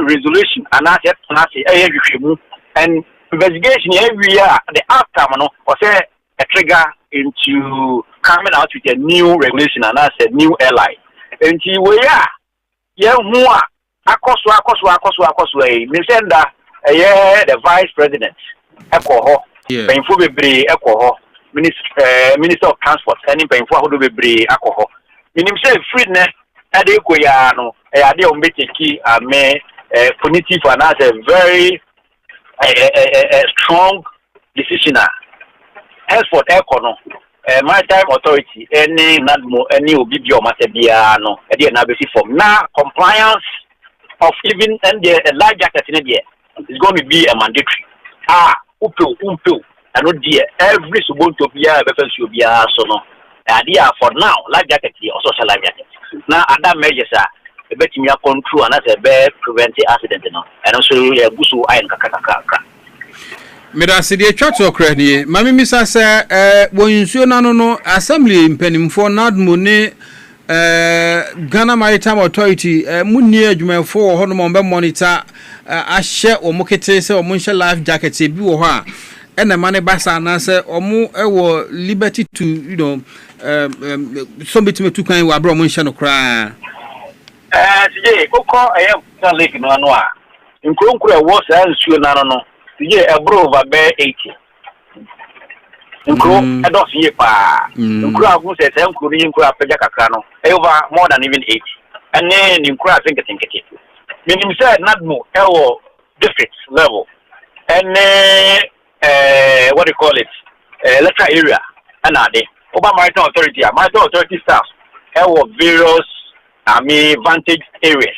resolution and I said and investigation every year the outcome no or say a trigger into coming out with a new regulation and that's a new airline. And we are more akoswa Misenda the vice president Echo painful be Echo Minister of Transport and painful who be bre alcohol. Minim say freedness adekoyano ade ombeteki punitive and that's a very strong decision. Henceforth, Econo, Maritime Authority, any NADMO, any Obibio Matebiano, from now, compliance of even and the life jacket in the is going to be a mandatory. Umpu, and not dear, every Subuntu Bia, Befes Ubia, Sono, idea for now, life jacket or social life jacket. Now, other measures are a bit me control and that's a bear preventing accident, and also a busu iron kakaka. Medasi de chato kredi mami misa se wonsuo nano no assembly mpanimfo nadmo ne Ghana Maritime Authority munni adwumafo ho no mo monitor ahye omokete se omunhye life jacket bi wo ho a ena mane basa na se omu ewo liberty to somebody to kan wa bro omunhye no kra tije kokko na lake no ano a nkronkro wo sa nsuo nano no a bro over 80. Nkro edos ye pa. Nkro agu se nkro ni nkro apeja kakra no. Over more than even 80. And then nkro I think it. Meaning say nadmo ewo district level. And what do you call it? Electoral area. And ade. Over Maritime Authority staff. Ewo various vantage areas.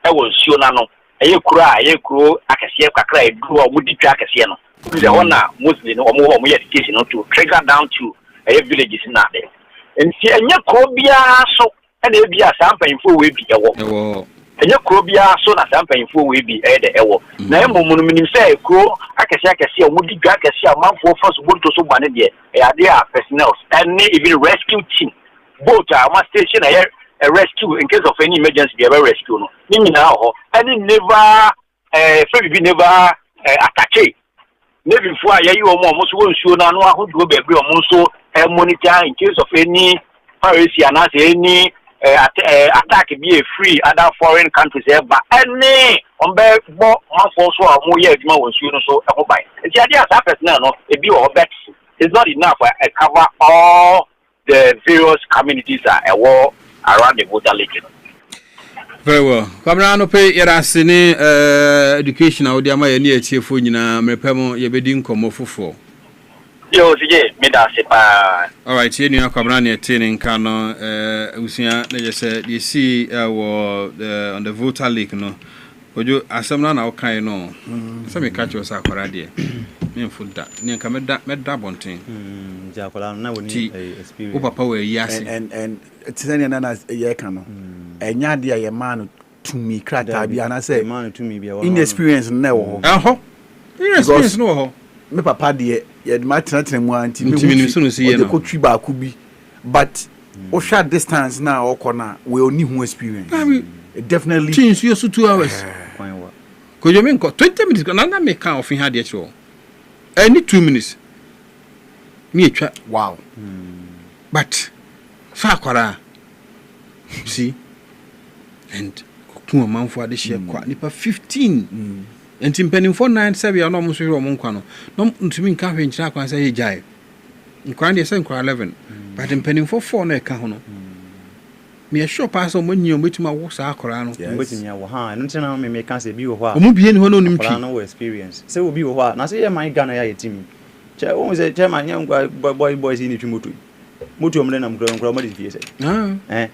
Ewo sure nano. ɛyɛ kuro akɛseɛ kakra edu a mudi twa akɛseɛ no because ona mostly no omo education no to trigger down to villages na there nti enye kuro bia so na ebia sampanyfo we bi ewo enye kuro bia so na sampanyfo we bi de ewo na emom no minim say kuro akɛseɛ omudi twa akɛseɛ amanfo fa so bonto so bane de ade a personnel and even rescue team boat our station a rescue in case of any emergency be a rescue no ni na ho any never never attack Navy for you almost won't show now who go be also monitor in case of any piracy and as any attack be a free other foreign countries but any on be more force or more years more so buy. The idea as personnel no it be or bet it's not enough to cover all the various communities that are war around the Volta Lake. Very well. Kamera no pay yerasini education awodi ama ye ne atiefo nyina mrepemo ye bedi nkomo fofo. Yo sije me da se pa. All right, ye nua kamera ne ete nka no usia na je se dey see on the Volta Lake no. Ojo asemna na okan no. Se me catch us akwara de. Me mfuda. Ne nka meda bonten. Jakola na woni experience. O papa we yase. And tsene na ye kan no. Enya de ye man to me krata bia na say man to me bia inexperience na wo ho inexperience no ho me papa de ye ma tena mu anti me de ko twi ba ku bi but o short distance na o kona we oni hu experience definitely change you so 2 hours ko yo me nko 20 minutes na me kan ofin ha de cho any 2 minutes me etwa wow but fa kwara see and kuma manfo ade hye kwa nipa 15 enti mpanimfo 9 7 no mo so hwe mo nkwa no no ntumi nka hwe nkyira kwa say jai nkwa de say nkwa 11 but mpanimfo 4 na eka ho no me sure pass o manyi o betuma wo sa akora no betumi ya wo ha no ntina me ka say bi wo ho a o mu bie ni ho no nim twi no experience say wo bi wo ho a na say ye man Ghana ya yetimi che wo say che man nyangwa boys ni twi moto omle na mkro mo di fie say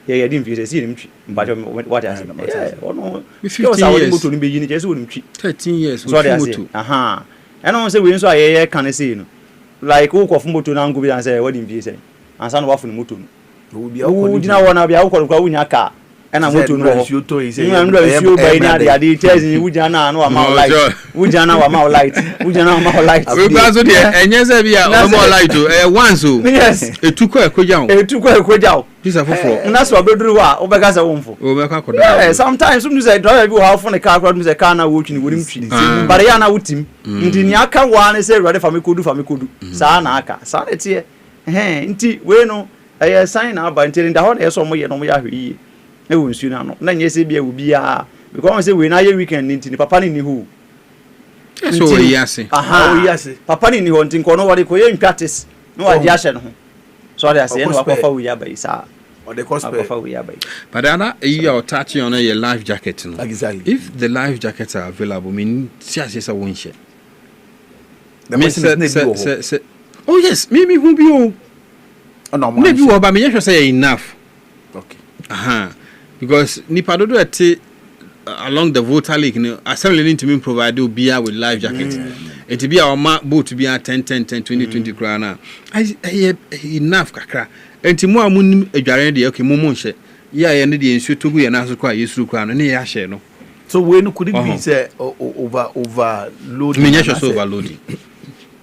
ye di fie say si ni twi mbacho what as ono so sa wo moto ni be yi ni che say wo ni twi 13 years wo moto aha eno say we so aye kan say no like wo kofu moto na ngubi dan say wo di fie say ansa no wafu ni moto no wo bia wo dina wona bia wo kwa wunya ka ena moto no ho ni ndo fio ba ni ade tezi wuja na no ama light wuja na wa ma light wuja na ma light we gba so de enye se bia o ma light o once o etuko ekoja o pisa foforo na so beduru wa o beka se wonfo o beka koda sometimes some say driver bi ha fo ne car crowd say car na wo twi ni wonim twi bare ya na wotim ndi ni aka wa ne say ready fami kodu sa na aka sa ne tie nti we no sign na ba nti nda ho na yeso mo ye no mo ya hwe yi e wo nsu na no na nye se bia wo bia because say we na ye weekend nti ni papa ni hu so we yase papa ni ho nti nko no wade ko ye ntwatis no wade ahye no ho so wade ase no akwafa wo ya bai sa or the cost akwafa wo ya bai but ana you are touching on your life jacket no exactly if the life jackets are available mean see as won share the message say oh yes me who be o no maybe wo ba me yehwe say enough okay because nipa dodo ete along the Volta Lake no assembly need to provide obia with life jacket it be our boat be 10 20 kra na enough kakra enti mo amun adware de okay mo nhye ya ye ne de ensu togu ye na so kwa yesu kra no ne ya hye no so we no could it be say overload me nyesho so overloading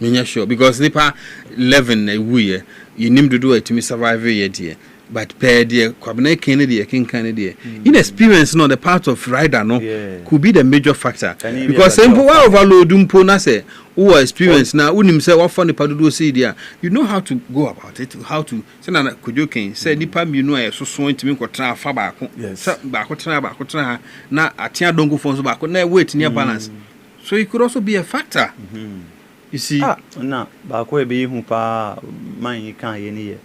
me nyesho because nipa 11 we you nim do etimi survive ye de but per the kwabena Kennedy kinkan dey inexperience no the part of rider no could be the major factor because simple overload mpo na say who experience na unim say what for nipa do see there you know how to go about it how to say na kojoken say nipa mienu a soso ntimi nkotra afa baako baako tra na atia dongo fon so baako na weight near balance so it could also be a factor you see na baako e be hu pa man kan ye ne ye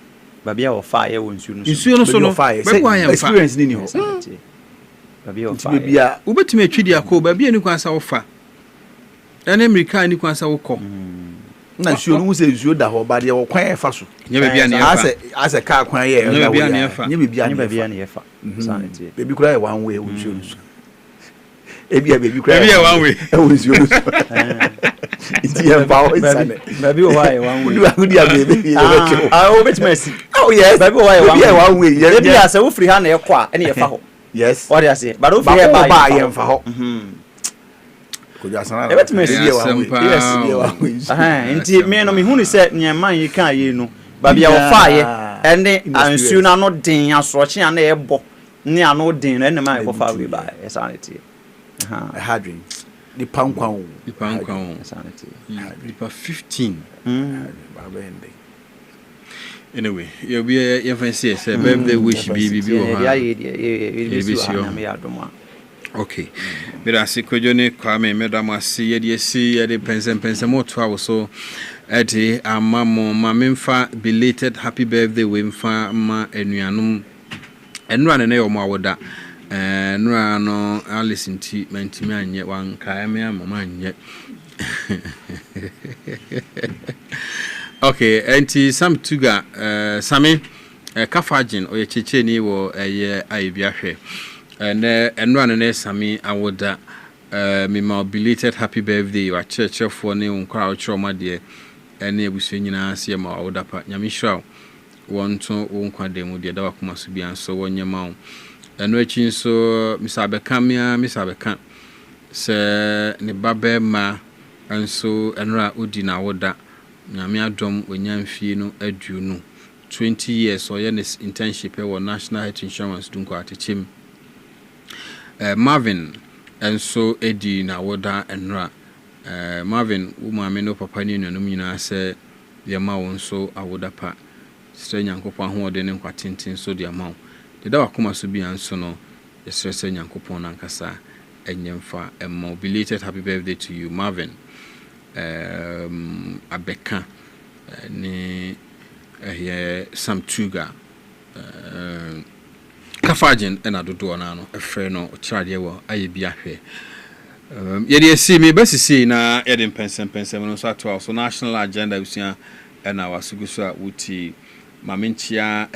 babia wo fire wo nsu no so no experience ni ho babia wo fire ubetime atwidi akọ babia ni kwansa wo fa ene America ni kwansa wo kọ na nsu no se nsu da ho ba de wo kwan fa so nye babia ni efa ase ka kwan ye nye babia ni efa nye babia ni efa sanity baby kura ye one way wo nsu Ebia baby cry. Baby one way. E wo nsuo no. Iti e ba o insane. Baby why one way. Udu agudi baby. O bet mercy. Oh yes. Baby why one way. Baby as e wo free ha na e kwa e na e fa ho. Yes. What do you say? But o free ba ye mfa ho. Ko ja sana. E bet mercy e one way. Yes, e one way. Nti me no me hu ni say nyeman yi kan yi no. Baby a wo fa ye ene ansu na no den asoroche na e bo. Ni ano den na ma e bo fa we ba e sanity. A hard drink. The pound crown. The pound crown. Sanity. The 15. Anyway, you'll be a fancy birthday wish be. Okay. But I see Kojone Kwame, Madam, I see the pension more 2 so at a mamma, mamma, belated happy birthday, Wimfa, ma, and Yanum, and run an air more with that. No, I listen to man yet one Kaimia, mamma yet. Okay, and some tuga, Sammy, a Kafajin or a Chicheni or a year I be and run an Sammy, I would me more belated happy birthday or church of one new crowd trauma dear, and we swing in our see my old up at Yamisha. One to one quadem the dog must be and so on your mouth. And reaching so Miss Abekamia, Miss Abekan, Sir Nibabe ma, and so and Ra Udina Woda, Namia Dom, when young Fino, Eduno, 20 years or Yanis internship or National Health Insurance, Dunko at him. Marvin, and so Eddie Nawoda and Ra. Marvin, woman, no papa, and Numina say, the amount so I would apart. Strange and coupon who didn't quite tintin so the amount. The dog come to be and so no, the stress and coupon and cassa, and yamfa, and more belated happy birthday to you, Marvin. Abeka, ne some tuga, Kafajin, and I do anano, a friend or child, I be a here. Yet see me best see na Eden Pension so so national agenda we see and our Sugusa Wuti Maminchia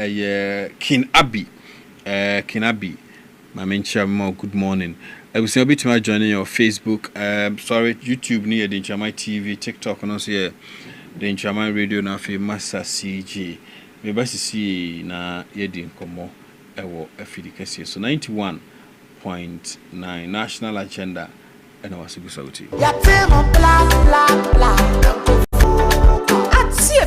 King Abbey. Kinabi, Mamincha more good morning. I will say a bit to my joining your Facebook, YouTube near the Jamai TV, TikTok, and also the Jamai Radio now for Master CG. We best see na Yedin Komo Ewo Efidikasi. So 91.9 national agenda and our Sugusa.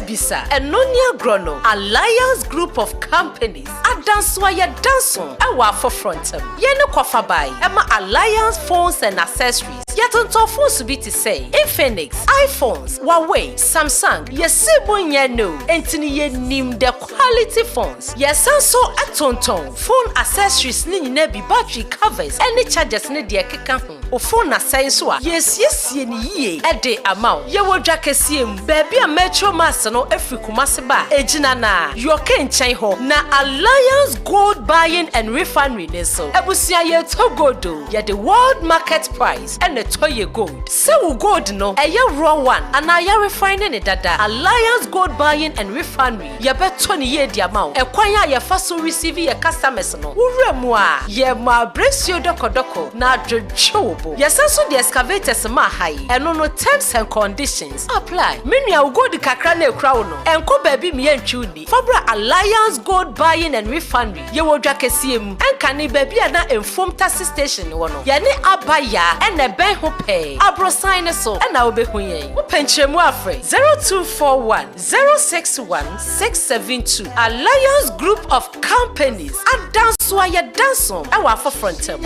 Bisa and Nonia Grono Alliance Group of Companies Adanswaya Danson Awa for Frontem Yeno Kofabai Emma Alliance Phones and Accessories Yatonto phones to be to say Infinix iPhones Huawei Samsung Yesibo Yeno Entini Yenim the quality phones Yesanso Atonton phone accessories Nini Nebi battery covers any chargers ne de keka ho phone na senso a yes ye ede amount ye wodwa kesiem baby a metro mass no every Kumasi ba ejina na yoke nchen ho na Alliance Gold Buying and Refinery neso ebusia ye to gold ye the world market price and the toye gold se wo gold no eye raw one and ya refining ne dada Alliance Gold Buying and Refinery ye beto ne ye di amount ekwan ya ye fa so receive ye customers no wura mu a ye ma bresio dokodoko na dwodwobo ye senso the excavators ma high eno no terms and conditions apply menu a gold kakra na ekra no enko baby me antwuni fabra Alliance Gold Buying and Refinery ye wodwa kesiem enka ne baby na inform taxi station wo no ye ne abaya ene ben ho pay abro sign so ena obehu yen wo penchemu afre 0241 061 672 Alliance Group of Companies adanso ya danso e wa for frontem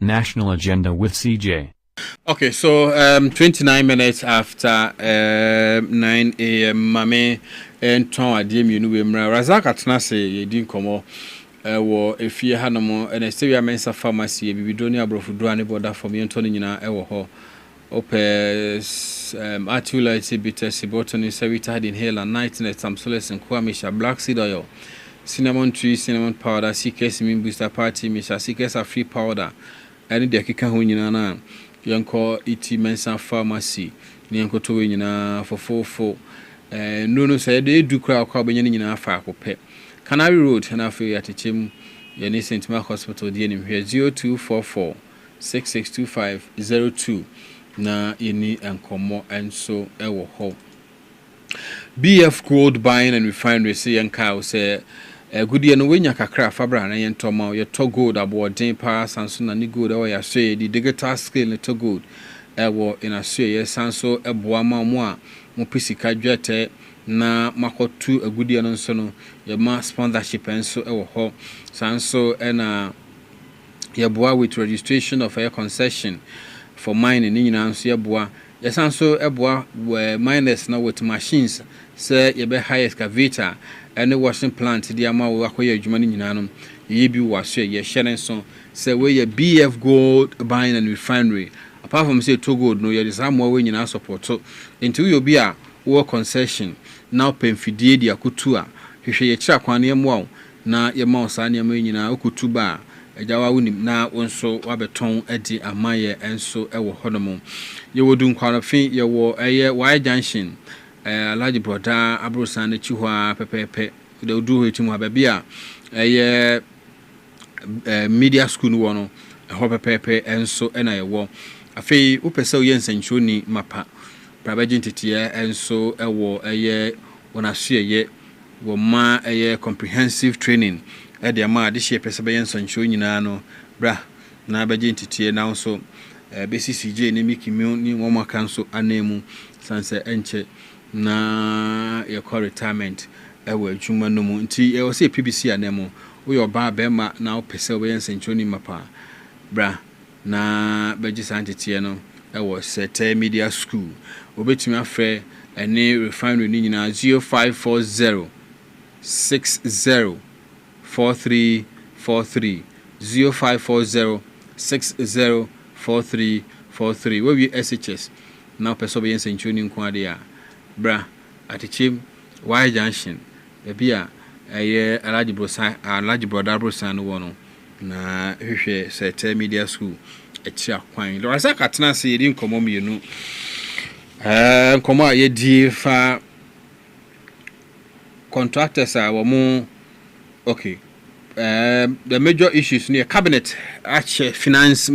National Agenda with CJ. Okay, so 29 minutes after 9 a.m. Mame and Tom Adim, you know, Razak Atnase, you didn't come or if you had no more, and I say, I mensa pharmacy, we don't have Brofuduani border from Antonina, Ewo, Opes, Atula, Bitter, Sibotony, Savita, inhaler, night, and some solace and Kwamisha, black seed oil, cinnamon tree, cinnamon powder, CKS, mean booster party, Misha, CKS, a free powder, and the Kikahunina. Yanko iti mensa pharmacy ni yanko to nyina for no say they do crowd kwa be nyina fa akopɛ Canary Road na afi atechem ye ni St. Mark Hospital die nim hwe 0244 662502 na yeni enkomo enso ewo ho. BF Gold Buying and Refinery say yanka say goodie no wenya kakra fabra na yentoma ye to gold aboden pa sanso na ni gold o ya say the digital scale ne to gold ewo ina say ye sanso eboa ma mo a mo pisika dwete na makotu agudie no nso no ye ma sponsorship enso ewo ho sanso ena ye boa with registration of a concession for mining ni nyina nso ye boa ye sanso eboa miners na with machines say ye be high excavator and washing plant di ama wo akoye adwuma ni nyina no ye bi waso ye hyere nso say we ye BF Gold Buying and Refinery apart from say to gold no ye dey samo we nyina support into you bi a wo concession now pemfidie di akutu a hwehwe ye kira kwan ne mo na ye ma osa ne ma nyina akutu ba ejawa wonim na wonso wabeton adi amaye enso ewo honom ye wodu nkwarafin ye wo eye Y junction Alhaji Broda Abrosan Chihwa pepepe de odu hetimu ababi a eye media school no no ho pepepe enso ena ye wo afei upese o yensanchoni mapa prabagin titie enso ewo eye wonahye wo ma eye comprehensive training de ama de hye pese be yensancho nyina no bra na bagin titie na so BCCJ ne mikimi ni wo maka nso anemu sanse enche na ye call retirement ewe adwuma no mu nti e o se PBC anemo wo yo ba be ma na o pese we yensanchoni mapa bra na beji santete no ewo Sete Media School obetumi afre ene refinery ni nyina 0540 60 4343 0540 60 4343 we SHS na pese be yensanchoni nko ade a bra atichim Y junction bia eye Alhaji Broda Abrosan no wono na hwehwe Sete Media School echi akwan lo asa katena se yedi nkomo mienu nkomo a yedi fa contractors a wo mo okay the major issues near cabinet actually finance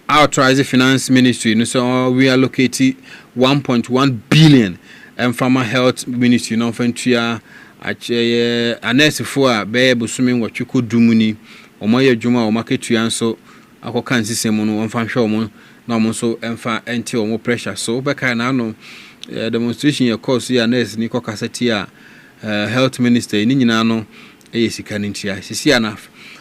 authorized finance ministry no so we allocated 1.1 billion and farmer health ministry no fantua ache anesifo a be busumi nwatwiko dumuni omoye dwuma o market yanso akokan sisem no wonfa hwe omo na omo so emfa enti omo pressure so beka na no demonstration ya course ya nurse ni kokasati a health minister ni nyina no sika ntia sisi ana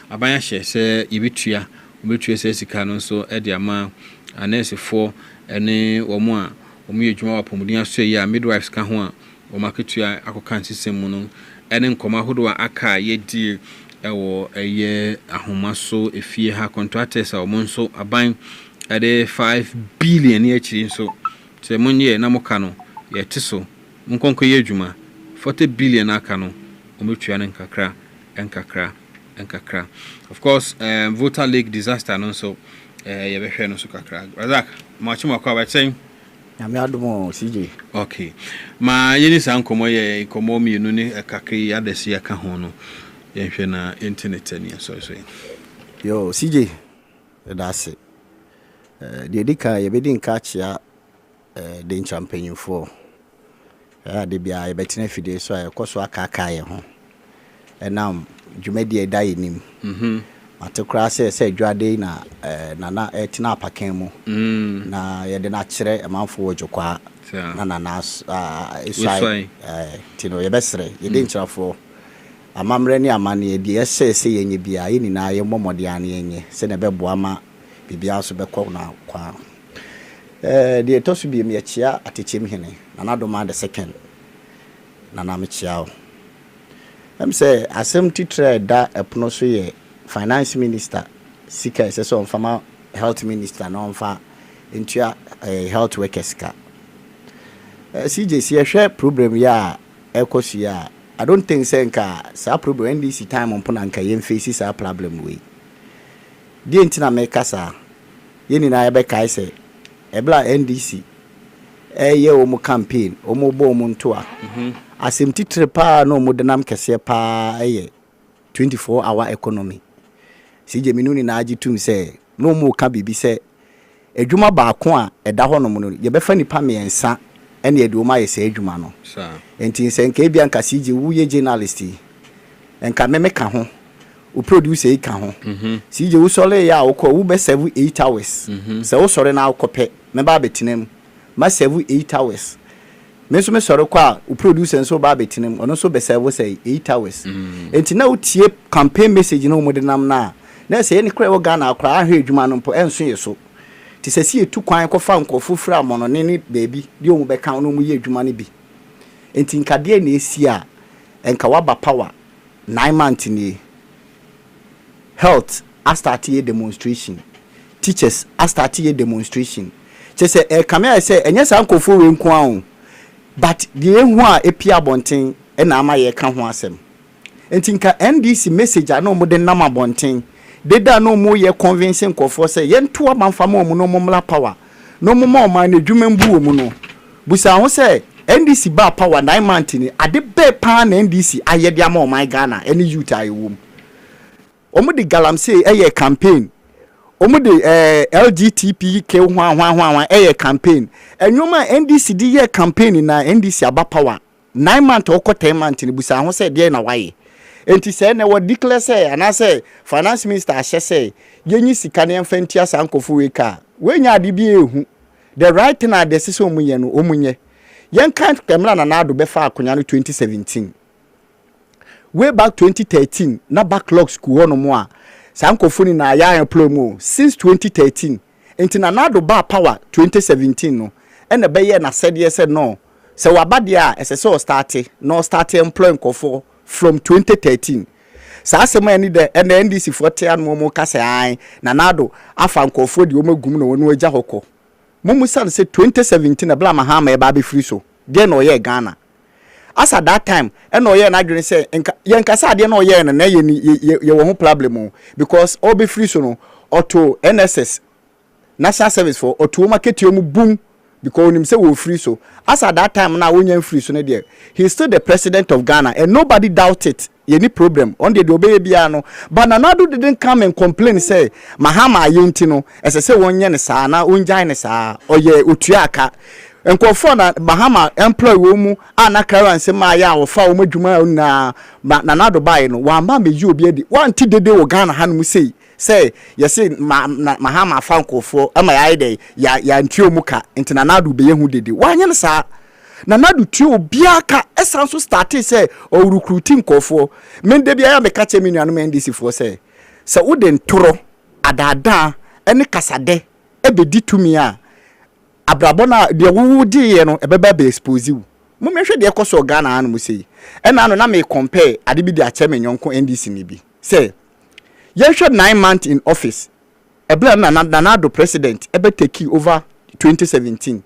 abanya hye se yibetua obetua se sika no so de ama anesifo ene omo a omo yedwuma wa pomudin aso yi a midwives ka ho a o marketua akokan system no ene nkoma hodo aka yedi ewo eye ahomaso efie ha contractors a omo nso aban ade 5 billion ye chiri nso se munye na moka no ye tiso nkonko ye adwuma 40 billion aka no ometua ne nkakra of course Volta Lake disaster no so ye behwe no so kakra Razak machimo kwa bachen nyame adomo CJ okay ma yeni san komo ye komo mienu ne kakri adesi aka ho no ye hwe na internet ani so yo CJ that's it de dika ye bedi nka chia de champanyfo de bia ye betena fide so ye koso aka ye ho enam dwumadi edai nim atekra se dwade na nana etina apakan mu na ye de na kire emanfo wojokwa na isai tino ye besre ye de nchirafo amamre ni amane de ye yenye bia ye ni na ye momode ane yenye se ne beboa ma bibia so bekọ na kwa de to so bi me chia atechim hene nana doma the second nana me chia em say asem titre da epono so ye finance minister sika ese so farmer health minister no mfa intua health workers ka CJC hwe problem ya ekosu ya I don't think say nka sa problem NDC time on pona nka yen face sa problem we di ntina me kasa yeni na ebe kai say ebla NDC ye o mu campaign o mu bo mu ntoa asem titre pa no mu denam kese pa 24-hour economy CJ minuni na agi tum say no mu ka bibi say adwuma baako a eda ho no no ye befa nipa miensa ene edu ma ye say adwuma no enti se nka bia nka CJ wu ye journalist nka meme ka ho o producer ka ho CJ wu sole ya wo ko wu be 7-8 hours se wo sore na akopɛ me ba betinem ma 7-8 hours me so me sore kwa o producer so ba betinem ono so be 7-8 hours enti na utie campaign message no mo de nam na se ye ne kra wo Ghana akra ahwe adwuma no mpo enso ye so ti se si etu kwan ko fa nkofo fra mo no ne baby de o mu be kan no mu ye adwuma ne bi enti nkade na esi a enka waba power 9 months ni health I started a demonstration teachers I started a demonstration say come here say enye san nkofo we nko an but the ehu a epia bonten e na ama ye ka ho asem enti nka NDC message a no mo de nam abonten de da no mo ye convince nkofo say ye nto amanfa mo no mo mla power no mo ma man adwuma mbu mo no busa ho say NDC ba power 9 months ni ade be pa na NDC ayede ama my Ghana any youth ayewom omo de galamsey eye campaign omo de LGTB ke hwan eye campaign enwoma NDC di ye campaign na NDC aba power 9 months or 10 months ni busa ho say de na waye enti say na we declare say ana say finance minister ahye say yenyi sika ne mfantia sankofo we ka we nya ade bi ehu the right thing at the sisi omunye no omunye yen kan kamera na nado be fa akonya no 2017 way back 2013 na backlog school no mo a sankofo ni na ya employment since 2013 enti na nado ba power 2017 no ene be ye na said yes no se wabade a ese start employing kofo from 2013 sa asema ni de NDC 40 an mo kase ai na nado afa nkofo de o magum no wonu agya hokɔ mumu say 2017 na bla mahama e ba be free so de no ye Ghana as at that time and no ye na adwene say yenka sa de no ye na ye wo ho problem because all be free so no auto NSS National Service for auto market you boom because him say we free so as at that time now when free so there he's still the president of Ghana and nobody doubt it any problem on the obey bia no but Nanado didn't come and complain say mahama yenti no as I say one ye ne sa na unjai ne sa oye otuaka enkofo na mahama employ wo mu ana currency ma ya wo fa wo madwuma na Nanado buy no wa ma meji obi edi wan ti dede wo Ghana hanum say you say mahama fa nkofo ama ya ide ya ntio muka nti Nanado be yehu dede wanye ne sa Nanado tio biaka esan so start say o recruiting nkofo mende bia ya meka che menu anu NDC fo say wo den toro adada ene kasade ebedi tumi a abrabona de wo di ye no ebeba be expose wu mo mehwe de ekoso Ghana anu sei ena no na me compare ade bi de ache me nyonko NDC ni bi say ye hwe 9 months in office ebla na Nanado president ebe take over 2017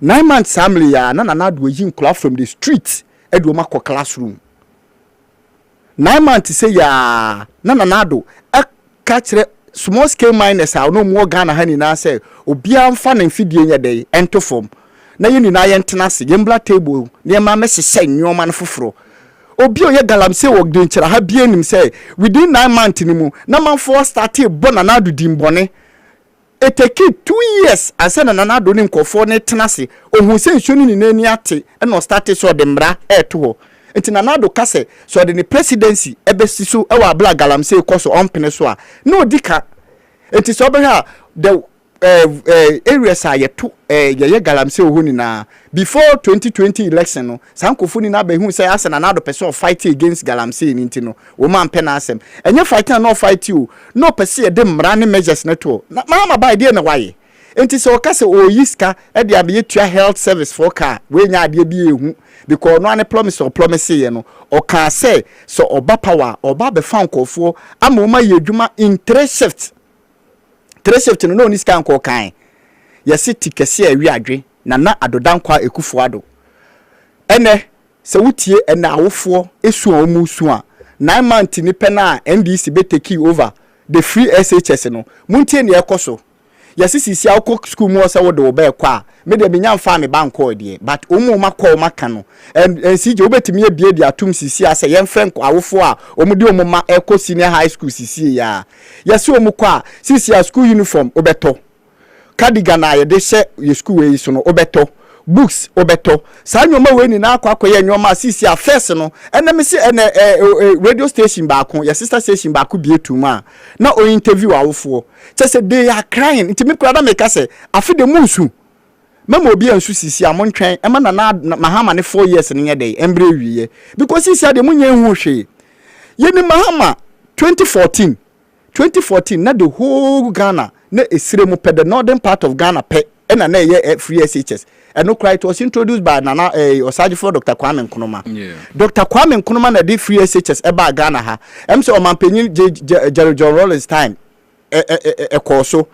9 months family ya na Nanado yin class from the street edu makọ classroom 9 months say ya na Nanado kachre small scale miners a no mo Ghana hani na say obia mfa na mfidie nya dey ento form na yini na ye ntena se yembla table ne ma mesese nyoma no foforo obi oye galamsey wo de nchira ha bia nim say within 9 months ni mu na man for start bo Nanado dimbone it take 2 years asa na Nanado ni nkofo ne tena se ohun se nshoni ni nani ate e no start so de mra eto ho enti Nanado kase so de ni presidency ebesi so e wa bla galamsey koso ompene so a no dika enti so be ha the areas are yet to ye galamsey ho ni na before 2020 election no sankofo ni na be hu say asa Nanado person fight against galamsey ni enti no wo man pe na asem enye fight na no fight you no person de mra ne measures na to na mama ba ide na waye enti so kase o yiska e de abe tua health service for car we nya ade bi ehu because no an promise ye no o ka say so oba power oba be fan kofo amoma ye adwuma in 3 shifts no ni scan ko kan ye city kese awi adwe na adodankwa ekufo ado ene se wutie ena awofo esu omu su a 9 months ni pe na NDC be take over the free SHS no muntie ne ekoso sisi akọ school mu se wo de obe kwa me de binya mfa me bank de but omu ma call maka no CJ obetimi ebie de atum sisi ase ye mfrɛ awofo a omu de omu ma ekɔ senior high school sisi ya yesi omu kwa sisi a school uniform obeto cardigan a ye de hye ye school we so no obeto books obeto sa nyoma we ni na akwakoye nyoma sisi a first no eneme se radio station baako your sister station baako bi etuma na o interview awofo say they are crying intimi kwada make say afide munsu mama obi ansu sisi amontwen ema na mahama ne 4 years ne ye dey embre wiye because sisi ade munye hu hwe ye ni mahama 2014 na the whole Ghana na esiremu pe the northern part of Ghana pe ena na ye free SHS and no cry it was introduced by Nana Osajifo Dr. Kwame Nkrumah. Dr. Kwame Nkrumah na di free SHS eba Ghana ha. Emse o mampenyin Jerry John Rawlings time ekoso.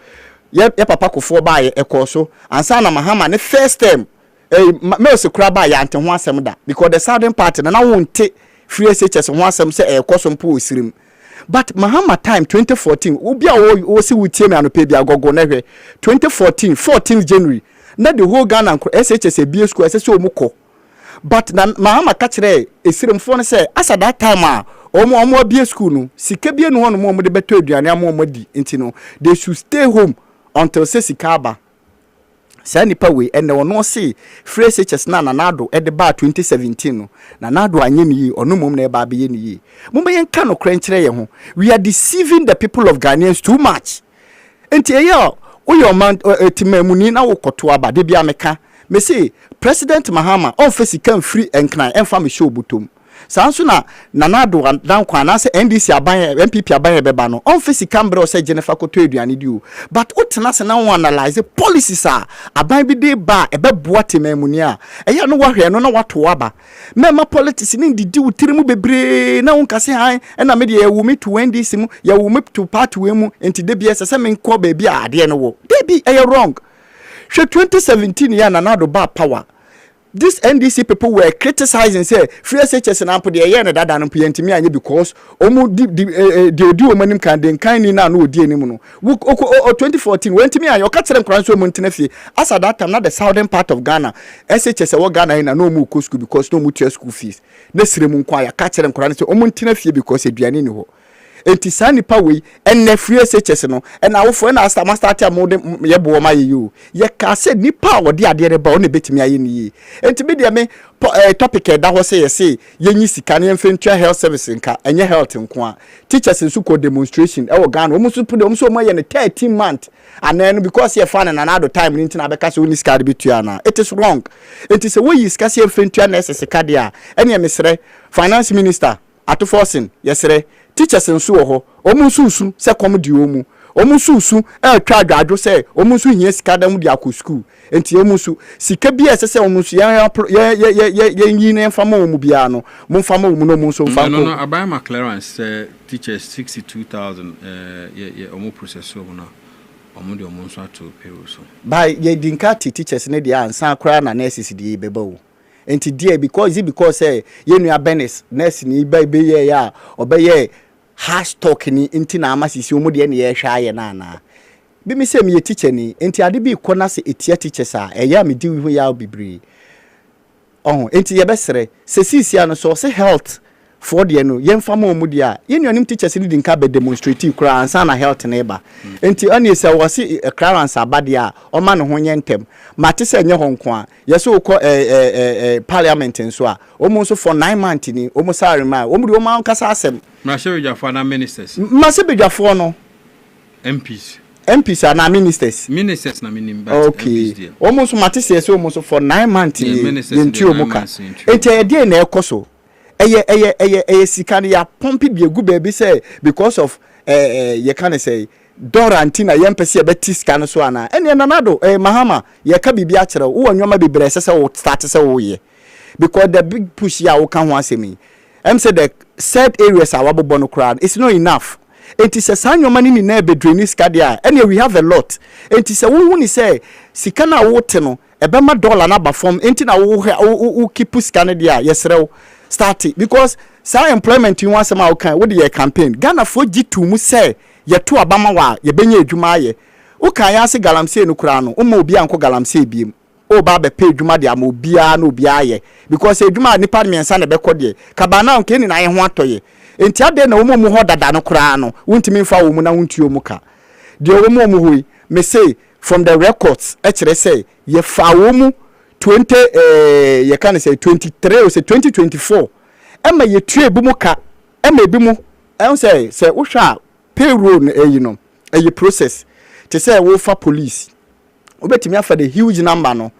Ye papa kofo ba ye ekoso. Ansa na Mahama ne first time me se kura ba ya ante ho asem da because the southern part na wonte free SHS ho asem se ekoso mpo osirim. But Mahama time 2014 obi a wo si wutie me anope bia gogo na hwe 14th January na the whole Ghana SHS BA school SSO omuko but na Mahama ka kire esiremfo no say asa that time a omo BA school no sika bia no hono mo de beto aduane am di nti no they should stay home until say sika aba say nipa we ene wono say free SHS na nado e de ba 2017 no na nado anye ni yi ono mom na e ba be ye ni yi mo be yenka no kran kire ye ho we are deceiving the people of Ghanaians too much nti eyo Uyo man timemuni na wokoto aba de bia meka me say President Mahama on face can free enkran emfa me show butom sanso na nanado dan kwa na se NDC aban MPP aban beba no on face cambre say Jennifer Koto aduane di o but utena se na won analyze policies a aban bi de ba ebeboa timemuni a eya no wahwe no na wato aba mema politics ni didi utirimu bebre na won kase han na me de ewu me to NDC mu ya wu me to party we mu enti de bia se me nko ba bia ade no wo de bi eya wrong hwe 2017 ya nanado ba power. This NDC people were criticizing say free SHS na ampo de ye na dada no ntimi anye because omu de odi omanim kan den kan ni na no odi anim no 2014 when ntimi anye o ka kire nkran so omu ntena fie as that time na the southern part of Ghana SHS wo Ghana na no omu ko school because no omu tua school fees na siremu nkwa ya ka kire nkran so omu ntena fie because eduane ni ho enti sani pa we enne free SHS no and awofo na start amode ye bo ma ye ye ka se nipa wode ade re ba o na betimi aye ni enti be de me topic da ho se ye se ye nyi sika ne mfentua health service nka enye health nko a teachers nsu ko demonstration e wo Ghana o musu pu de o musu mo ye ne 13 month and because ye fan na another time ni ntina be ka se oni sika de betua na it is wrong enti se we yi sika se mfentua na sika de a ene mesre finance minister ato forcing yesre teachers nso ho omunsusu se kom di omu omunsusu twa adwadwo se omunsu hia sika dam di akọ school enti omunsu sika bia se omunsu ye yin na fama omu bia no mo fama omu no omunsu fama no abai ma clearance teachers 62,000 ye omu process omu na omu de omunsu ato payroll so by ye dinka teachers ne dia ansa kra na nurses di beba wo enti dia because ye nua Benes nurse ni be ye ya obeye hash talk ni enti na amasisi omu de na ye hwa ye na na bi mi se me ye teacher ni enti ade bi kona se etia teachers a eya me di wi ho ya bibiri enti ye besere se sisia no so se health for the no yen fama omu dia ye nuanim teachers ni dinka be demonstrate kura ansa na health na eba enti ani se wo se clearance abade a o ma no ho yentem mate se nye honko a ye so ko parliament nso a omu nso for 9 months ni omu salary ma omu de omu an kasa asem na shebejafo na ministers ma sebejafo no MPs are na ministers na minim but okay omu nso mate se omu nso for 9 months ni nti omu ka enti e dey na ekoso eye sika ya pompi bi egu baby say because of you can say Dorantina yempese e beti sika no so ana ene nanado Mahama ye ka bibia kire wo anwoma bibre sese wo start se wo ye because the big push ya wo kan ho asemi say the said areas are wabo no crowd it's not enough enti se sanwoma ni na be draining sika dia ene we have a lot enti se wo ni say sika na wo te no e be ma dollar na ba form enti na wo keep sika no dia yesrew start it because sa employment you want some can what the campaign Ghana for G2 mu say ye to abama wa ye benye adwuma ye Uka ya se galamsey no kura no umma obi anko galamsey biem o ba be pay adwuma de am obia na obia ye because adwuma nipa miensa na be kode kabana nke ni na ye ho atoye enti ade na omo mu ho dada no kura no wuntimi mfa wo mu na wuntuo mu ka de omo mu hoi me say from the records e kire say ye fa wo mu 20 ye can say 23 or say 2024 ema ye tue bu mu ka ema bi mu e say wo hwa payroll you know a process to say wo fa police obetimi afa the huge number no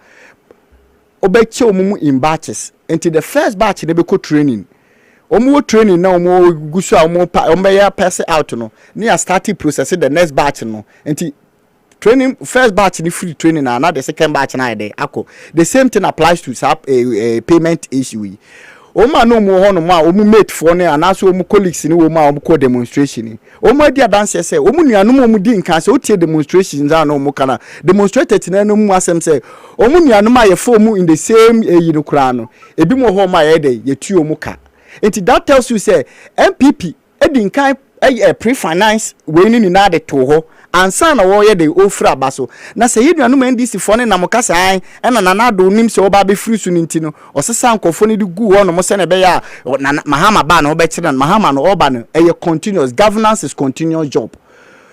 obechi omumu in batches into the first batch they be ko training omu training na omu gusu omu ya pass out no near starting process the next batch no into training first batch ni free training na the second batch na dey ako the same thing applies to a payment issue Oma no mu ho no ma omu mate for ne anaso omu colleagues ni wo ma omu ko demonstration ni omu adi dance say omu nuanu omu di nkan say o tie demonstrations na omu kana demonstrated na no mu asem say omu nuanu ma ye for mu in the same you know kra no ebi mo ho ma ye dey ye tu omu ka enti that tells you say MPP edi nkan pre-finance we ni na de to ho ansa na wo ye de ofra baso na se ye nuanu NDC for ne na mo kasa an na na do nim se oba be free su ninti no osesa nkofo ni de gu ho no mo se ne be ya mahama ba na oba kire na mahama no oba no continuous governance is continuous job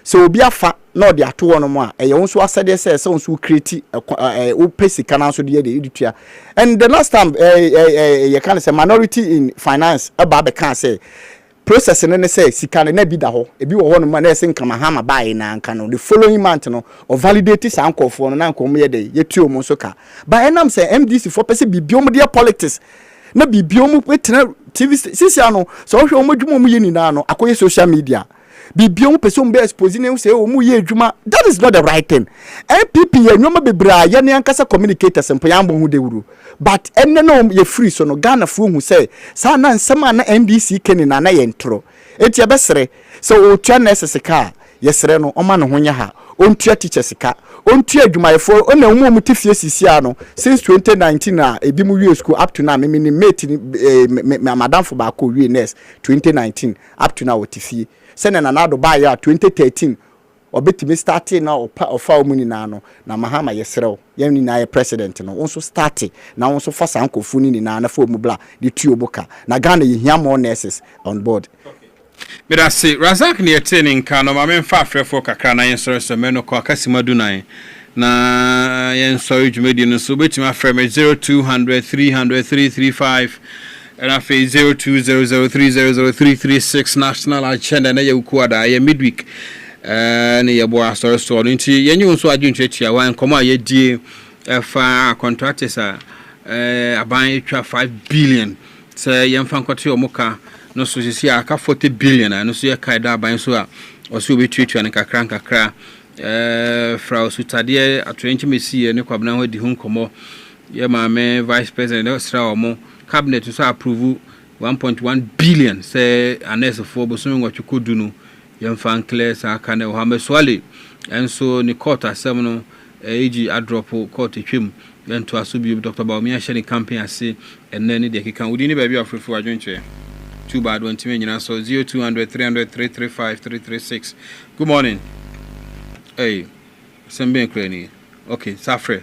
so obi afa na de ato no mo a wonso asede se wonso create o pesi kana so de ye de editua and the last time you can say minority in finance aba be can say process ne say sika na bi da ho ebi wo ho no ma na ese nkama hama bae na nka no the following month no o validate sankofo no na nko mo ye de yetuo mo so ka ba enam say MDC for person bibiom de politics na bibiom wetina TV sisia no so hwe o modwuma mo ye ni na no akoye social media bibiom person be expose ne say o mu ye adwuma that is not the right thing MPP ye nwoma bebra ye ne ankasa communicators mpo yambo hu de wuru but enne no ye free so no Ghana fu hu say sa na nsema na MDC keni na ye ntro eti ebesere so o tua nurses ka yesere no oma no honya ha ontua teachers ka ontua adwumayefo ona omu mu tifie sisia no since 2019 na ebi mu wie school up to now me ni mate madam for ba ko wie nurse 2019 up to now tifie sene na nado ba ya 2013 obetimi starting na ofa omuni na no na mahama yesrew yem ni na ye president no onso starting na onso fa sankofu ni na fa omu bla de tuo boka na Ghana ye hia more nurses on board. But I say Razak ni etening kan no ma me fa frefo kakra na yensoro so me no ko akasimadu nan na yensoro dwumedi no so betimi afre me 0200 300 335 and I say 0200300336 national agenda na ye ukuada ye midweek na ye bo asoro so no nti yenye nso adwuntwechia wan komo ye die fa contractors aban etwa 5 billion say yemfa nkote omuka no so sisi aka 40 billion no so ye kaida aban so a oso obetwetwa ne kakra fra osutade atwenche mesi ne kwabna ho di hu nkomo ye maame vice president osra omo cabinet so approve 1.1 billion say anes for boso ngwatwukodu no yemfa clear sa aka ne ho ameswale enso ni court asem no egi adrop court twem ento asobi Dr. Baumia share campaign ase enne ne de keka wudi ni ba bi afrefu adwenche too bad one team nyina so 0200 300 335 336. Good morning. Hey, sembe kreni. Okay, safre.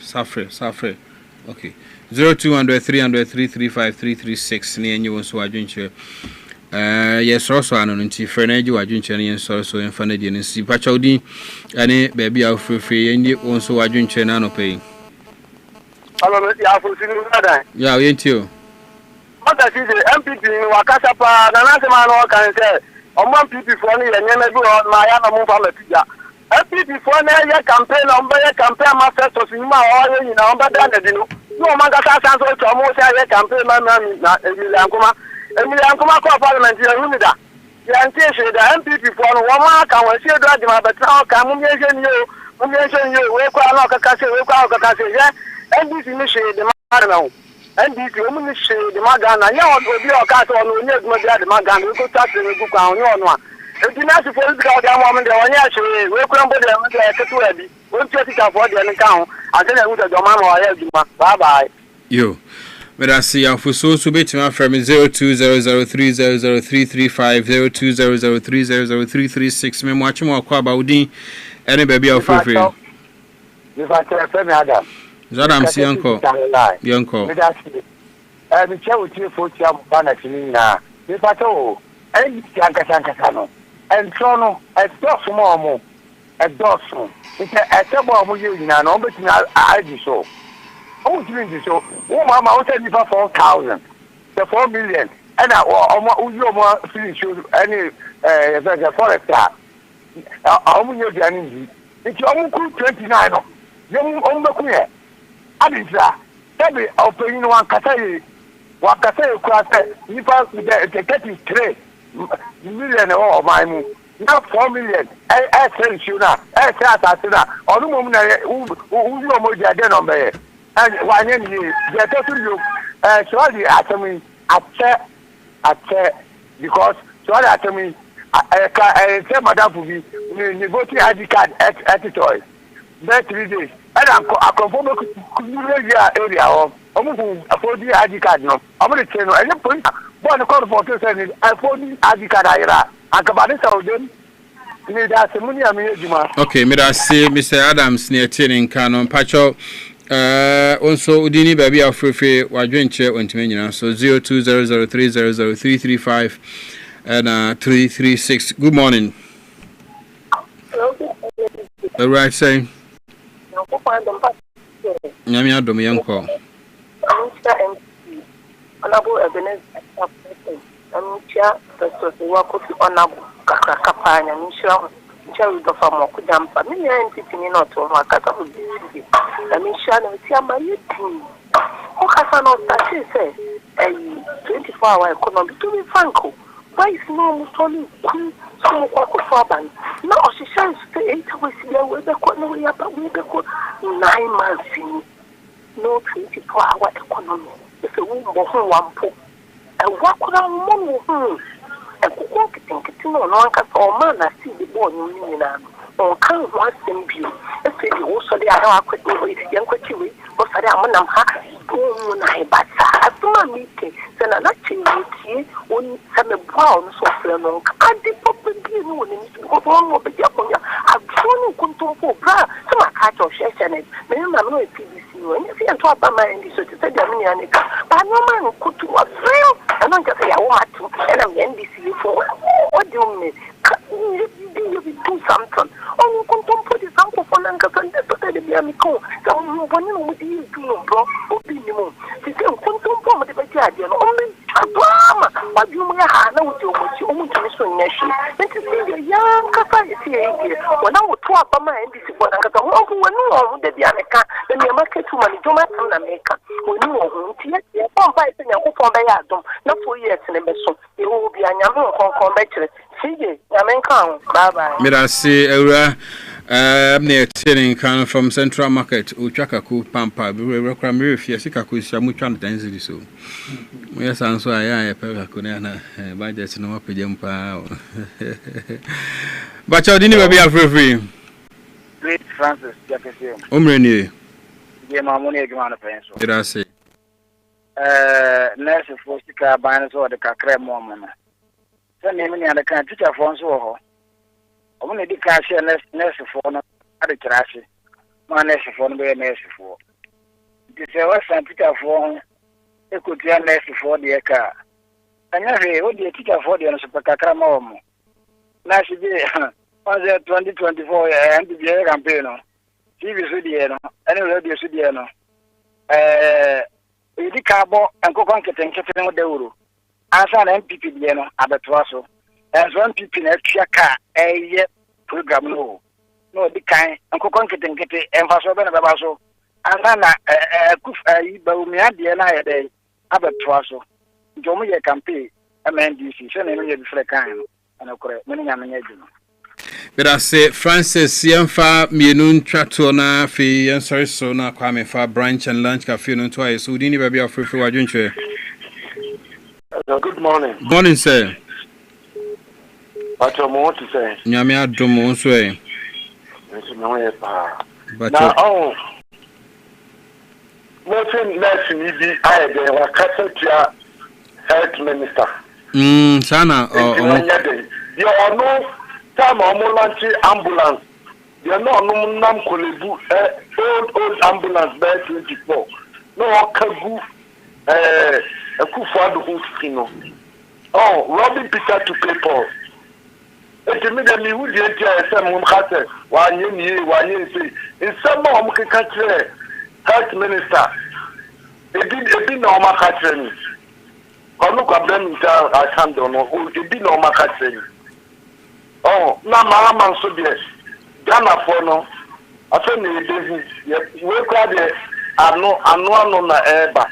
Okay. 0200 300 335 336 ni enyi wonso adwenche. Yes also anu nti freneji adwenche ni enso so emfa na die nsi pacha odi ane ba bi afrefu enyi wonso adwenche na no pay. Hello, ya afrefu ni nada. Ya yentio. Mata si MPP ni wakasa pa na nasema no kan say omo MPP for ni yenye na bi ma ya na mu fa mapija MPP for na ya campaign on ba ya campaign manifesto si ma o ye ni na on ba da na di no no man ka sa so to mo say ya campaign na Emilian Kuma ko parliament ya hu ni da ya nti she da MPP for no wo ma kan wa sie do adima betra o kan mu ye she ni o we kwa na ka ka se ya NDC ni she de ma na NDC omu ni she de magana ya obi o ka so no onye eduma bia de magana we go chat we go kwa onye onu a edina for political ga mo de onye a she we kwa mbo de mo de ketu abi won ti tika for de nka ho ase na hu de do ma ma ya eduma bye bye yo but I see you for so betima from 0200300335 0200300336 me mo achi mo akwa ba udin Any baby of free. If I tell me Adam. Zadam si uncle. Uncle. Me chair with you for Tiam Banachina. If I told, and Yankasano, and Trono, a dog more, a dog soon. It's a trouble you in an orbit I do so. Oh, doing so. Oh, Mamma, I'll tell you for 4,000. The 4 million. And I more finish any forest. I'm your Janini. It's your 29. Young Omba Adisa. Every opening one Catay. One Catay class. You pass with the getting 3 million or my move. Not 4 million. I send you now. I say, or the woman who you more than on there. And one end you get to you. Sorry, after me, because sorry, after me, I say, Madame Pubi, you go to ID card at the toy. That 3 days. And I confirm area or almost afford the ID card. No, I'm going to tell you, and you put one call for 2 seconds. I afford the ID card. I come out of them. Okay, me da say Mr. Adams near Tining Canon Pacho. Also Udini baby of free wadwenche ontime so 0200300335 and 336. Good morning. All right, say. Nyami adom yanko. Honorable Ebenezer Amucha, Pastor Wakofi Honorable Kakapanya, Misha, Cherry of Amokudampa, many entities not to Makata, and Misha, and Tiama, you think. Okasano, that is a 24-hour economy to be franco. Why is no Musoli, so Faban? No, she shall stay 8 hours here with the corner, we have 9 months in no 24-hour economy. It's a womb of 1 pool. And what could I want? And no one can all man I see the boy in or can't want them view. If they also they are quite young quickly, or Sadamanam Hack, oh, I but I do not meet it. Then I'm not changing when some brown software. I did probably know when you go on over Japonia. I've shown control for bra. Some are catch of session. Maybe I'm not a PVC. When you see a top of my end, so to say, but no man could do a friend. And I'm just say, I want to, and I'm NDC for what do you mean? You do something. Oh, you can't put this uncle for Nanka and that's what they be a miko. So, when you do, bro, opinion. She said, come to the Bajan, only a drama. But you may have no to what you want to listen. Let us see the young capacity here. When I would talk about my NDC for Nanka, when you are the Bianca, then you market to money, don't matter America. When you are home, yes, one by the young for my adam, not for years in a vessel. You will be a young combat. Bye-bye. Mirasi Eura near Tining Can from Central Market, Uchakaku, Pampa, Reclamary, Fiasikaku, Shamuchan Density. So, yes, I'm so I am a Peracunana, by the cinema Pijampa. But you didn't be a free. Great Francis Jefferson. Umreni. Yamamuni, Gimana Pencil. Did I say? Nurse for Sika Binus or the Cacre Moment. Many other kind teacher for so. I want to cash a nurse for no other trash. My nurse for no nurse for. This is what some teacher for. They could be a nurse for the car. And every what the teacher for the Supercamom. Now she did 2024 and the campaign. TV Sudiano, and Radio Sudiano. The carbo and coconket and Catherine de Uru. As an MPP, Abatwaso, as one people in a car, a program no the kind, and Coconket and get it, and Faso Benabaso, and then a Baumia, the day, Abatwaso, Jomia campaign, a man, DC, sending me the kind, and a correct many amazing. But I say Francis Yamfa, Mienun Tratona, Fee, and sorry, so now Kwame for branch and lunch cafe on twice. So, didn't you be a free for adventure? Good morning. Morning, sir. What you want to say? Nyamia Domo, sway. But now, nothing less in the I was Catholic health minister. Sana, you are no time ambulance You're not no nam kolebu old ambulance by 24. No kabu a kufa who skino. Oh, Robin Peter to people. It means that me would get some mumhate, 1 year, 1 year. In some more country, health minister. It be no market. Look at them, I can't know. It be no market. Oh, now my man so yes. Ghana for no. I said me business. We call it no na eba.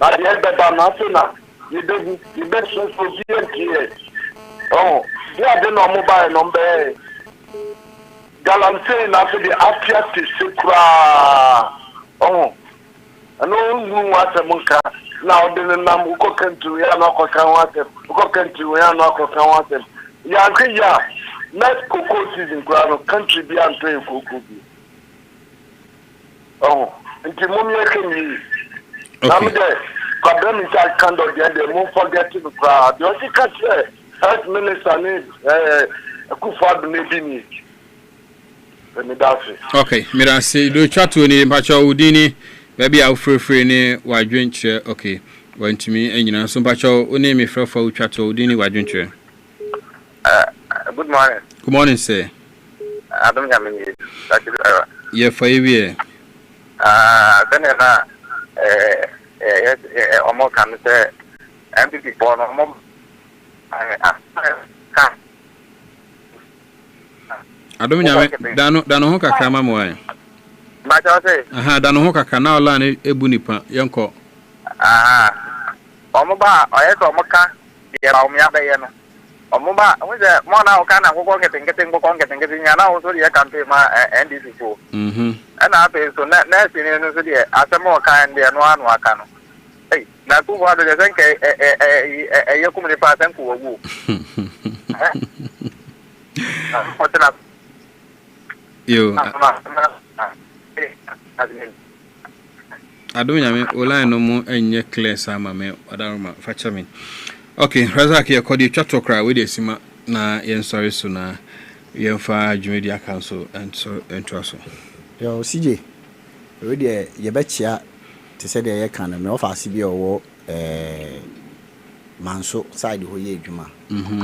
Na the eba na so na. You business. You best so for GMT. Oh, yeah, they no mobile number. Galamsey na so the apia to sekra. Oh, I know who was a monka. Now the nam uko kentu ya no ko kan wate. Uko kentu ya no ko kan wate. Ya ya. Not cocoa season, country be and paying cocoa. Oh, and Timomia can be. Now, there, problem is I can't get the more forgetting the crowd. You also can't say, health minister needs a Kufad maybe. Okay, Mirasi, do chat to any Pacha Udini, maybe I'll free any white drink. Okay, went to me and you know, some Pacha Uni me for chat to Udini white drink. Good morning. Good morning, sir. I don't have any. Yeah, for you. Then, almost can say, MPP born almost. I don't know, Danohoka Kamamoy. But I say, Danohoka Canal Line Ebunipa, Yanko. Omoba, I had Omoka, the Aumia. Omuba, with the Mona Okana, who are getting and also the campaign NDC for. And I pay so next in the city as a more kind and one wakano. Hey, now 200 a Yokumani pattern for a woo. What's enough? You. I don't know, Ola no more and yet clear Sama me, Adama, Fatcha me. Okay, Razak, you called you Chatokra with the Sima na yen sorry sooner. Yen fa Jumedia Council and so and Trosso. Yo, CJ, already you betcha to say the air can me offer CB or Manso side who ye Juma.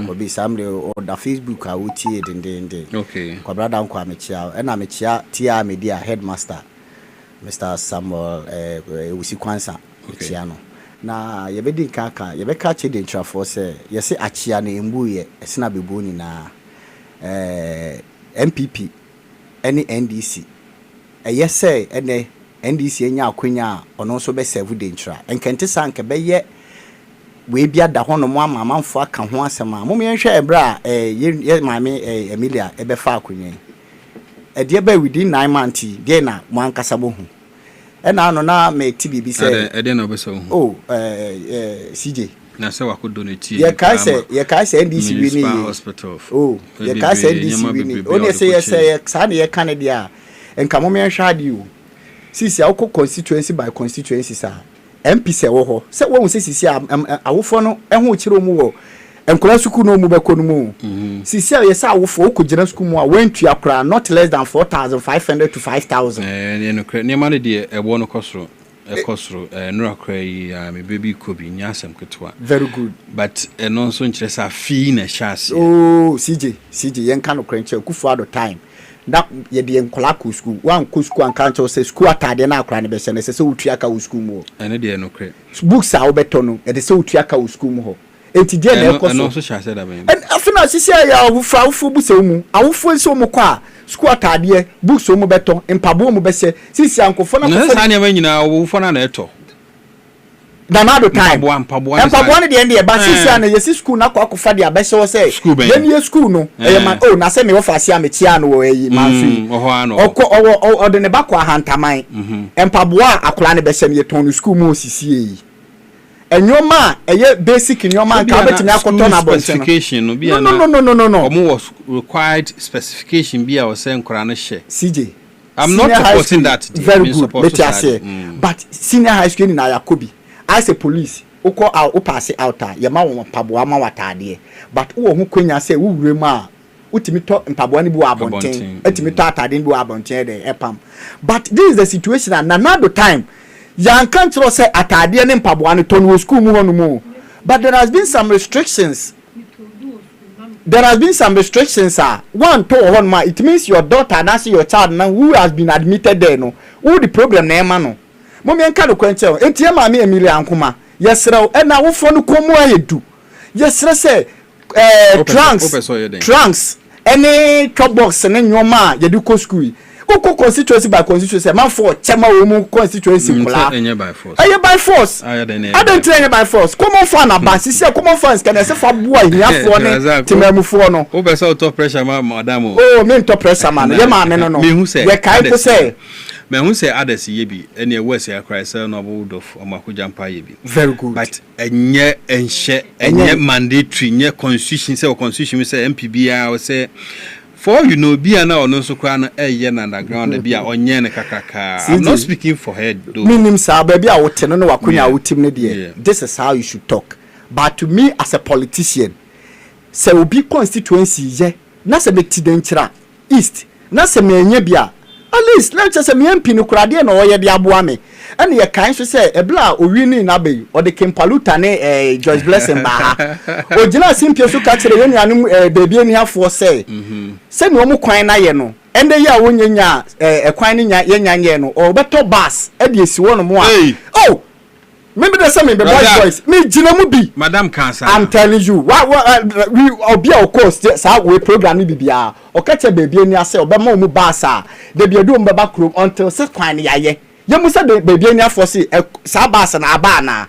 Will be some or the Facebook I would see it in the okay. Quabrada Quamichia and I'm a chia Tia Media headmaster, Mr. Samuel Usikwansa, Chiano. Na yebedi kaka yebeka chede ntrafo se yese achia na embuye esina beboni na MPP any NDC yese ene NDC enya akwanya ono so be serve de ntra enkente sanke be ye we bia da hono mo amanfo aka ho asema mo me hwe ebra ye mame Emilia ebe fa akwanya de be within 9 months de na mo ankasa bo hu ena no na me TBB say e de na be so oh CJ na say wa ko donate ye kai say NDC we ni hospital oh ye kai say NDC we ni oni say sa na ye kan de a enka mo me hwa ade o sisi awko constituency by constituency sa MP say wo ho say wo say sisi awofo no eho kire mu wo enkola suku no mu be ko no mu sisi ye say awofo ko gina suku mu a wentu akra not less than 4,500 to 5,000 ye no kra ne ma ne de ebo no kosoro nura kra yi me baby kobi nyasem ketwa very good but no so nkire sa fi na chance oh CJ yen kan no kra nche kufu ado time that ye de enkola ko school one ko school an kan cho say school atade na akra ne be se ne se utu aka wo school mu ene de no kra books a wo beto no e de se utu aka wo school mu ho enti de na ekoso no so sha say da ben and afina sisi ya awufo bu se mu awufo se mu kwa school atade books o mu beto empabo mu be se sisi ankofo na ko sa ne ma nyina awufo na eto Danado time. Mpaboa ne de ende ba sisi ana yesi school na kwakofa de abese wo say. Yen ye school no. Man oh na say me wo fa sia me tia no wo yi manfi. O de ne ba kwa hantaman. Mpaboa akola ne be se me ton school mu sisi yi. Enyoma eye basic nyoma ka betimi akoto na bonse specification no bia na. No. Omo was required specification bia wo say nkora no hye. CJ I'm not supporting that. Very good. But senior high school in Ayakobi as a police uko pass out ya ma won paboa ma watade but wo hu kwanya say wo wure ma utimi to mpaboa ni bu abonten etimi to atade bu abonten de epam but this is the situation and another time yan kan tro say atade ne mpaboa ni to no school mu hono mu but there has been some restrictions. One to one ma it means your daughter and your child now who has been admitted there no who the problem na ema no mo me nka no kwenche enti ma me Emilia Ankuma yesrew e na wo fo no komo ayedu yesre say trunks any top box ne nyoma ye du ko school Oko constituency by constituency man for chema wo mu constituency kula aye by force I don't train by force come on fan aba sisi come on fans can say for boy hiafo ne timamufo no wo be say top pressure madam oh me top pressure man ye ma me no we kai to say me hu say others ye bi ene wese akrai say no bold of omakoja mpa ye bi very good but enye enye mandatory nye constitution say constitution say MPBA or say for you know be na ono so kwa na eye na underground be a onye ne kakaka. I'm not speaking for head though. Minim sa baby a wote no wakunya wotim ne de. This is how you should talk. But to me as a politician, say obi constituency ye na se beti den kira east na se me enye bia at least let's say me MP no kurade na oye de aboa me. And ye kan so say ebla owini na be o de Kempaluta ne Joyce Blessing ba ha. O gina simpie so ka kire yenu anu baby ani hafo say. Se no mu kwan na ye no. Ende ye a wonyanya kwan ni nya ye nyanye no o beto bus e de esi wono mu a. Oh maybe there's some boys me gina mu bi Madam Kansa I'm telling you we obi of course say we program ni bibia o ka che baby ani ase o be ma mu bus a de bi edu mbaba krom until se kwan ni yaye ye mu se baby ani afo se sa bus na aba na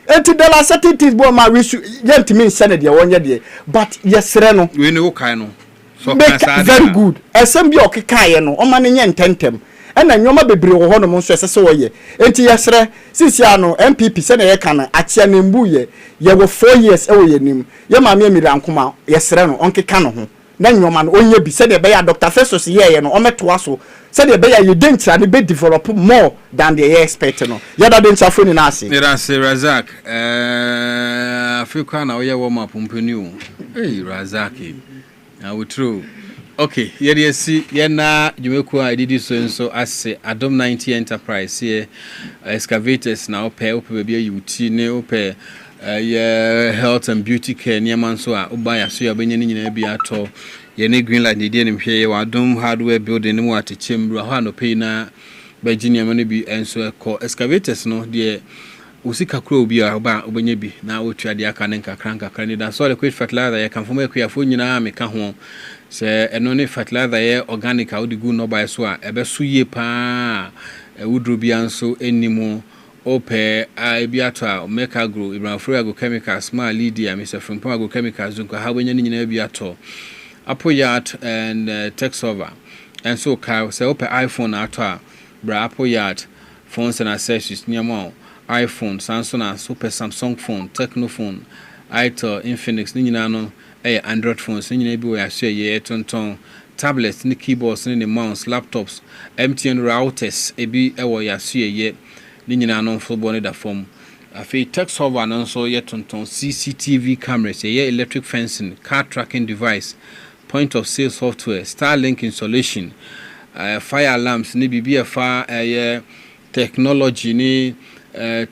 enti de la certain bo ma we yentimi nse ne de wonye de but yesere no we ne wo kan no so Kansa very good esem bi o kekaye no o ma ne nye ntentem ena nyoma bebre wo hono mo nso esese wo ye enti yesere sisia no MPP se na ye kan achia na mbu ye wo 4 years e wo ye nim ye ma me Emilia Ankuma yesere no onkeka no ho na nyoma no onye bi se de be ya Dr. Festus ye no o metoa so se de be ya ye dentra ne be develop more than the expect no ya da dentra fo ni na ase ni rase Razak Africa na wo ye wo mapompani o Razak now true. Okay, here see yena Jumeku I did so ase Adom 90 Enterprise here excavators now pay baby UT ne ope health and beauty care near so oba ya so ya benye nyina bi ato ye ne green light dey nim hwe wa Adom hardware building ne mu atechemru ha no pay na Virginia mane bi enso ko excavators no de usika kro obi a oba obenye bi na otua de aka ne nkakra ni da so the quick fertilizer ye kan fo akuafo nyina me ka ho se eno ne fertilizer ye organic a odigu no by so a ebe so ye pa wudro bia nso enimu ope a bi ato a Omeka Agro Ibrahim Agro Chemicals ma Lydia Mr. Frimpong Agro Chemicals nko ha wenya nyina bi ato Apoyat and Texover and so ka se ope iPhone ato a bra Apoyat phones and accessories nyama iPhone, Samsung and Super Samsung phone, Tecno phone, Itel, Infinix, ni nyina no Android phones, ni nyina bi we ahye ye tonton tablets, ni keyboards, ni mouse, laptops, MTN routers, ebi ewo ya ahye ye ni nyina no football ni da form. Afi tech server no so ye tonton CCTV cameras, ye electric fencing, car tracking device, point of sale software, Starlink installation, fire alarms, ni bibi fa ye technology ni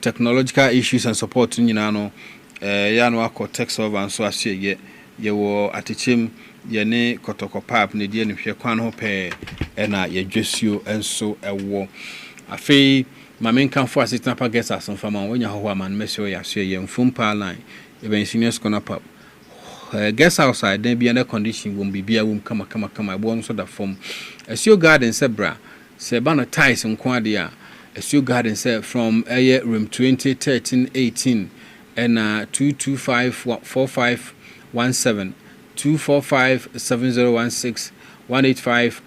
technological issues and support nyina no ya no akọ tech server and so ahye ye wo atechim ye ne kotokopap ne die ne hwe kwan ho pe na ye dwesio enso ewo afei mamenkan fo assistant pa guest as fama wonya ho man mesio ya ahye ye mfumpa line ye ben senior scholar pap guest outside then be under condition won bibia wom kama ebo no so da form asio garden sebra se ba no ties nko ade a Asio Garden said from room 2013-18 and 225-4517, 245-7016, 185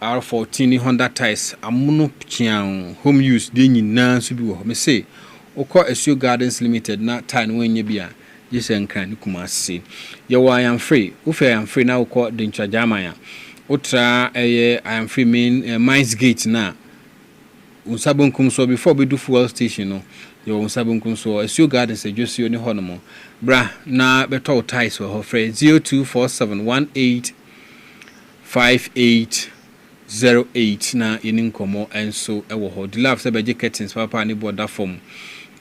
R14 Honda ties. Amuno pian home use deni na so bi wo. Me say okọ Asio Gardens Limited na time when ye bia yesen kan ni Kumasi. Ye wa I am free. Ufe I am free na okọ Dencha Jamaya. Otra I am free main Mines Gate na unsabunkum so before we do fuel station no yo unsabunkum so Asio Garden say just you ni ho no mo bra na beto ties for her friend 0247185808 na yeni nkomo enso ewo ho the love say beje curtains papa ni border form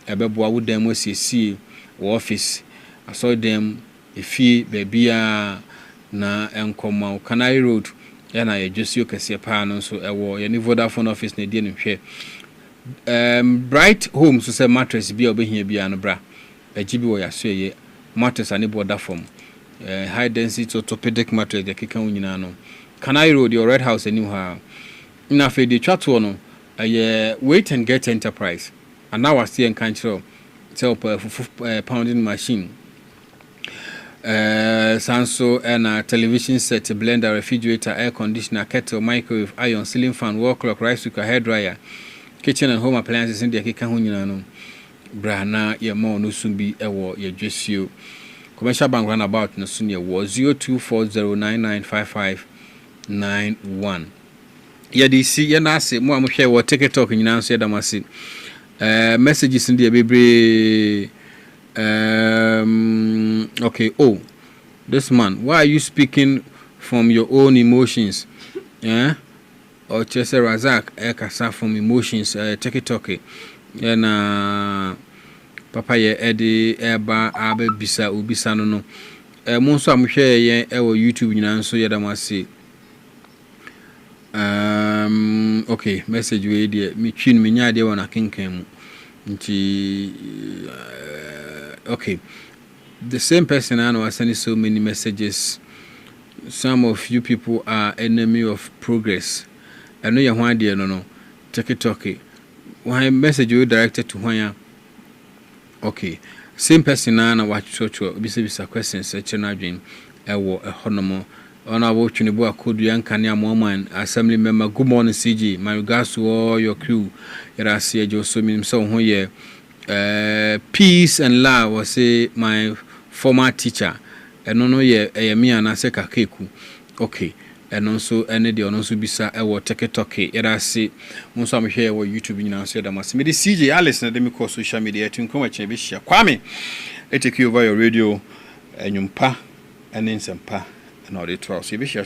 ebeboa wo dem asiesie wo office aso dem efie bebia na enkomo Canary Road yana ye Josio kese pa no so ewo ye ni Vodafone office na die ne hwe Bright Home so say mattress bia obehia bia no bra agibi wo yaso ye mattress ani border form high density orthopedic mattress de keka nyina no Canary Road your Red House any ha na fe de twato no Wait and Get Enterprise and now I see en kanchiro tell pounding machine Sanso and a television set, blender, refrigerator, air conditioner, kettle, microwave, iron, ceiling fan, wall clock, rice cooker, hair dryer, kitchen and home appliances in the Kikahunyano. Brana, your more no soon be a war, your just you. Commercial bank run about no soon your war 0240995591. Yadisi, Yanasi, more share what take a talk in answer Damasi. Messages in the baby. Okay. Oh, this man. Why are you speaking from your own emotions? Yeah. Or Chese Razak Ekasa from emotions. Take it okay. And Papa ye Eddie Eba Abe Bisa Ubisa no. Monso am share ye ewo YouTube nyina so yadamasi. Okay. Message we dey. Me twin me nya dey wana kenken. Nti okay. The same person I know is sending so many messages. Some of you people are enemy of progress. I know you want to no. Take it okay. Why message you directed to where? Okay. Same person I know watch church. Bisa questions. Such an agent. A honomo. On our watching the boy could young Kanya Moman assembly member. Good morning, CG. My regards to all your crew. Yara see you so many so here. Peace and love was say my former teacher and no me and I say kakeku okay and also any day also bisa take it okay era say most am here on YouTube nyina so that must me the CJ Alice na dem call social media to come ache be share Kwame take you over your radio enyumpa and nsempa and all the 12 so be share